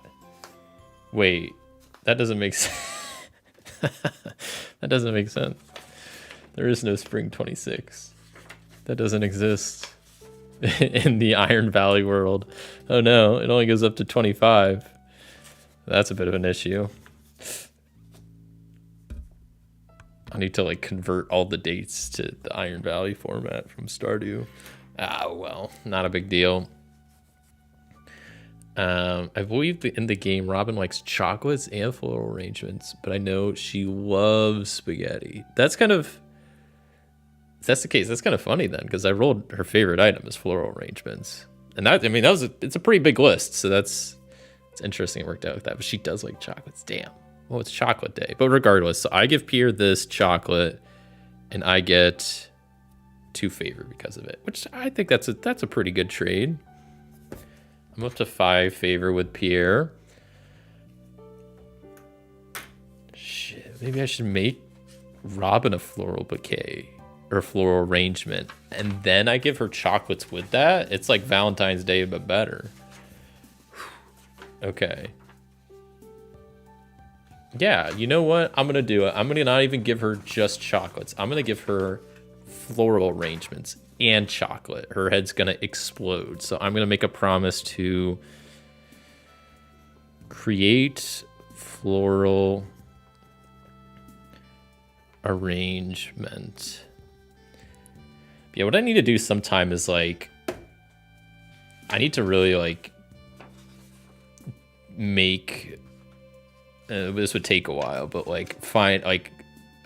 Wait, that doesn't make sense. That doesn't make sense. There is no spring 26. That doesn't exist in the Iron Valley world. Oh no, it only goes up to 25. That's a bit of an issue. I need to like convert all the dates to the Iron Valley format from Stardew. Well, not a big deal. I believe in the game, Robin likes chocolates and floral arrangements, but I know she loves spaghetti. If that's the case, that's kind of funny then, because I rolled her favorite item as floral arrangements. And it's a pretty big list, so it's interesting it worked out like that. But she does like chocolates. Damn. Well, it's chocolate day. But regardless, so I give Pierre this chocolate, and I get 2 favor because of it, which I think that's a pretty good trade. I'm up to 5 favor with Pierre. Shit, maybe I should make Robin a floral bouquet or floral arrangement, and then I give her chocolates with that. It's like Valentine's Day, but better. Okay. Yeah, you know what? I'm gonna do it. I'm gonna not even give her just chocolates. I'm gonna give her floral arrangements and chocolate. Her head's gonna explode. So I'm gonna make a promise to create floral arrangement. Yeah, what I need to do sometime is like, I need to really like make, this would take a while, but like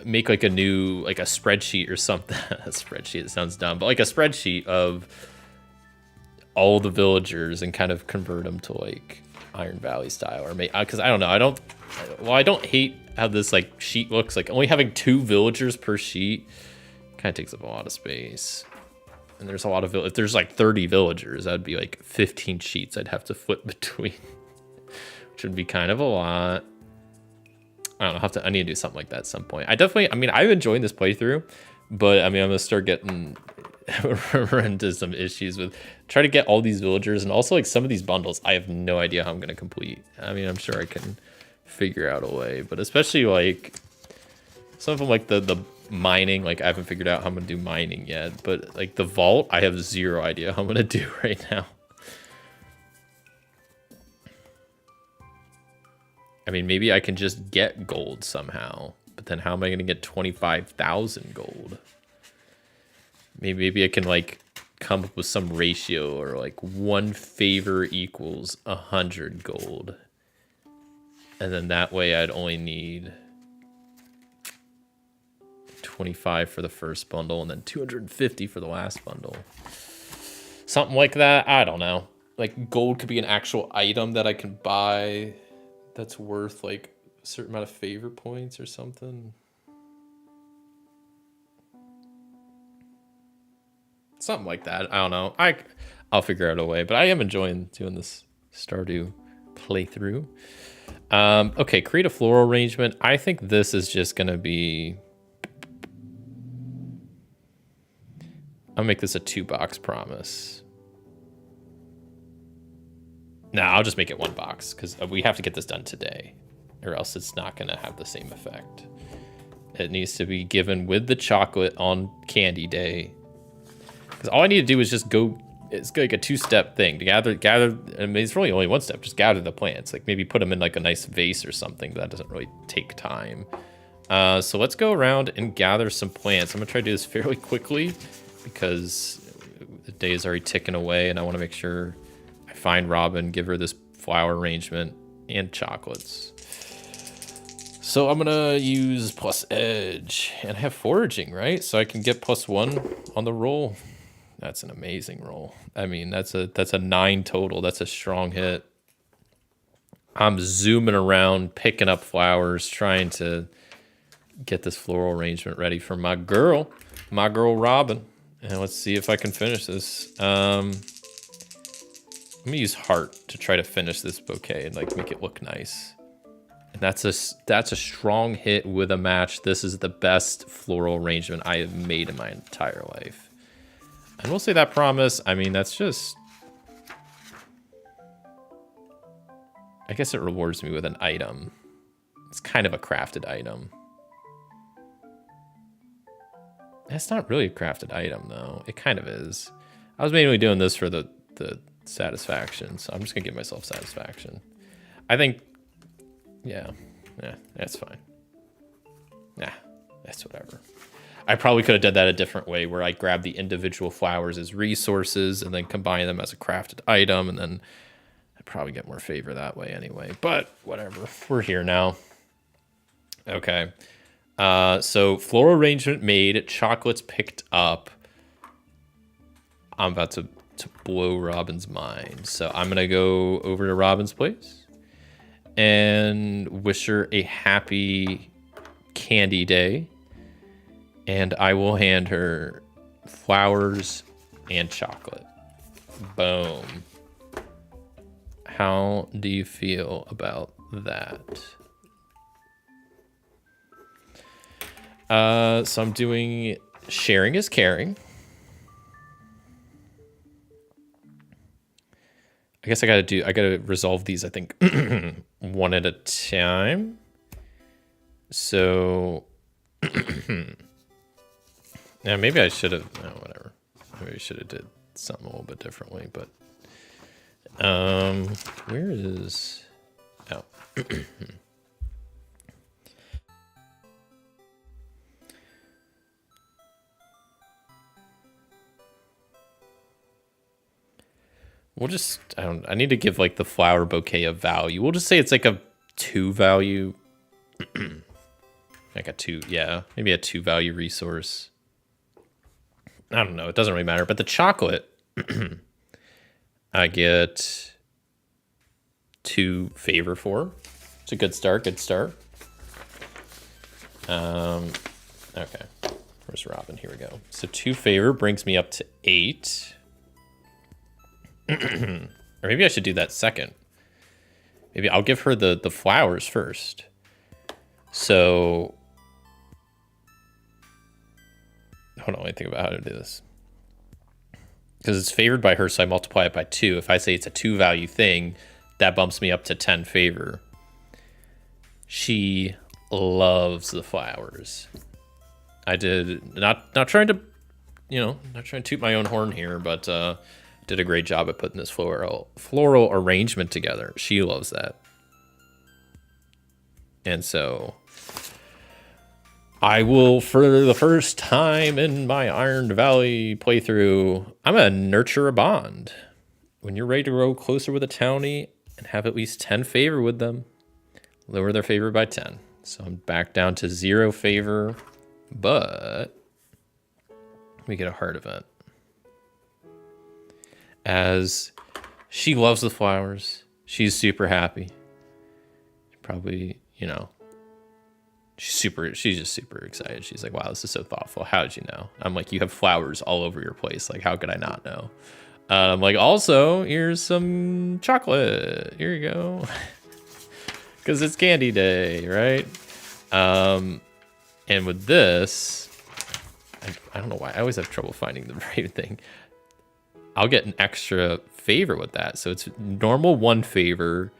make like a new, like a spreadsheet or something. A spreadsheet, it sounds dumb, but like a spreadsheet of all the villagers and kind of convert them to like Iron Valley style, or maybe, because I don't know, I don't hate how this like sheet looks. Like only having 2 villagers per sheet kind of takes up a lot of space. And there's a lot of, if there's like 30 villagers, that'd be like 15 sheets I'd have to flip between, which would be kind of a lot. I don't know, I need to do something like that at some point. I mean, I'm enjoying this playthrough, but I mean, I'm gonna start getting into some issues with trying to get all these villagers, and also like some of these bundles, I have no idea how I'm gonna complete. I mean, I'm sure I can figure out a way, but especially like some of them, like the mining, like I haven't figured out how I'm gonna do mining yet, but like the vault, I have 0 idea how I'm gonna do right now. I mean, maybe I can just get gold somehow, but then how am I going to get 25,000 gold? Maybe I can like come up with some ratio, or like 1 favor equals 100 gold. And then that way I'd only need 25 for the first bundle and then 250 for the last bundle. Something like that. I don't know. Like gold could be an actual item that I can buy that's worth like a certain amount of favor points or something. Something like that. I don't know. I'll figure out a way, but I am enjoying doing this Stardew playthrough. Okay, create a floral arrangement. I think this is just gonna be, I'll make this a 2-box promise. No, I'll just make it 1 box, because we have to get this done today, or else it's not going to have the same effect. It needs to be given with the chocolate on candy day. Because all I need to do is just go, it's like a 2-step thing. To gather, I mean, it's really only 1 step, just gather the plants. Like maybe put them in like a nice vase or something, but that doesn't really take time. So let's go around and gather some plants. I'm going to try to do this fairly quickly, because the day is already ticking away, and I want to make sure I find Robin, give her this flower arrangement and chocolates. So I'm gonna use plus edge, and I have foraging, right? So I can get +1 on the roll. That's an amazing roll. I mean, that's a 9 total. That's a strong hit. I'm zooming around, picking up flowers, trying to get this floral arrangement ready for my girl Robin. And let's see if I can finish this. I'm gonna use heart to try to finish this bouquet and like make it look nice. And that's a strong hit with a match. This is the best floral arrangement I have made in my entire life. And we'll say that promise. I mean, that's just, I guess it rewards me with an item. It's kind of a crafted item. That's not really a crafted item, though. It kind of is. I was mainly doing this for the satisfaction, so I'm just gonna give myself satisfaction. I think, yeah, that's fine. Nah, that's whatever. I probably could have done that a different way, where I grab the individual flowers as resources and then combine them as a crafted item, and then I'd probably get more favor that way anyway. But whatever, we're here now. Okay. So floral arrangement made, chocolates picked up. I'm about to blow Robin's mind. So I'm going to go over to Robin's place and wish her a happy candy day. And I will hand her flowers and chocolate. Boom. How do you feel about that? So I'm doing sharing is caring. I guess I gotta resolve these, I think, one at a time. So, yeah, maybe I should have, no, whatever. Maybe I should have did something a little bit differently, but, where is, oh. We'll just, I need to give like the flower bouquet a value. We'll just say it's like a 2 value. Like a 2, yeah, maybe a 2 value resource. I don't know, it doesn't really matter. But the chocolate, I get 2 favor for. It's a good start, good start. Okay, where's Robin? Here we go. So 2 favor brings me up to 8. Or maybe I should do that second. Maybe I'll give her the flowers first. So, hold on, let me think about how to do this. Because it's favored by her, so I multiply it by 2. If I say it's a 2 value thing, that bumps me up to 10 favor. She loves the flowers. I did not trying to, not trying to toot my own horn here, but did a great job at putting this floral arrangement together. She loves that. And so I will, for the first time in my Iron Valley playthrough, I'm going to nurture a bond. When you're ready to grow closer with a townie and have at least 10 favor with them, lower their favor by 10. So I'm back down to 0 favor, but we get a heart event. As she loves the flowers, she's super happy. Probably, she's just super excited. She's like, wow, this is so thoughtful. How did you know? I'm like, you have flowers all over your place. Like, how could I not know? I'm like, also, here's some chocolate. Here you go. Because it's candy day, right? And with this, I don't know why. I always have trouble finding the right thing. I'll get an extra favor with that. So it's normal 1 favor.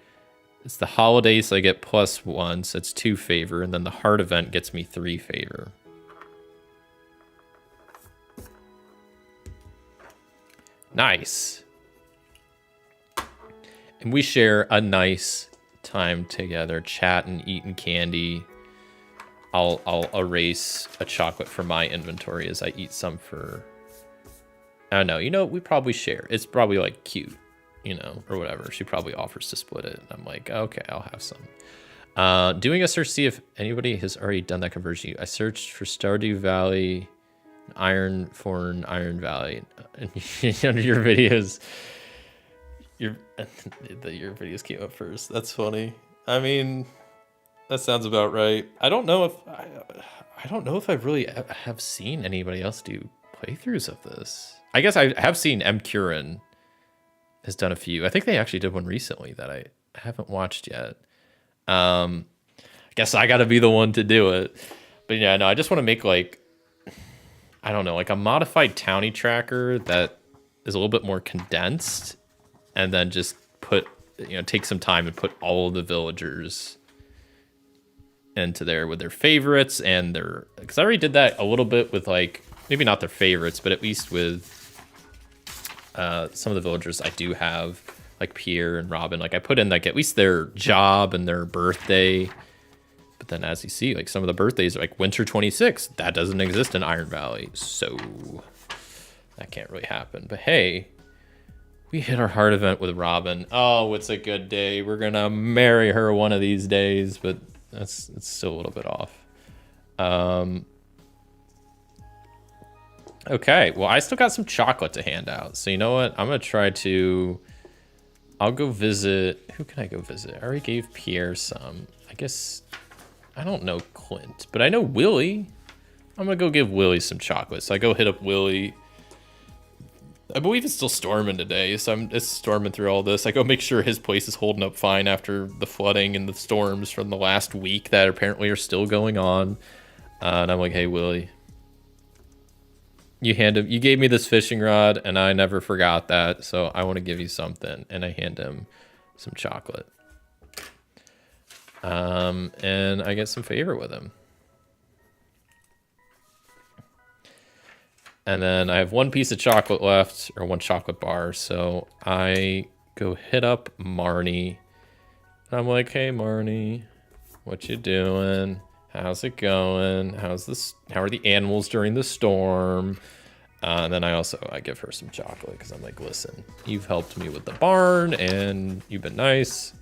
It's the holiday, so I get +1, so it's 2 favor. And then the heart event gets me 3 favor. Nice. And we share a nice time together, chatting, eating candy. I'll erase a chocolate from my inventory as I eat some for... I don't know, we probably share. It's probably like cute, or whatever. She probably offers to split it. I'm like, okay, I'll have some. Doing a search to see if anybody has already done that conversion. I searched for Stardew Valley, Iron Valley. And your videos, your videos came up first. That's funny. I mean, that sounds about right. I don't know if I really have seen anybody else do playthroughs of this. I guess I have seen M. Curran has done a few. I think they actually did one recently that I haven't watched yet. I guess I got to be the one to do it. But yeah, no, I just want to make like a modified townie tracker that is a little bit more condensed, and then just take some time and put all of the villagers into there with their favorites and because I already did that a little bit with like, maybe not their favorites, but at least with some of the villagers I do have, like Pierre and Robin. Like I put in like at least their job and their birthday. But then as you see, like some of the birthdays are like Winter 26. That doesn't exist in Iron Valley. So that can't really happen. But hey, we hit our heart event with Robin. Oh, it's a good day. We're going to marry her one of these days. But it's still a little bit off. Okay, well, I still got some chocolate to hand out. So you know what? I'm going to try to... I'll go visit... Who can I go visit? I already gave Pierre some. I guess... I don't know Clint, but I know Willie. I'm going to go give Willie some chocolate. So I go hit up Willie. I believe it's still storming today, so it's storming through all this. I go make sure his place is holding up fine after the flooding and the storms from the last week that apparently are still going on. And I'm like, hey, Willie... You gave me this fishing rod, and I never forgot that, so I want to give you something. And I hand him some chocolate. And I get some favor with him. And then I have 1 piece of chocolate left, or 1 chocolate bar, so I go hit up Marnie. And I'm like, hey, Marnie, what you doing? How's it going? How are the animals during the storm? And then I give her some chocolate because I'm like, listen, you've helped me with the barn and you've been nice.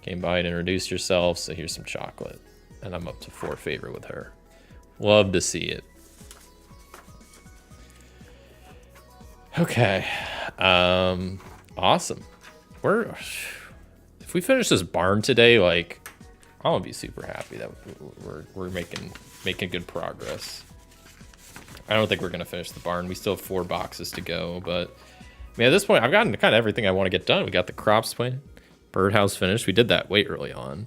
Came by and introduced yourself, so here's some chocolate. And I'm up to 4 favor with her. Love to see it. Okay. Awesome. If we finish this barn today, like, I'm gonna be super happy that we're making good progress. I don't think we're gonna finish the barn. We still have 4 boxes to go, but I mean, at this point, I've gotten kind of everything I want to get done. We got the crops planted, birdhouse finished. We did that way early on.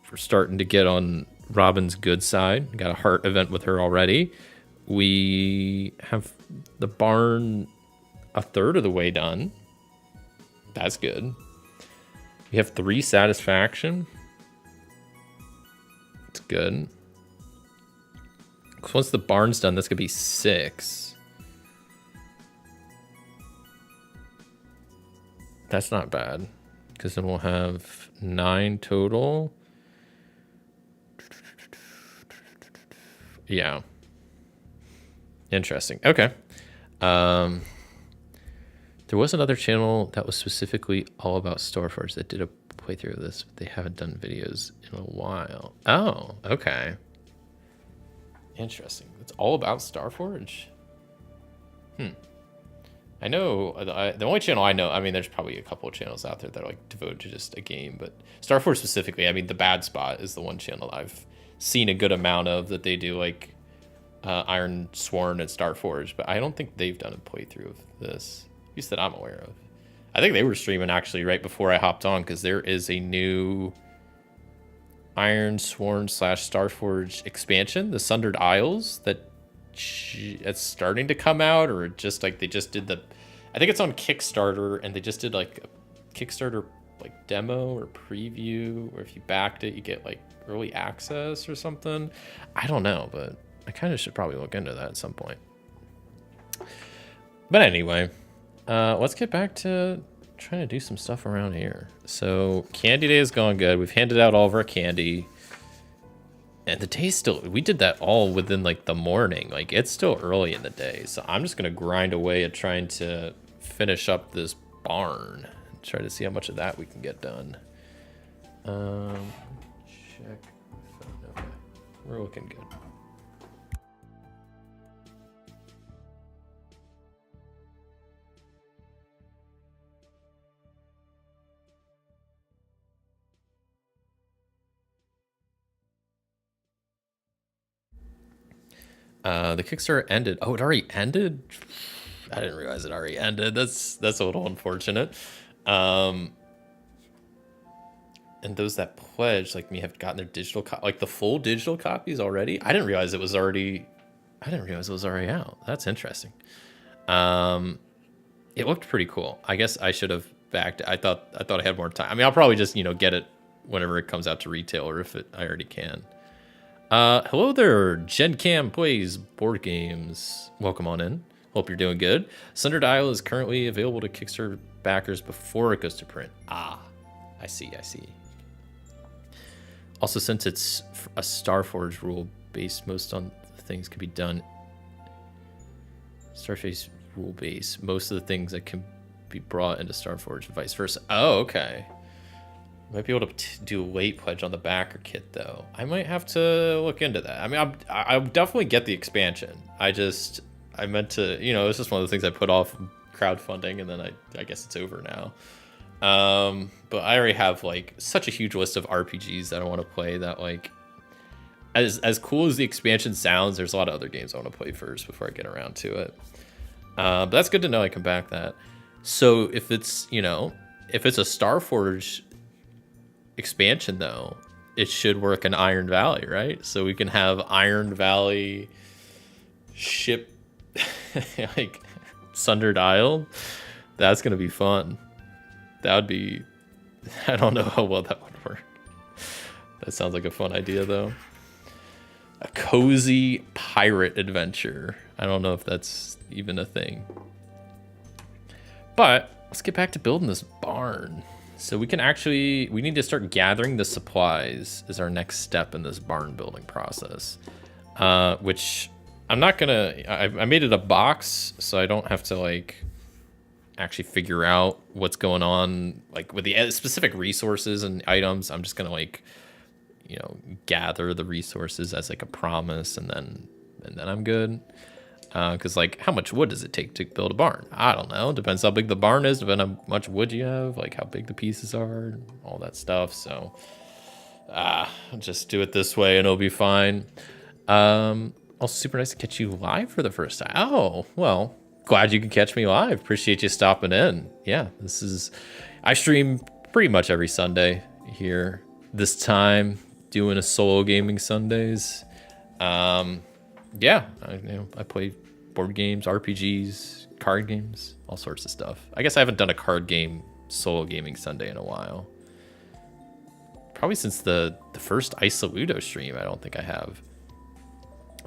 We're starting to get on Robin's good side. We got a heart event with her already. We have the barn a third of the way done. That's good. We have 3 satisfaction. It's good. Because once the barn's done, that's going to be 6. That's not bad. Because then we'll have 9 total. Yeah. Interesting. Okay. There was another channel that was specifically all about Starforge that did a playthrough of this, but they haven't done videos in a while. Oh, okay. Interesting. It's all about Starforge? I know, the only channel I know, I mean, there's probably a couple of channels out there that are like devoted to just a game, but Starforge specifically, I mean, the Bad Spot is the one channel I've seen a good amount of that they do like Iron Sworn and Starforge, but I don't think they've done a playthrough of this, at least that I'm aware of. I think they were streaming actually right before I hopped on because there is a new Iron Sworn / Starforge expansion, the Sundered Isles, that it's starting to come out, or just like they just did I think it's on Kickstarter, and they just did like a Kickstarter like demo or preview, or if you backed it, you get like early access or something. I don't know, but I kind of should probably look into that at some point. But anyway, let's get back to trying to do some stuff around here. So candy day has gone good. We've handed out all of our candy. And the day's still, we did that all within like the morning. Like it's still early in the day. So I'm just going to grind away at trying to finish up this barn. Try to see how much of that we can get done. Check. Okay. We're looking good. The Kickstarter ended. Oh, it already ended? I didn't realize it already ended. That's a little unfortunate. And those that pledged, like me, have gotten their digital like the full digital copies already. I didn't realize it was already out. That's interesting. It looked pretty cool. I guess I should have backed it. I thought I had more time. I mean, I'll probably just, get it whenever it comes out to retail, or if I already can. Hello there, Gen Cam Plays Board Games. Welcome on in. Hope you're doing good. Sundered Isle is currently available to Kickstarter backers before it goes to print. Ah, I see. Also, since it's a Starforge rule based, most on the things can be done. Starface rule base. Most of the things that can be brought into Starforge and vice versa. Oh, okay. Might be able to do a late pledge on the backer kit, though. I might have to look into that. I mean, I'll definitely get the expansion. I meant to, it's just one of the things I put off crowdfunding, and then I guess it's over now. But I already have, like, such a huge list of RPGs that I want to play that, like, as cool as the expansion sounds, there's a lot of other games I want to play first before I get around to it. But that's good to know I can back that. So if it's a Starforge expansion, though, it should work in Iron Valley, right? So we can have Iron Valley ship like Sundered Isle. That's gonna be fun. That would be, I don't know how well that would work. That sounds like a fun idea, though. A cozy pirate adventure. I don't know if that's even a thing. But let's get back to building this barn. So we need to start gathering the supplies as our next step in this barn building process, which I'm not gonna. I made it a box, so I don't have to like actually figure out what's going on, like with the specific resources and items. I'm just gonna like, gather the resources as like a promise, and then I'm good. Because like, how much wood does it take to build a barn? I don't know. Depends how big the barn is, depends how much wood you have, like how big the pieces are, all that stuff. So, just do it this way and it'll be fine. Also, super nice to catch you live for the first time. Oh, well, glad you can catch me live. Appreciate you stopping in. Yeah, I stream pretty much every Sunday here. This time, doing a solo gaming Sundays. Yeah, I play board games, RPGs, card games, all sorts of stuff. I guess I haven't done a card game solo gaming Sunday in a while. Probably since the first Isoludo stream, I don't think I have.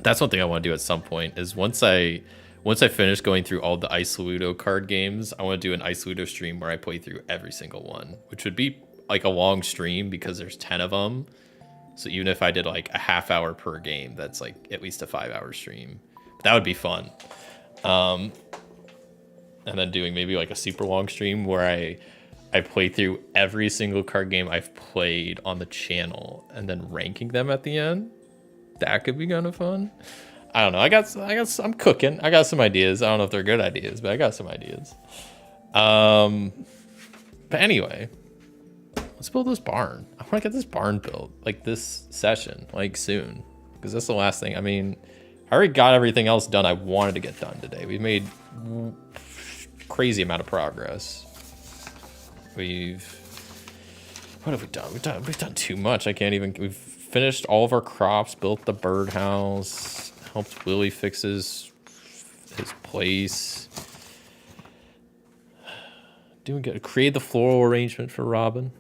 That's one thing I want to do at some point, is once I finish going through all the Isoludo card games, I want to do an Isoludo stream where I play through every single one, which would be like a long stream because there's 10 of them. So even if I did like a half hour per game, that's like at least a 5-hour stream. That would be fun. And then doing maybe like a super long stream where I play through every single card game I've played on the channel and then ranking them at the end. That could be kind of fun. I don't know. I'm cooking. I got some ideas. I don't know if they're good ideas, but I got some ideas. But anyway, let's build this barn. I want to get this barn built like this session, like soon, because that's the last thing. I mean, I already got everything else done I wanted to get done today. We've made crazy amount of progress. What have we done? We've done too much. We've finished all of our crops, built the birdhouse, helped Willie fix his place. Doing good. Create the floral arrangement for Robin.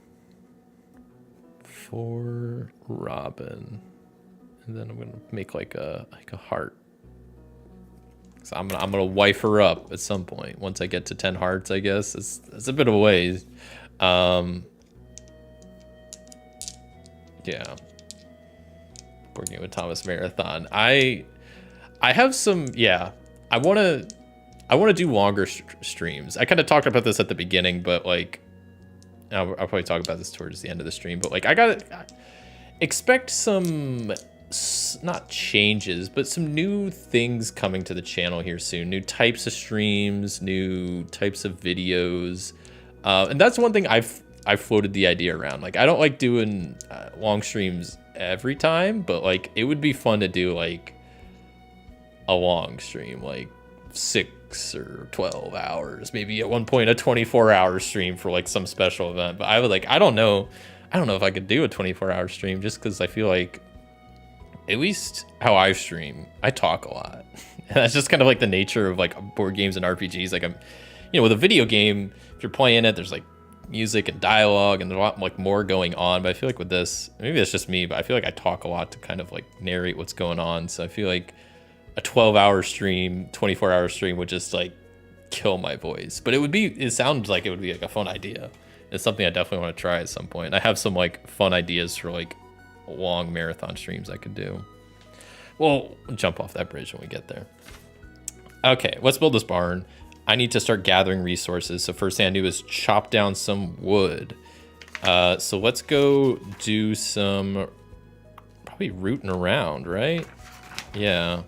And then I'm gonna make like a heart. So I'm gonna wife her up at some point once I get to 10 hearts. I guess it's a bit of a ways. Yeah. Working with Thomas Marathon. I have some. Yeah. I want to do longer streams. I kind of talked about this at the beginning, but like, I'll probably talk about this towards the end of the stream. But like, I expect some, not changes, but some new things coming to the channel here soon. New types of streams, new types of videos, and that's one thing I've floated the idea around. Like, I don't like doing long streams every time, but like, it would be fun to do like a long stream, like 6 or 12 hours, maybe at one point a 24-hour stream for like some special event. But I don't know if I could do a 24-hour stream, just because I feel like, at least how I stream, I talk a lot. And that's just kind of like the nature of like board games and RPGs. Like, with a video game, if you're playing it, there's like music and dialogue and there's a lot like more going on. But I feel like with this, maybe that's just me, but I feel like I talk a lot to kind of like narrate what's going on. So I feel like a 12-hour stream, 24-hour stream would just like kill my voice. But it sounds like it would be like a fun idea. It's something I definitely want to try at some point. I have some like fun ideas for like long marathon streams I could do. We'll jump off that bridge when we get there. Okay, let's build this barn. I need to start gathering resources. So first thing I do is chop down some wood. So let's go do some probably rooting around, right? Yeah.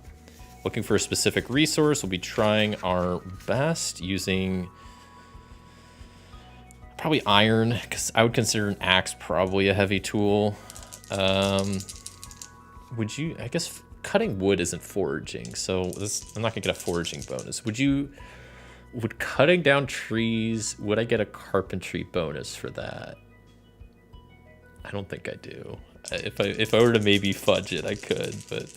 Looking for a specific resource. We'll be trying our best using probably iron, because I would consider an axe probably a heavy tool. I guess cutting wood isn't foraging, so I'm not gonna get a foraging bonus. Would cutting down trees, would I get a carpentry bonus for that? I don't think I do. If I were to maybe fudge it, I could, but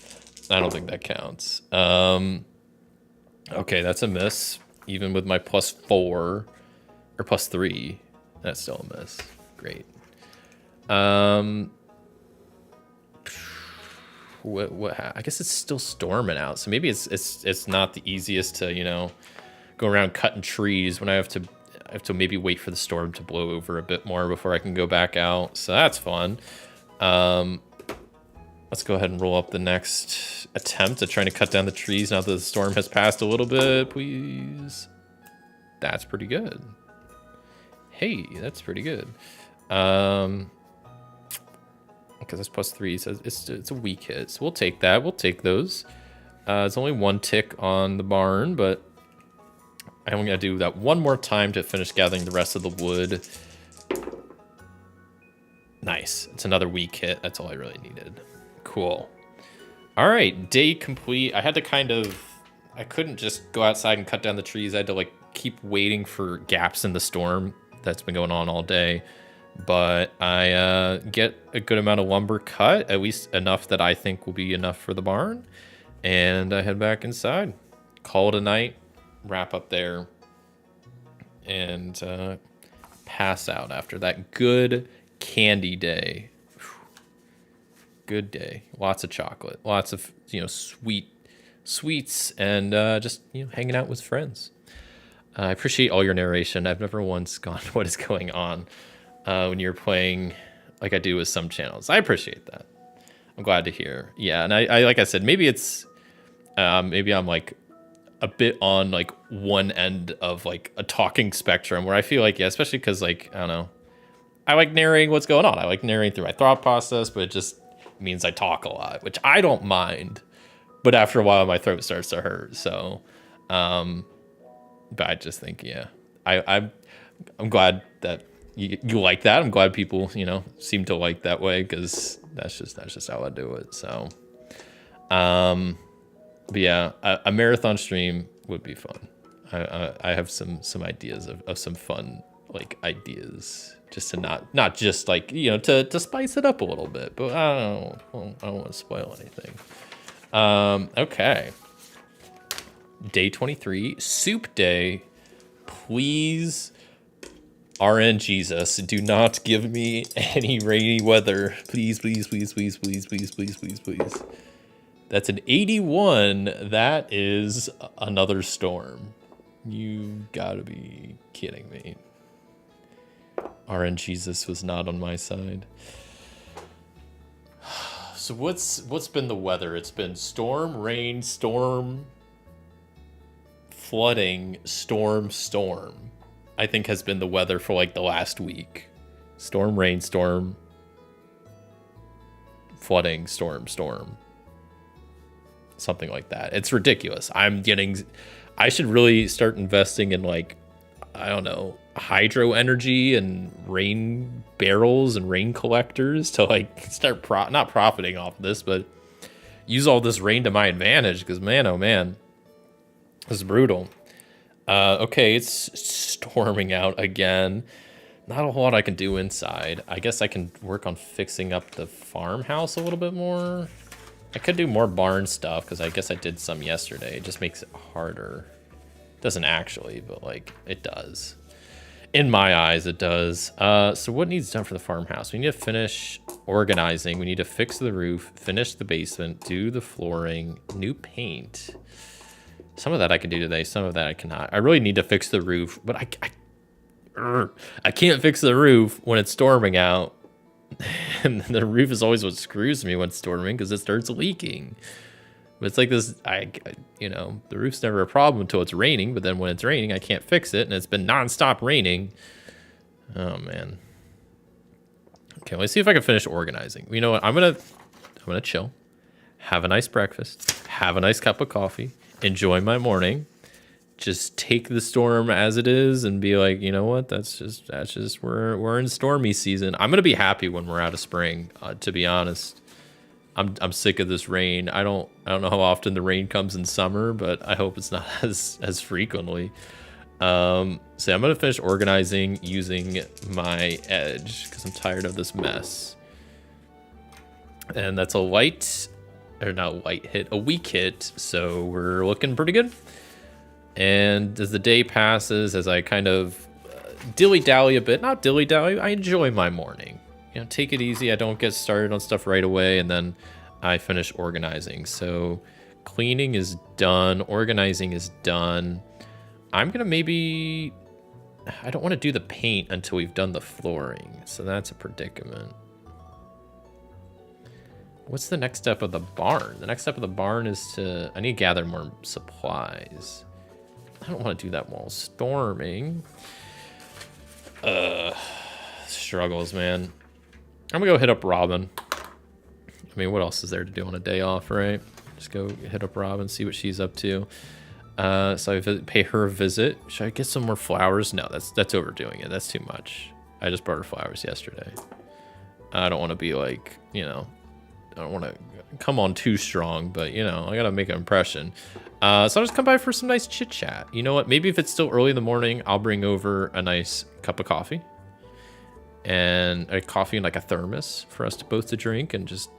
I don't think that counts. Okay, that's a miss. Even with my +4 or +3, that's still a miss. Great. I guess it's still storming out, so maybe it's not the easiest to go around cutting trees when I have to maybe wait for the storm to blow over a bit more before I can go back out. So that's fun. Let's go ahead and roll up the next attempt at trying to cut down the trees now that the storm has passed a little bit, please. That's pretty good. Hey, that's pretty good. Because that's +3, so it's a weak hit. So we'll take that. We'll take those. It's only 1 tick on the barn, but I'm going to do that one more time to finish gathering the rest of the wood. Nice. It's another weak hit. That's all I really needed. Cool. All right, day complete. I had to I couldn't just go outside and cut down the trees. I had to like keep waiting for gaps in the storm that's been going on all day. But I get a good amount of lumber cut, at least enough that I think will be enough for the barn. And I head back inside, call it a night, wrap up there, and pass out after that good candy day. Good day. Lots of chocolate, lots of sweets, and just hanging out with friends. I appreciate all your narration. I've never once gone, what is going on when you're playing like I do with some channels. I appreciate that. I'm glad to hear. Yeah, and I like I said, maybe it's maybe I'm like a bit on like one end of like a talking spectrum where I feel like, yeah, especially because like, I don't know, I like narrating what's going on. I like narrating through my thought process, but it just means I talk a lot, which I don't mind. But after a while, my throat starts to hurt. So, but I just think, yeah, I'm glad that you like that. I'm glad people, seem to like that way, because that's just how I do it. So, but yeah, a marathon stream would be fun. I have some ideas of some fun ideas, just to not just to spice it up a little bit. But I don't want to spoil anything. Okay. Day 23, soup day. Please, RN Jesus, do not give me any rainy weather. Please, please, please, please, please, please, please, please, please. That's an 81. That is another storm. You gotta be kidding me. RN Jesus was not on my side. So what's been the weather? It's been storm, rain, storm, flooding, storm, I think has been the weather for like the last week. Storm, rain, storm, flooding, storm. Something like that. It's ridiculous. I should really start investing in I don't know, hydro energy and rain barrels and rain collectors to start not profiting off of this, but use all this rain to my advantage, because man, oh man, this is brutal. Okay, it's storming out again. Not a whole lot I can do inside. I guess I can work on fixing up the farmhouse a little bit more. I could do more barn stuff, because I guess I did some yesterday. It just makes it harder. Doesn't actually, but it does. In my eyes, it does. So what needs done for the farmhouse? We need to finish organizing. We need to fix the roof, finish the basement, do the flooring, new paint. Some of that I can do today, some of that I cannot. I really need to fix the roof, but I can't fix the roof when it's storming out. And the roof is always what screws me when it's storming, because it starts leaking. But it's like this, the roof's never a problem until it's raining, but then when it's raining, I can't fix it, and it's been nonstop raining. Oh man. Okay, let's see if I can finish organizing. You know what? I'm gonna chill, have a nice breakfast, have a nice cup of coffee, enjoy my morning, just take the storm as it is, and be like, you know what? That's just we're in stormy season. I'm gonna be happy when we're out of spring. To be honest, I'm sick of this rain. I don't know how often the rain comes in summer, but I hope it's not as frequently. So I'm gonna finish organizing using my edge, because I'm tired of this mess. And that's a weak hit. So we're looking pretty good. And as the day passes, as I kind of dilly-dally a bit, not dilly-dally, I enjoy my morning. Take it easy. I don't get started on stuff right away, and then I finish organizing. So cleaning is done. Organizing is done. I'm going to I don't want to do the paint until we've done the flooring. So that's a predicament. What's the next step of the barn? The next step of the barn is to... I need to gather more supplies. I don't want to do that while storming. Struggles, man. I'm gonna go hit up Robin. I mean, what else is there to do on a day off, right? Just go hit up Robin, see what she's up to. So I pay her a visit. Should I get some more flowers? No, that's overdoing it. That's too much. I just brought her flowers yesterday. I don't want to be like, you know, I don't want to come on too strong, but, you know, I got to make an impression. So I'll just come by for some nice chit chat. You know what? Maybe if it's still early in the morning, I'll bring over a nice cup of coffee. And a coffee in like a thermos for us to both to drink and just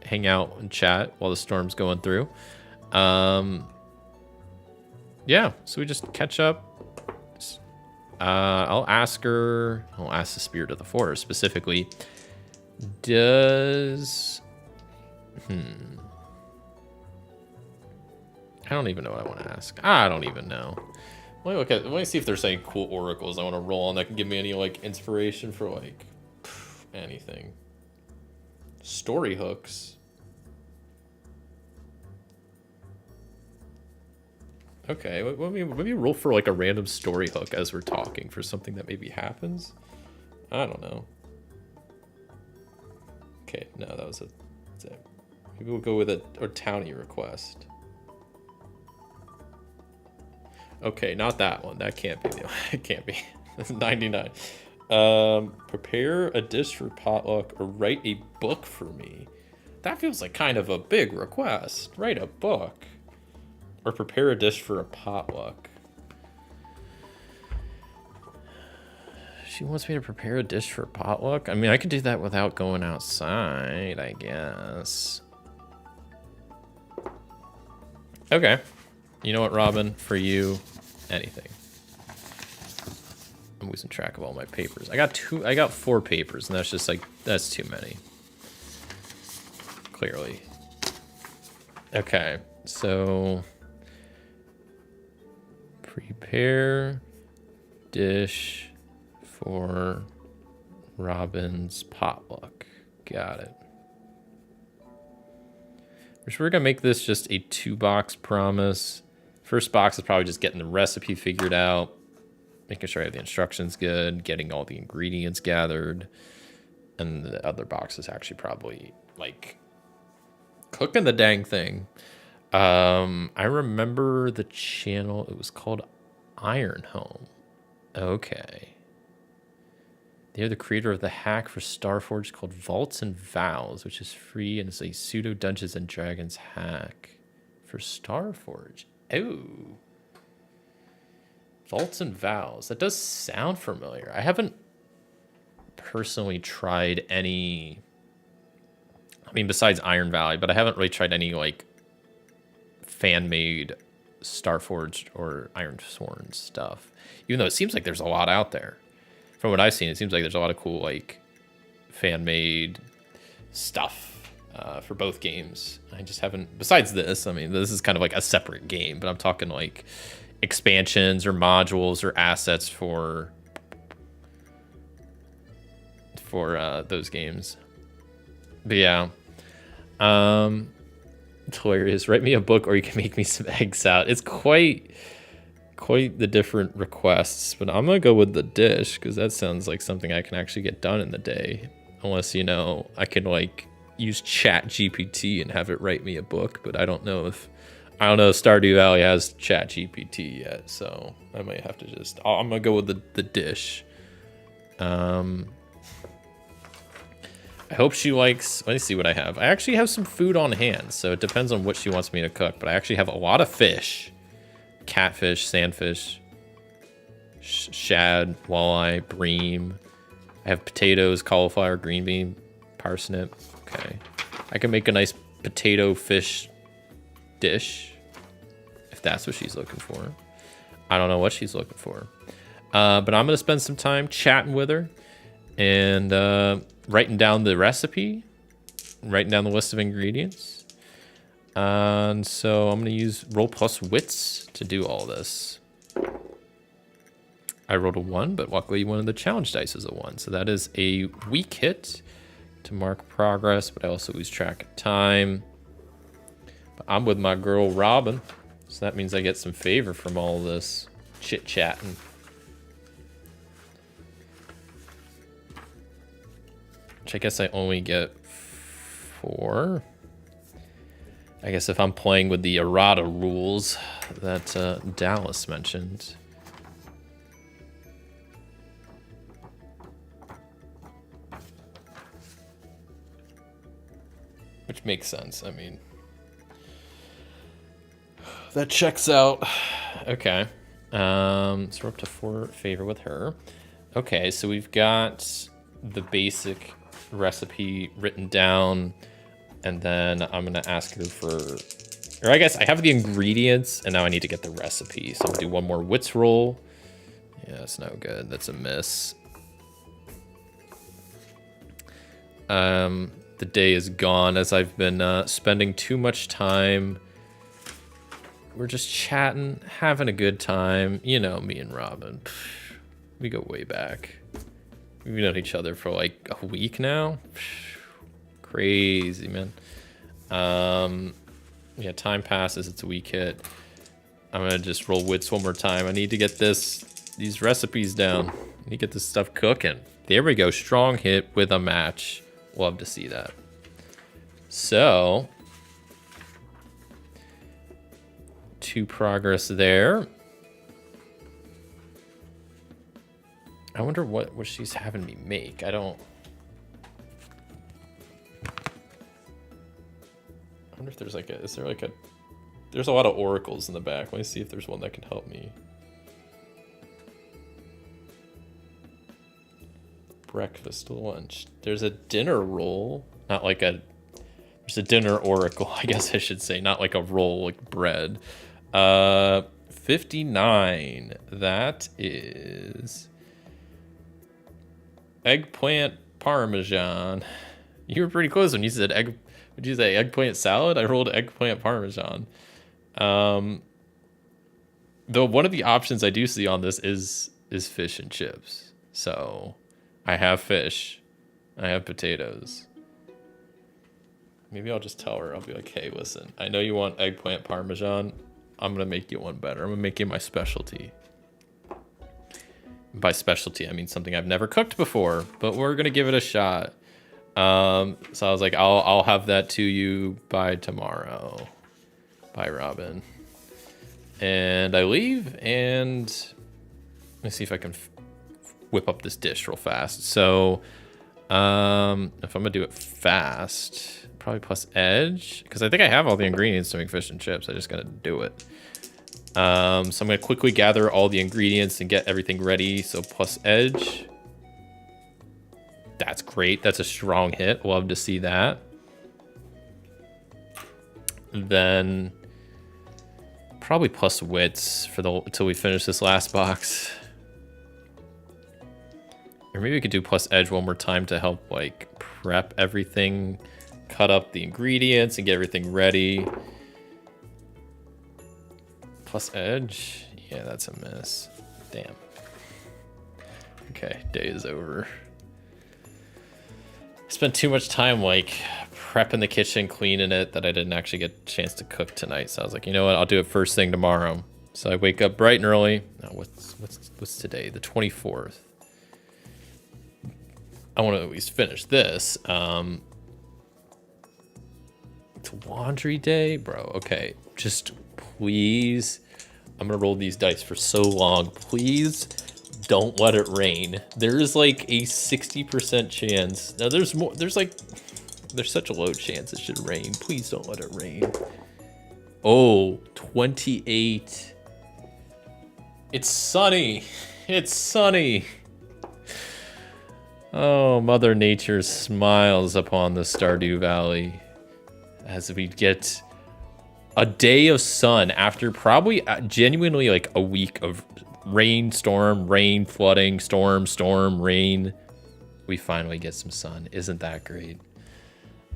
hang out and chat while the storm's going through. Yeah, so we just catch up. I'll ask the Spirit of the Forest specifically. Does... I don't even know what I want to ask. I don't even know. Let me see if there's any cool oracles I want to roll on that can give me any, like, inspiration for, like, anything. Story hooks. Okay, let me roll for, like, a random story hook as we're talking for something that maybe happens. I don't know. Okay, no, that's it. Maybe we'll go with a townie request. Okay, not that one. That can't be the one. It can't be. That's 99. Prepare a dish for potluck or write a book for me. That feels like kind of a big request. Write a book. Or prepare a dish for a potluck. She wants me to prepare a dish for a potluck? I mean, I could do that without going outside, I guess. Okay. You know what, Robin? For you, anything. I'm losing track of all my papers. I got 4 papers, and that's just like, that's too many. Clearly. Okay, so... Prepare dish for Robin's potluck. Got it. We're gonna make this just a 2-box promise. First box is probably just getting the recipe figured out, making sure I have the instructions good, getting all the ingredients gathered, and the other box is actually probably like cooking the dang thing. I remember the channel, it was called Iron Home. Okay. They're the creator of the hack for Starforge called Vaults and Vows, which is free and is a pseudo Dungeons and Dragons hack for Starforge. Oh. Vaults and Vows. That does sound familiar. I haven't personally tried any... I mean, besides Iron Valley, but I haven't really tried any, like, fan-made Starforged or Iron Sworn stuff. Even though it seems like there's a lot out there. From what I've seen, it seems like there's a lot of cool, like, fan-made stuff for both games. I just haven't... Besides this, I mean, this is kind of like a separate game, but I'm talking, like, expansions or modules or assets for those games. But yeah. It's hilarious. Write me a book or you can make me some egg salad. It's quite the different requests, but I'm gonna go with the dish because that sounds like something I can actually get done in the day. Unless, you know, I can like use Chat GPT and have it write me a book, but I don't know if Stardew Valley has Chat GPT yet, so I might have to just... I'm gonna go with the dish. I hope she likes... Let me see what I have. I actually have some food on hand, so it depends on what she wants me to cook, but I actually have a lot of fish. Catfish, sandfish, shad, walleye, bream. I have potatoes, cauliflower, green bean, parsnip. Okay. I can make a nice potato fish dish, if that's what she's looking for. I don't know what she's looking for. But I'm going to spend some time chatting with her and writing down the recipe, writing down the list of ingredients. And so I'm going to use roll plus wits to do all this. I rolled a 1, but luckily one of the challenge dice is a 1. So that is a weak hit. to mark progress, but I also lose track of time. But I'm with my girl Robin, so that means I get some favor from all this chit-chatting. Which I guess I only get 4. I guess if I'm playing with the errata rules that Dallas mentioned. Which makes sense, I mean. That checks out. Okay. So we're up to 4 favor with her. Okay, so we've got the basic recipe written down. And then I'm going to ask her for... Or I guess I have the ingredients, and now I need to get the recipe. So I'm going to do one more wits roll. Yeah, that's no good. That's a miss. The day is gone as I've been spending too much time. We're just chatting, having a good time. You know, me and Robin. We go way back. We've known each other for like a week now. Crazy, man. Yeah, time passes. It's a week hit. I'm gonna just roll wits one more time. I need to get these recipes down. I need to get this stuff cooking. There we go. Strong hit with a match. Love to see that. So, 2 progress there. I wonder what she's having me make. I wonder if there's like a, there's a lot of oracles in the back. Let me see if there's one that can help me. Breakfast, lunch. There's a dinner roll, not like there's a dinner oracle, I guess I should say, not like a roll like bread. 59. That is eggplant parmesan. You were pretty close when you said egg. Would you say eggplant salad? I rolled eggplant parmesan. Though one of the options I do see on this is fish and chips. So I have fish. I have potatoes. Maybe I'll just tell her. I'll be like, hey, listen, I know you want eggplant parmesan. I'm going to make you one better. I'm going to make you my specialty. By specialty, I mean something I've never cooked before, but we're going to give it a shot. So I was like, I'll have that to you by tomorrow. Bye, Robin. And I leave, and let me see if I can whip up this dish real fast. So if I'm gonna do it fast, probably plus edge, because I think I have all the ingredients to make fish and chips. I just gotta do it. So I'm gonna quickly gather all the ingredients and get everything ready. So plus edge. That's great. That's a strong hit. Love to see that. Then probably plus wits for until we finish this last box. Or maybe we could do plus edge one more time to help like prep everything, cut up the ingredients and get everything ready. Plus edge. Yeah, that's a miss. Damn. Okay, day is over. I spent too much time like prepping the kitchen, cleaning it, that I didn't actually get a chance to cook tonight. So I was like, you know what? I'll do it first thing tomorrow. So I wake up bright and early. Oh, what's today? The 24th. I want to at least finish this. It's laundry day, bro. Okay, just please. I'm gonna roll these dice for so long. Please don't let it rain. There's like a 60% chance. Now there's more. There's such a low chance it should rain. Please don't let it rain. Oh, 28. It's sunny. It's sunny. Oh, Mother Nature smiles upon the Stardew Valley as we get a day of sun after probably genuinely like a week of rain, storm, rain, flooding, storm, rain. We finally get some sun. Isn't that great?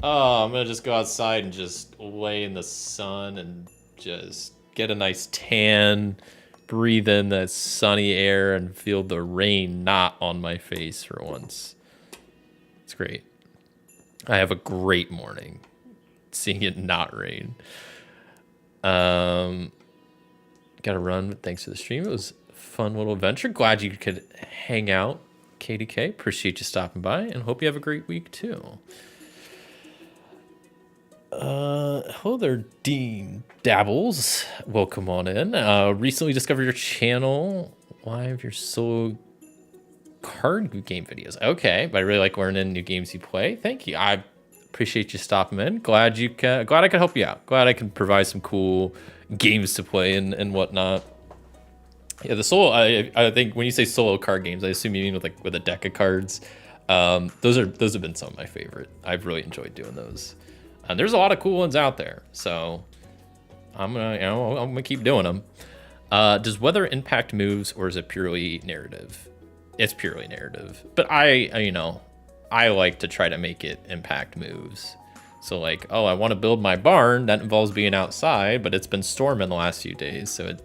Oh, I'm gonna just go outside and just lay in the sun and just get a nice tan, breathe in that sunny air and feel the rain not on my face for once. It's great. I have a great morning seeing it not rain. Gotta run, but thanks for the stream. It was a fun little adventure. Glad you could hang out, KDK. Appreciate you stopping by, and hope you have a great week too. Hello there, Dean Dabbles. Welcome on in. Recently discovered your channel. Why have your solo card game videos? Okay, but I really like learning new games you play. Thank you. I appreciate you stopping in. Glad I could help you out. Glad I can provide some cool games to play and whatnot. Yeah, the solo. I think when you say solo card games, I assume you mean with a deck of cards. Those have been some of my favorite. I've really enjoyed doing those. And there's a lot of cool ones out there, so I'm gonna keep doing them. Does weather impact moves, or is it purely narrative? It's purely narrative, but I like to try to make it impact moves. So like, oh, I want to build my barn. That involves being outside, but it's been storming the last few days, so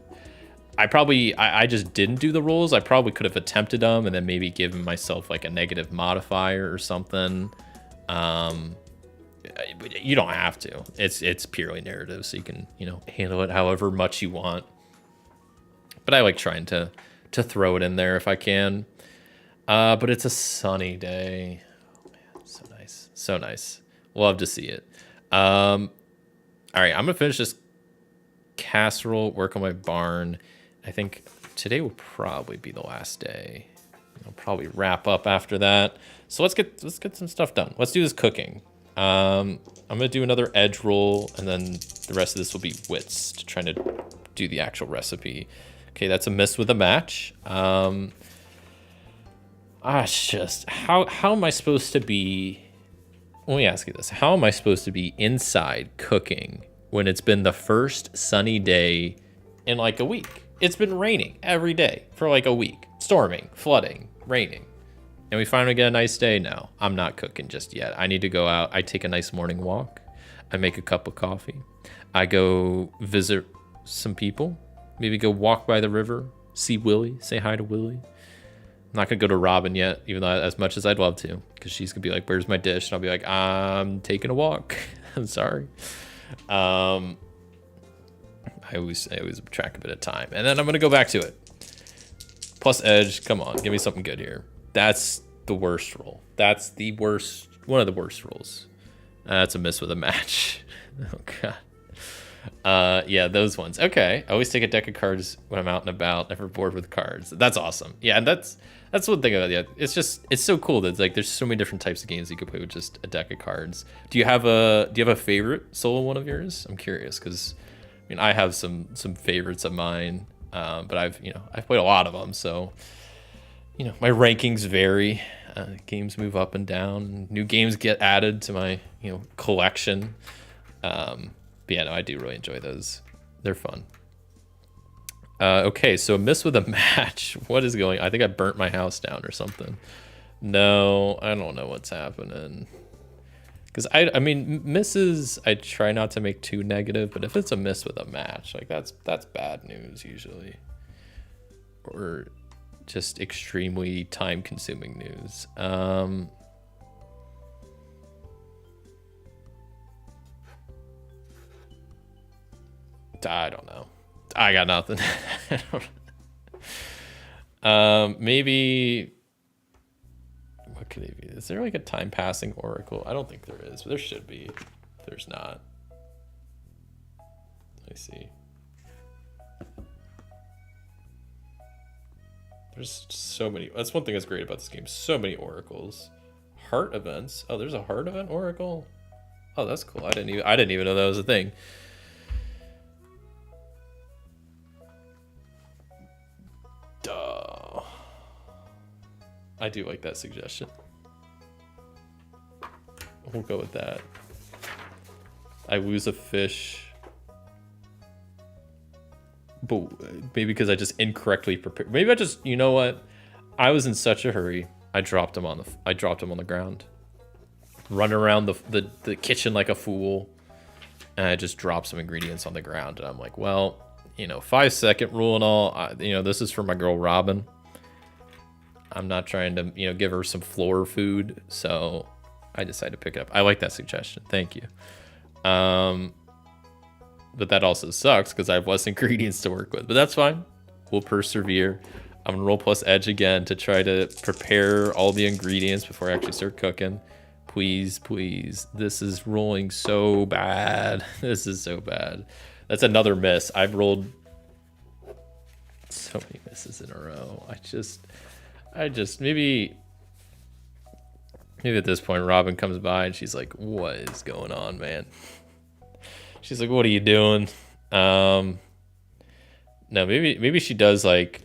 I just didn't do the rules. I probably could have attempted them and then maybe given myself like a negative modifier or something. You don't have to. It's purely narrative, so you can handle it however much you want. But I like trying to throw it in there if I can. But it's a sunny day. Oh man, so nice, so nice. Love to see it. All right, I'm gonna finish this casserole, work on my barn. I think today will probably be the last day. I'll probably wrap up after that. So let's get some stuff done. Let's do this cooking. I'm gonna do another edge roll, and then the rest of this will be wits to trying to do the actual recipe. Okay, that's a miss with a match. It's just how am I supposed to be? Let me ask you this: how am I supposed to be inside cooking when it's been the first sunny day in like a week? It's been raining every day for like a week, storming, flooding, raining. And we finally get a nice day now. I'm not cooking just yet. I need to go out. I take a nice morning walk. I make a cup of coffee. I go visit some people. Maybe go walk by the river. See Willie. Say hi to Willie. I'm not going to go to Robin yet, even though as much as I'd love to. Because she's going to be like, where's my dish? And I'll be like, I'm taking a walk. I'm sorry. I always track a bit of time. And then I'm going to go back to it. Plus edge. Come on. Give me something good here. That's the worst roll. That's the worst, one of the worst rolls. That's a miss with a match. Oh god. Yeah, those ones. Okay. I always take a deck of cards when I'm out and about. Never bored with cards. That's awesome. Yeah, and that's one thing about it. It's so cool that like there's so many different types of games you could play with just a deck of cards. Do you have a favorite solo one of yours? I'm curious because I have some favorites of mine, but I've played a lot of them, so. My rankings vary. Games move up and down. New games get added to my, collection. But yeah, no, I do really enjoy those. They're fun. Okay, so a miss with a match. What is going on? I think I burnt my house down or something. No, I don't know what's happening. Because, misses, I try not to make too negative, but if it's a miss with a match, like that's bad news usually. Or just extremely time-consuming news. I don't know. I got nothing. Maybe what could it be? Is there like a time-passing oracle? I don't think there is, but there should be. There's not. Let me see. There's so many. That's one thing that's great about this game. So many oracles. Heart events. Oh, there's a heart event oracle. Oh, that's cool. I didn't even know that was a thing. Duh. I do like that suggestion. We'll go with that. I lose a fish. But maybe because I just incorrectly prepared. Maybe I just, you know what? I was in such a hurry. I dropped him on the ground. Run around the kitchen like a fool. And I just dropped some ingredients on the ground. And I'm like, well, 5-second rule and all. This is for my girl Robin. I'm not trying to, give her some floor food. So I decided to pick it up. I like that suggestion. Thank you. But that also sucks because I have less ingredients to work with. But that's fine. We'll persevere. I'm gonna roll plus edge again to try to prepare all the ingredients before I actually start cooking. Please, please. This is rolling so bad. This is so bad. That's another miss. I've rolled so many misses in a row. I just maybe at this point Robin comes by and she's like, what is going on, man? She's like, what are you doing? No, maybe she does like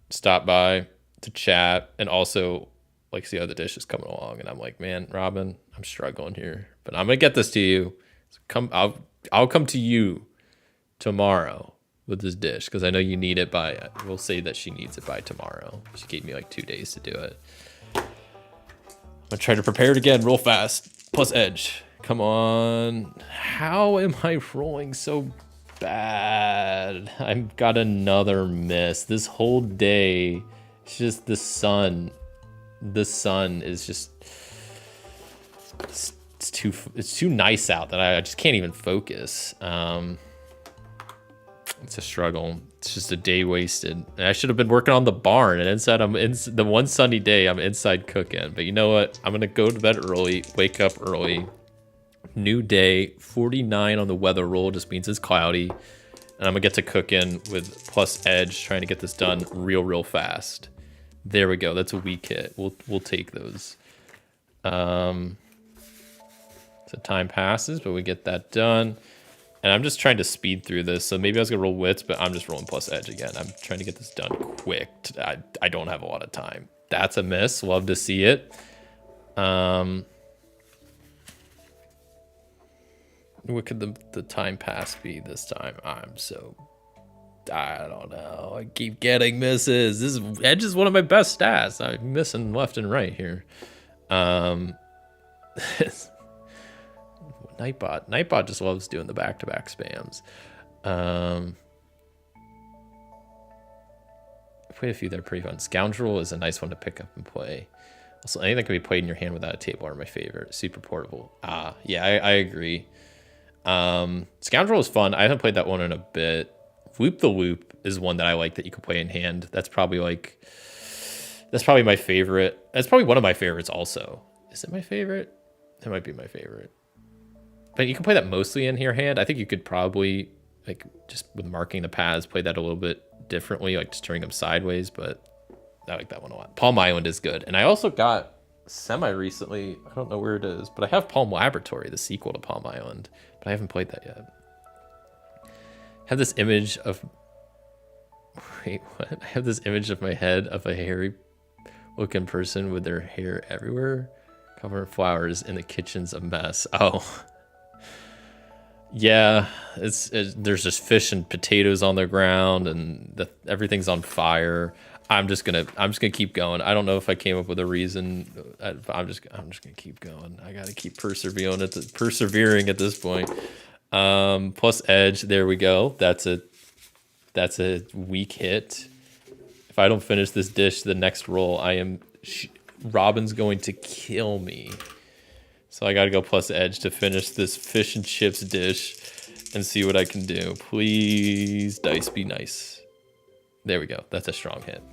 stop by to chat and also like see how the dish is coming along, and I'm like, man, Robin, I'm struggling here, but I'm gonna get this to you. So I'll come to you tomorrow with this dish because I know you need it by. We'll say that she needs it by tomorrow. She gave me like 2 days to do it. I'm gonna try to prepare it again real fast. Plus edge. Come on. How am I rolling so bad? I've got another miss. This whole day, it's just the sun. The sun is just it's too nice out that I just can't even focus. It's a struggle. It's just a day wasted. And I should have been working on the barn, and instead the one sunny day I'm inside cooking. But you know what? I'm gonna go to bed early, wake up early. New day, 49 on the weather roll just means it's cloudy, and I'm gonna get to cooking with plus edge, trying to get this done real fast. There we go. That's a weak hit. We'll take those. So time passes, but we get that done. And I'm just trying to speed through this. So maybe I was gonna roll wits, but I'm just rolling plus edge again. I'm trying to get this done quick. I don't have a lot of time. That's a miss. Love to see it. What could the time pass be this time? I don't know. I keep getting misses. This edge is one of my best stats. I'm missing left and right here. Nightbot just loves doing the back-to-back spams. I played a few that are pretty fun. Scoundrel is a nice one to pick up and play. Also, anything that can be played in your hand without a table are my favorite. Super portable. Yeah, I agree. Scoundrel is fun. I haven't played that one in a bit. Loop the Loop is one that I like that you can play in hand. That's probably my favorite. That's probably one of my favorites also. Is it my favorite? It might be my favorite. But you can play that mostly in your hand. I think you could probably, like, just with marking the paths, play that a little bit differently, like just turning them sideways, but I like that one a lot. Palm Island is good. And I also got semi-recently, I don't know where it is, but I have Palm Laboratory, the sequel to Palm Island, but I haven't played that yet. I have this image of... Wait, what? I have this image of my head of a hairy-looking person with their hair everywhere, covered in flowers, and the kitchen's a mess. Oh. Yeah, there's just fish and potatoes on the ground, and everything's on fire. I'm just gonna keep going. I don't know if I came up with a reason. I'm just gonna keep going. I gotta keep persevering at this point. Plus edge. There we go. That's a weak hit. If I don't finish this dish, the next roll, Robin's going to kill me. So I got to go plus edge to finish this fish and chips dish and see what I can do. Please, dice, be nice. There we go. That's a strong hit.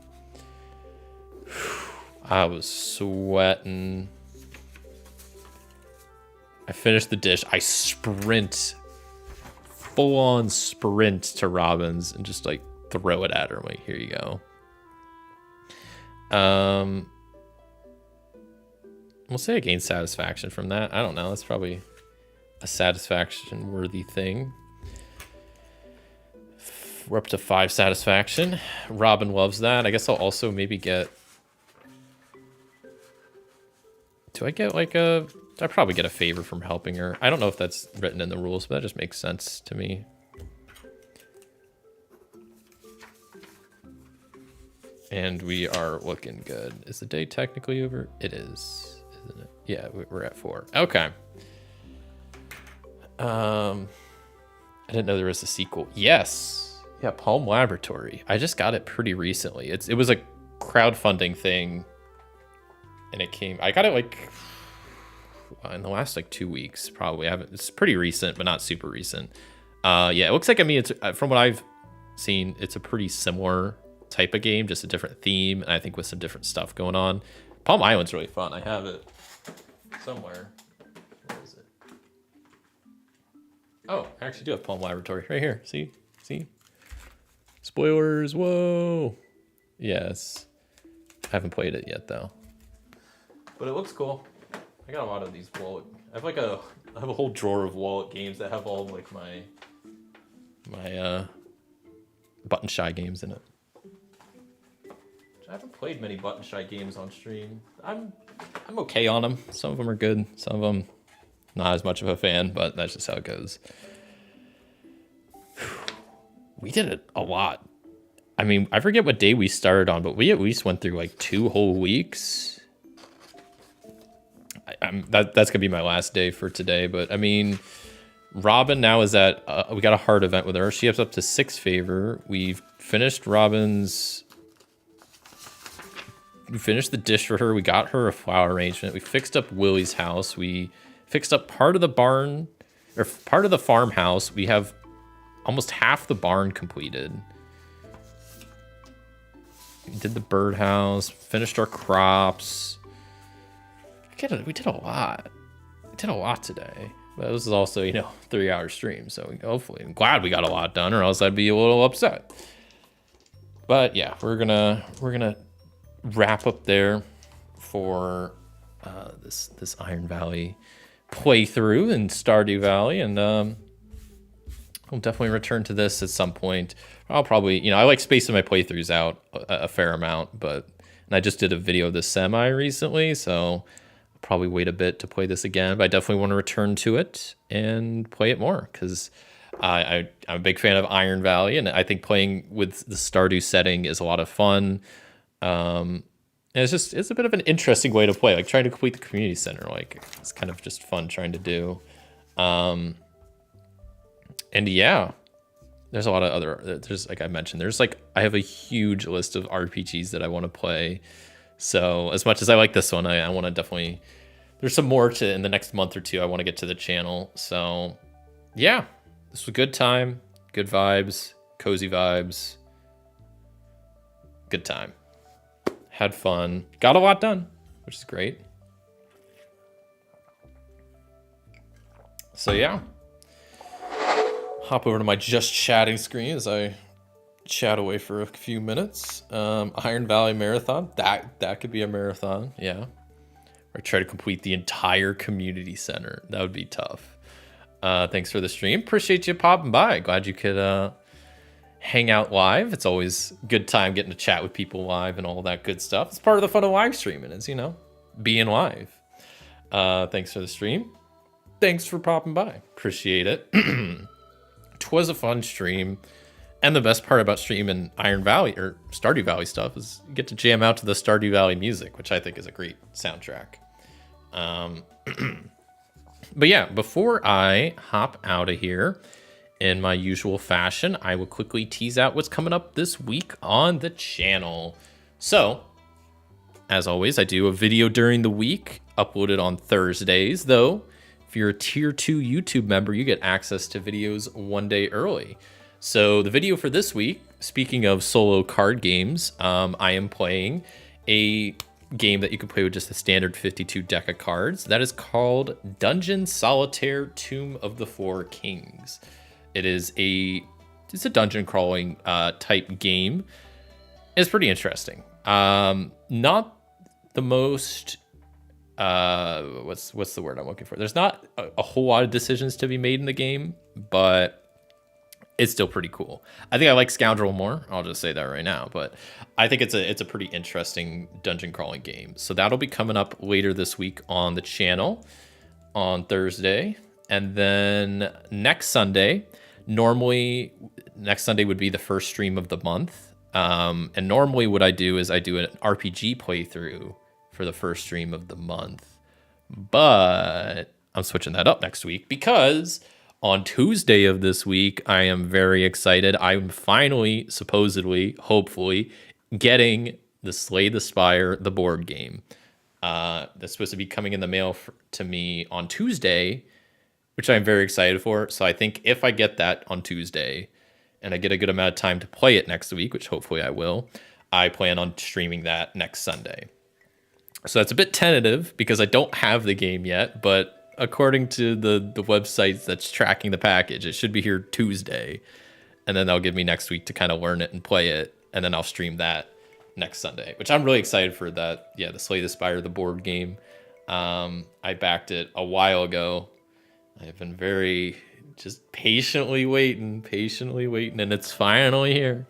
I was sweating. I finished the dish. I sprint, full-on sprint to Robin's and just like throw it at her. I'm like, here you go. We'll say I gained satisfaction from that. I don't know. That's probably a satisfaction-worthy thing. We're up to 5 satisfaction. Robin loves that. I guess I'll also maybe get... Do I get like a... I probably get a favor from helping her. I don't know if that's written in the rules, but that just makes sense to me. And we are looking good. Is the day technically over? It is. Isn't it? Yeah, we're at 4. Okay. I didn't know there was a sequel. Yes. Yeah, Palm Laboratory. I just got it pretty recently. It was a crowdfunding thing, and I got it like in the last like 2 weeks, probably. I haven't. It's pretty recent, but not super recent. Yeah, it looks like, I mean, it's from what I've seen, it's a pretty similar type of game, just a different theme, and I think with some different stuff going on. Palm Island's really fun. I have it somewhere. Where is it? Oh, I actually do have Palm Laboratory right here. See? Spoilers, whoa. Yes. I haven't played it yet though. But it looks cool. I got a lot of these wallet. I have a whole drawer of wallet games that have all of like my button shy games in it. I haven't played many button shy games on stream. I'm okay on them. Some of them are good. Some of them not as much of a fan, but that's just how it goes. We did it a lot. I mean, I forget what day we started on, but we at least went through like 2 whole weeks. That's gonna be my last day for today. But I mean, Robin now is at. We got a hard event with her. She has up to 6 favor. We've finished Robin's. We finished the dish for her. We got her a flower arrangement. We fixed up Willie's house. We fixed up part of the barn, or part of the farmhouse. We have almost half the barn completed. We did the birdhouse, finished our crops. We did a lot. We did a lot today. But this is also, 3-hour stream, so hopefully, I'm glad we got a lot done, or else I'd be a little upset. But yeah, we're gonna wrap up there for this Iron Valley playthrough in Stardew Valley, and we'll definitely return to this at some point. I'll probably, I like spacing my playthroughs out a fair amount, and I just did a video of the semi recently, so I'll probably wait a bit to play this again, but I definitely want to return to it and play it more, because I'm a big fan of Iron Valley, and I think playing with the Stardew setting is a lot of fun. And it's a bit of an interesting way to play, like trying to complete the community center. Like, it's kind of just fun trying to do. And yeah, there's a lot of there's, like I mentioned, I have a huge list of RPGs that I want to play. So as much as I like this one, I want to definitely, there's some more in the next month or two I want to get to the channel. So yeah, this was a good time, good vibes, cozy vibes, good time. Had fun, got a lot done, which is great. So yeah, hop over to my just chatting screen as I chat away for a few minutes. Iron Valley Marathon, that could be a marathon, yeah. Or try to complete the entire community center. That would be tough. Thanks for the stream. Appreciate you popping by. Glad you could hang out live. It's always a good time getting to chat with people live and all that good stuff. It's part of the fun of live streaming, is being live. Thanks for the stream. Thanks for popping by. Appreciate it. Twas a fun stream. And the best part about streaming Iron Valley or Stardew Valley stuff is you get to jam out to the Stardew Valley music, which I think is a great soundtrack. But yeah, before I hop out of here, in my usual fashion, I will quickly tease out what's coming up this week on the channel. So, as always, I do a video during the week, uploaded on Thursdays, though. If you're a tier 2 YouTube member, you get access to videos one day early. So the video for this week, speaking of solo card games, I am playing a game that you can play with just a standard 52 deck of cards. That is called Dungeon Solitaire Tomb of the Four Kings. It's a dungeon crawling type game. It's pretty interesting. Not the most what's the word I'm looking for? There's not a whole lot of decisions to be made in the game, but it's still pretty cool. I think I like Scoundrel more. I'll just say that right now, but I think it's a pretty interesting dungeon crawling game. So that'll be coming up later this week on the channel on Thursday. And then next Sunday would be the first stream of the month. And normally what I do is I do an RPG playthrough for the first stream of the month. But I'm switching that up next week because on Tuesday of this week, I am very excited. I'm finally, supposedly, hopefully, getting the Slay the Spire, the board game. That's supposed to be coming in the mail to me on Tuesday, which I'm very excited for. So I think if I get that on Tuesday and I get a good amount of time to play it next week, which hopefully I will, I plan on streaming that next Sunday. So that's a bit tentative because I don't have the game yet, but according to the website that's tracking the package, it should be here Tuesday. And then they'll give me next week to kind of learn it and play it. And then I'll stream that next Sunday, which I'm really excited for that. Yeah, the Slay the Spire, the board game. I backed it a while ago. I've been very just patiently waiting, and it's finally here.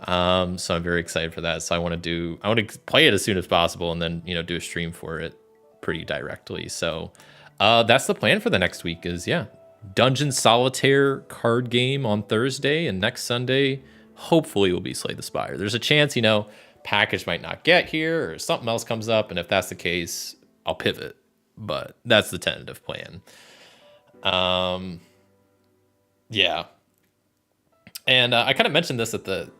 So I'm very excited for that. So I want to play it as soon as possible and then, do a stream for it pretty directly. So, that's the plan for the next week is, Dungeon Solitaire card game on Thursday, and next Sunday, hopefully will be Slay the Spire. There's a chance, package might not get here or something else comes up. And if that's the case, I'll pivot, but that's the tentative plan. Yeah. And, I kind of mentioned this at the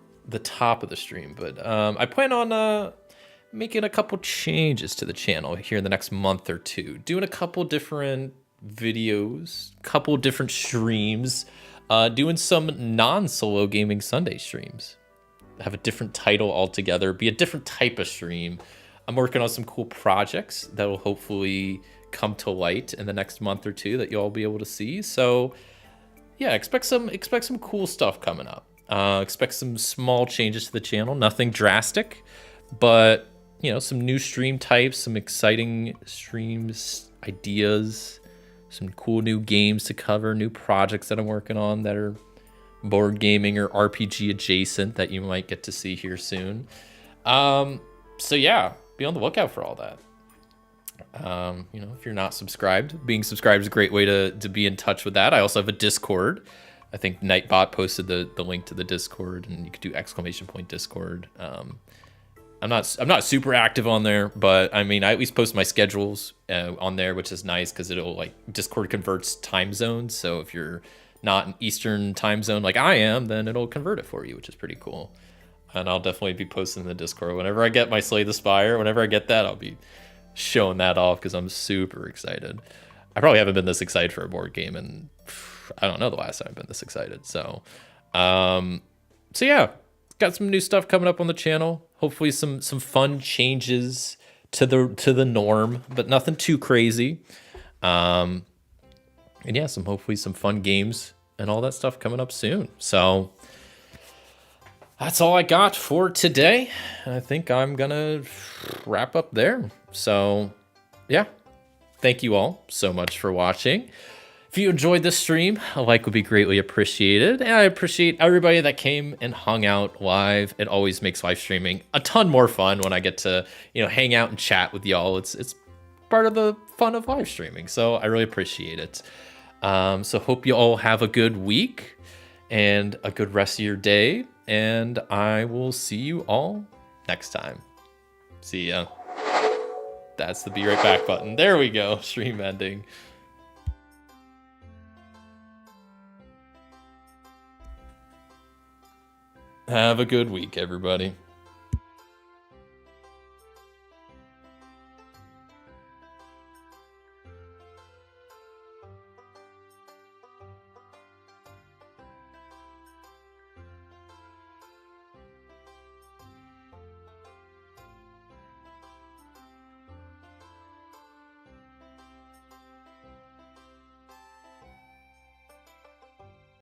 top of the stream, but I plan on making a couple changes to the channel here in the next month or two, doing a couple different videos, couple different streams, doing some non-solo gaming Sunday streams, have a different title altogether, be a different type of stream. I'm working on some cool projects that will hopefully come to light in the next month or two that you'll all be able to see. So yeah, expect some cool stuff coming up. Expect some small changes to the channel, nothing drastic, but some new stream types, some exciting streams, ideas, some cool new games to cover, new projects that I'm working on that are board gaming or RPG adjacent that you might get to see here soon. So yeah, be on the lookout for all that. If you're not subscribed, being subscribed is a great way to be in touch with that. I also have a Discord. I think Nightbot posted the link to the Discord, and you could do !Discord. I'm not super active on there, but I mean, I at least post my schedules on there, which is nice because it'll Discord converts time zones. So if you're not an Eastern time zone like I am, then it'll convert it for you, which is pretty cool. And I'll definitely be posting in the Discord whenever I get my Slay the Spire. Whenever I get that, I'll be showing that off because I'm super excited. I probably haven't been this excited for a board game, and I don't know the last time I've been this excited. So yeah, got some new stuff coming up on the channel. Hopefully some fun changes to the norm, but nothing too crazy. And yeah, hopefully some fun games and all that stuff coming up soon. So that's all I got for today. I think I'm gonna wrap up there. So yeah, thank you all so much for watching. If you enjoyed this stream, a like would be greatly appreciated. And I appreciate everybody that came and hung out live. It always makes live streaming a ton more fun when I get to, hang out and chat with y'all. It's part of the fun of live streaming. So I really appreciate it. So hope you all have a good week and a good rest of your day. And I will see you all next time. See ya. That's the be right back button. There we go. Stream ending. Have a good week, everybody.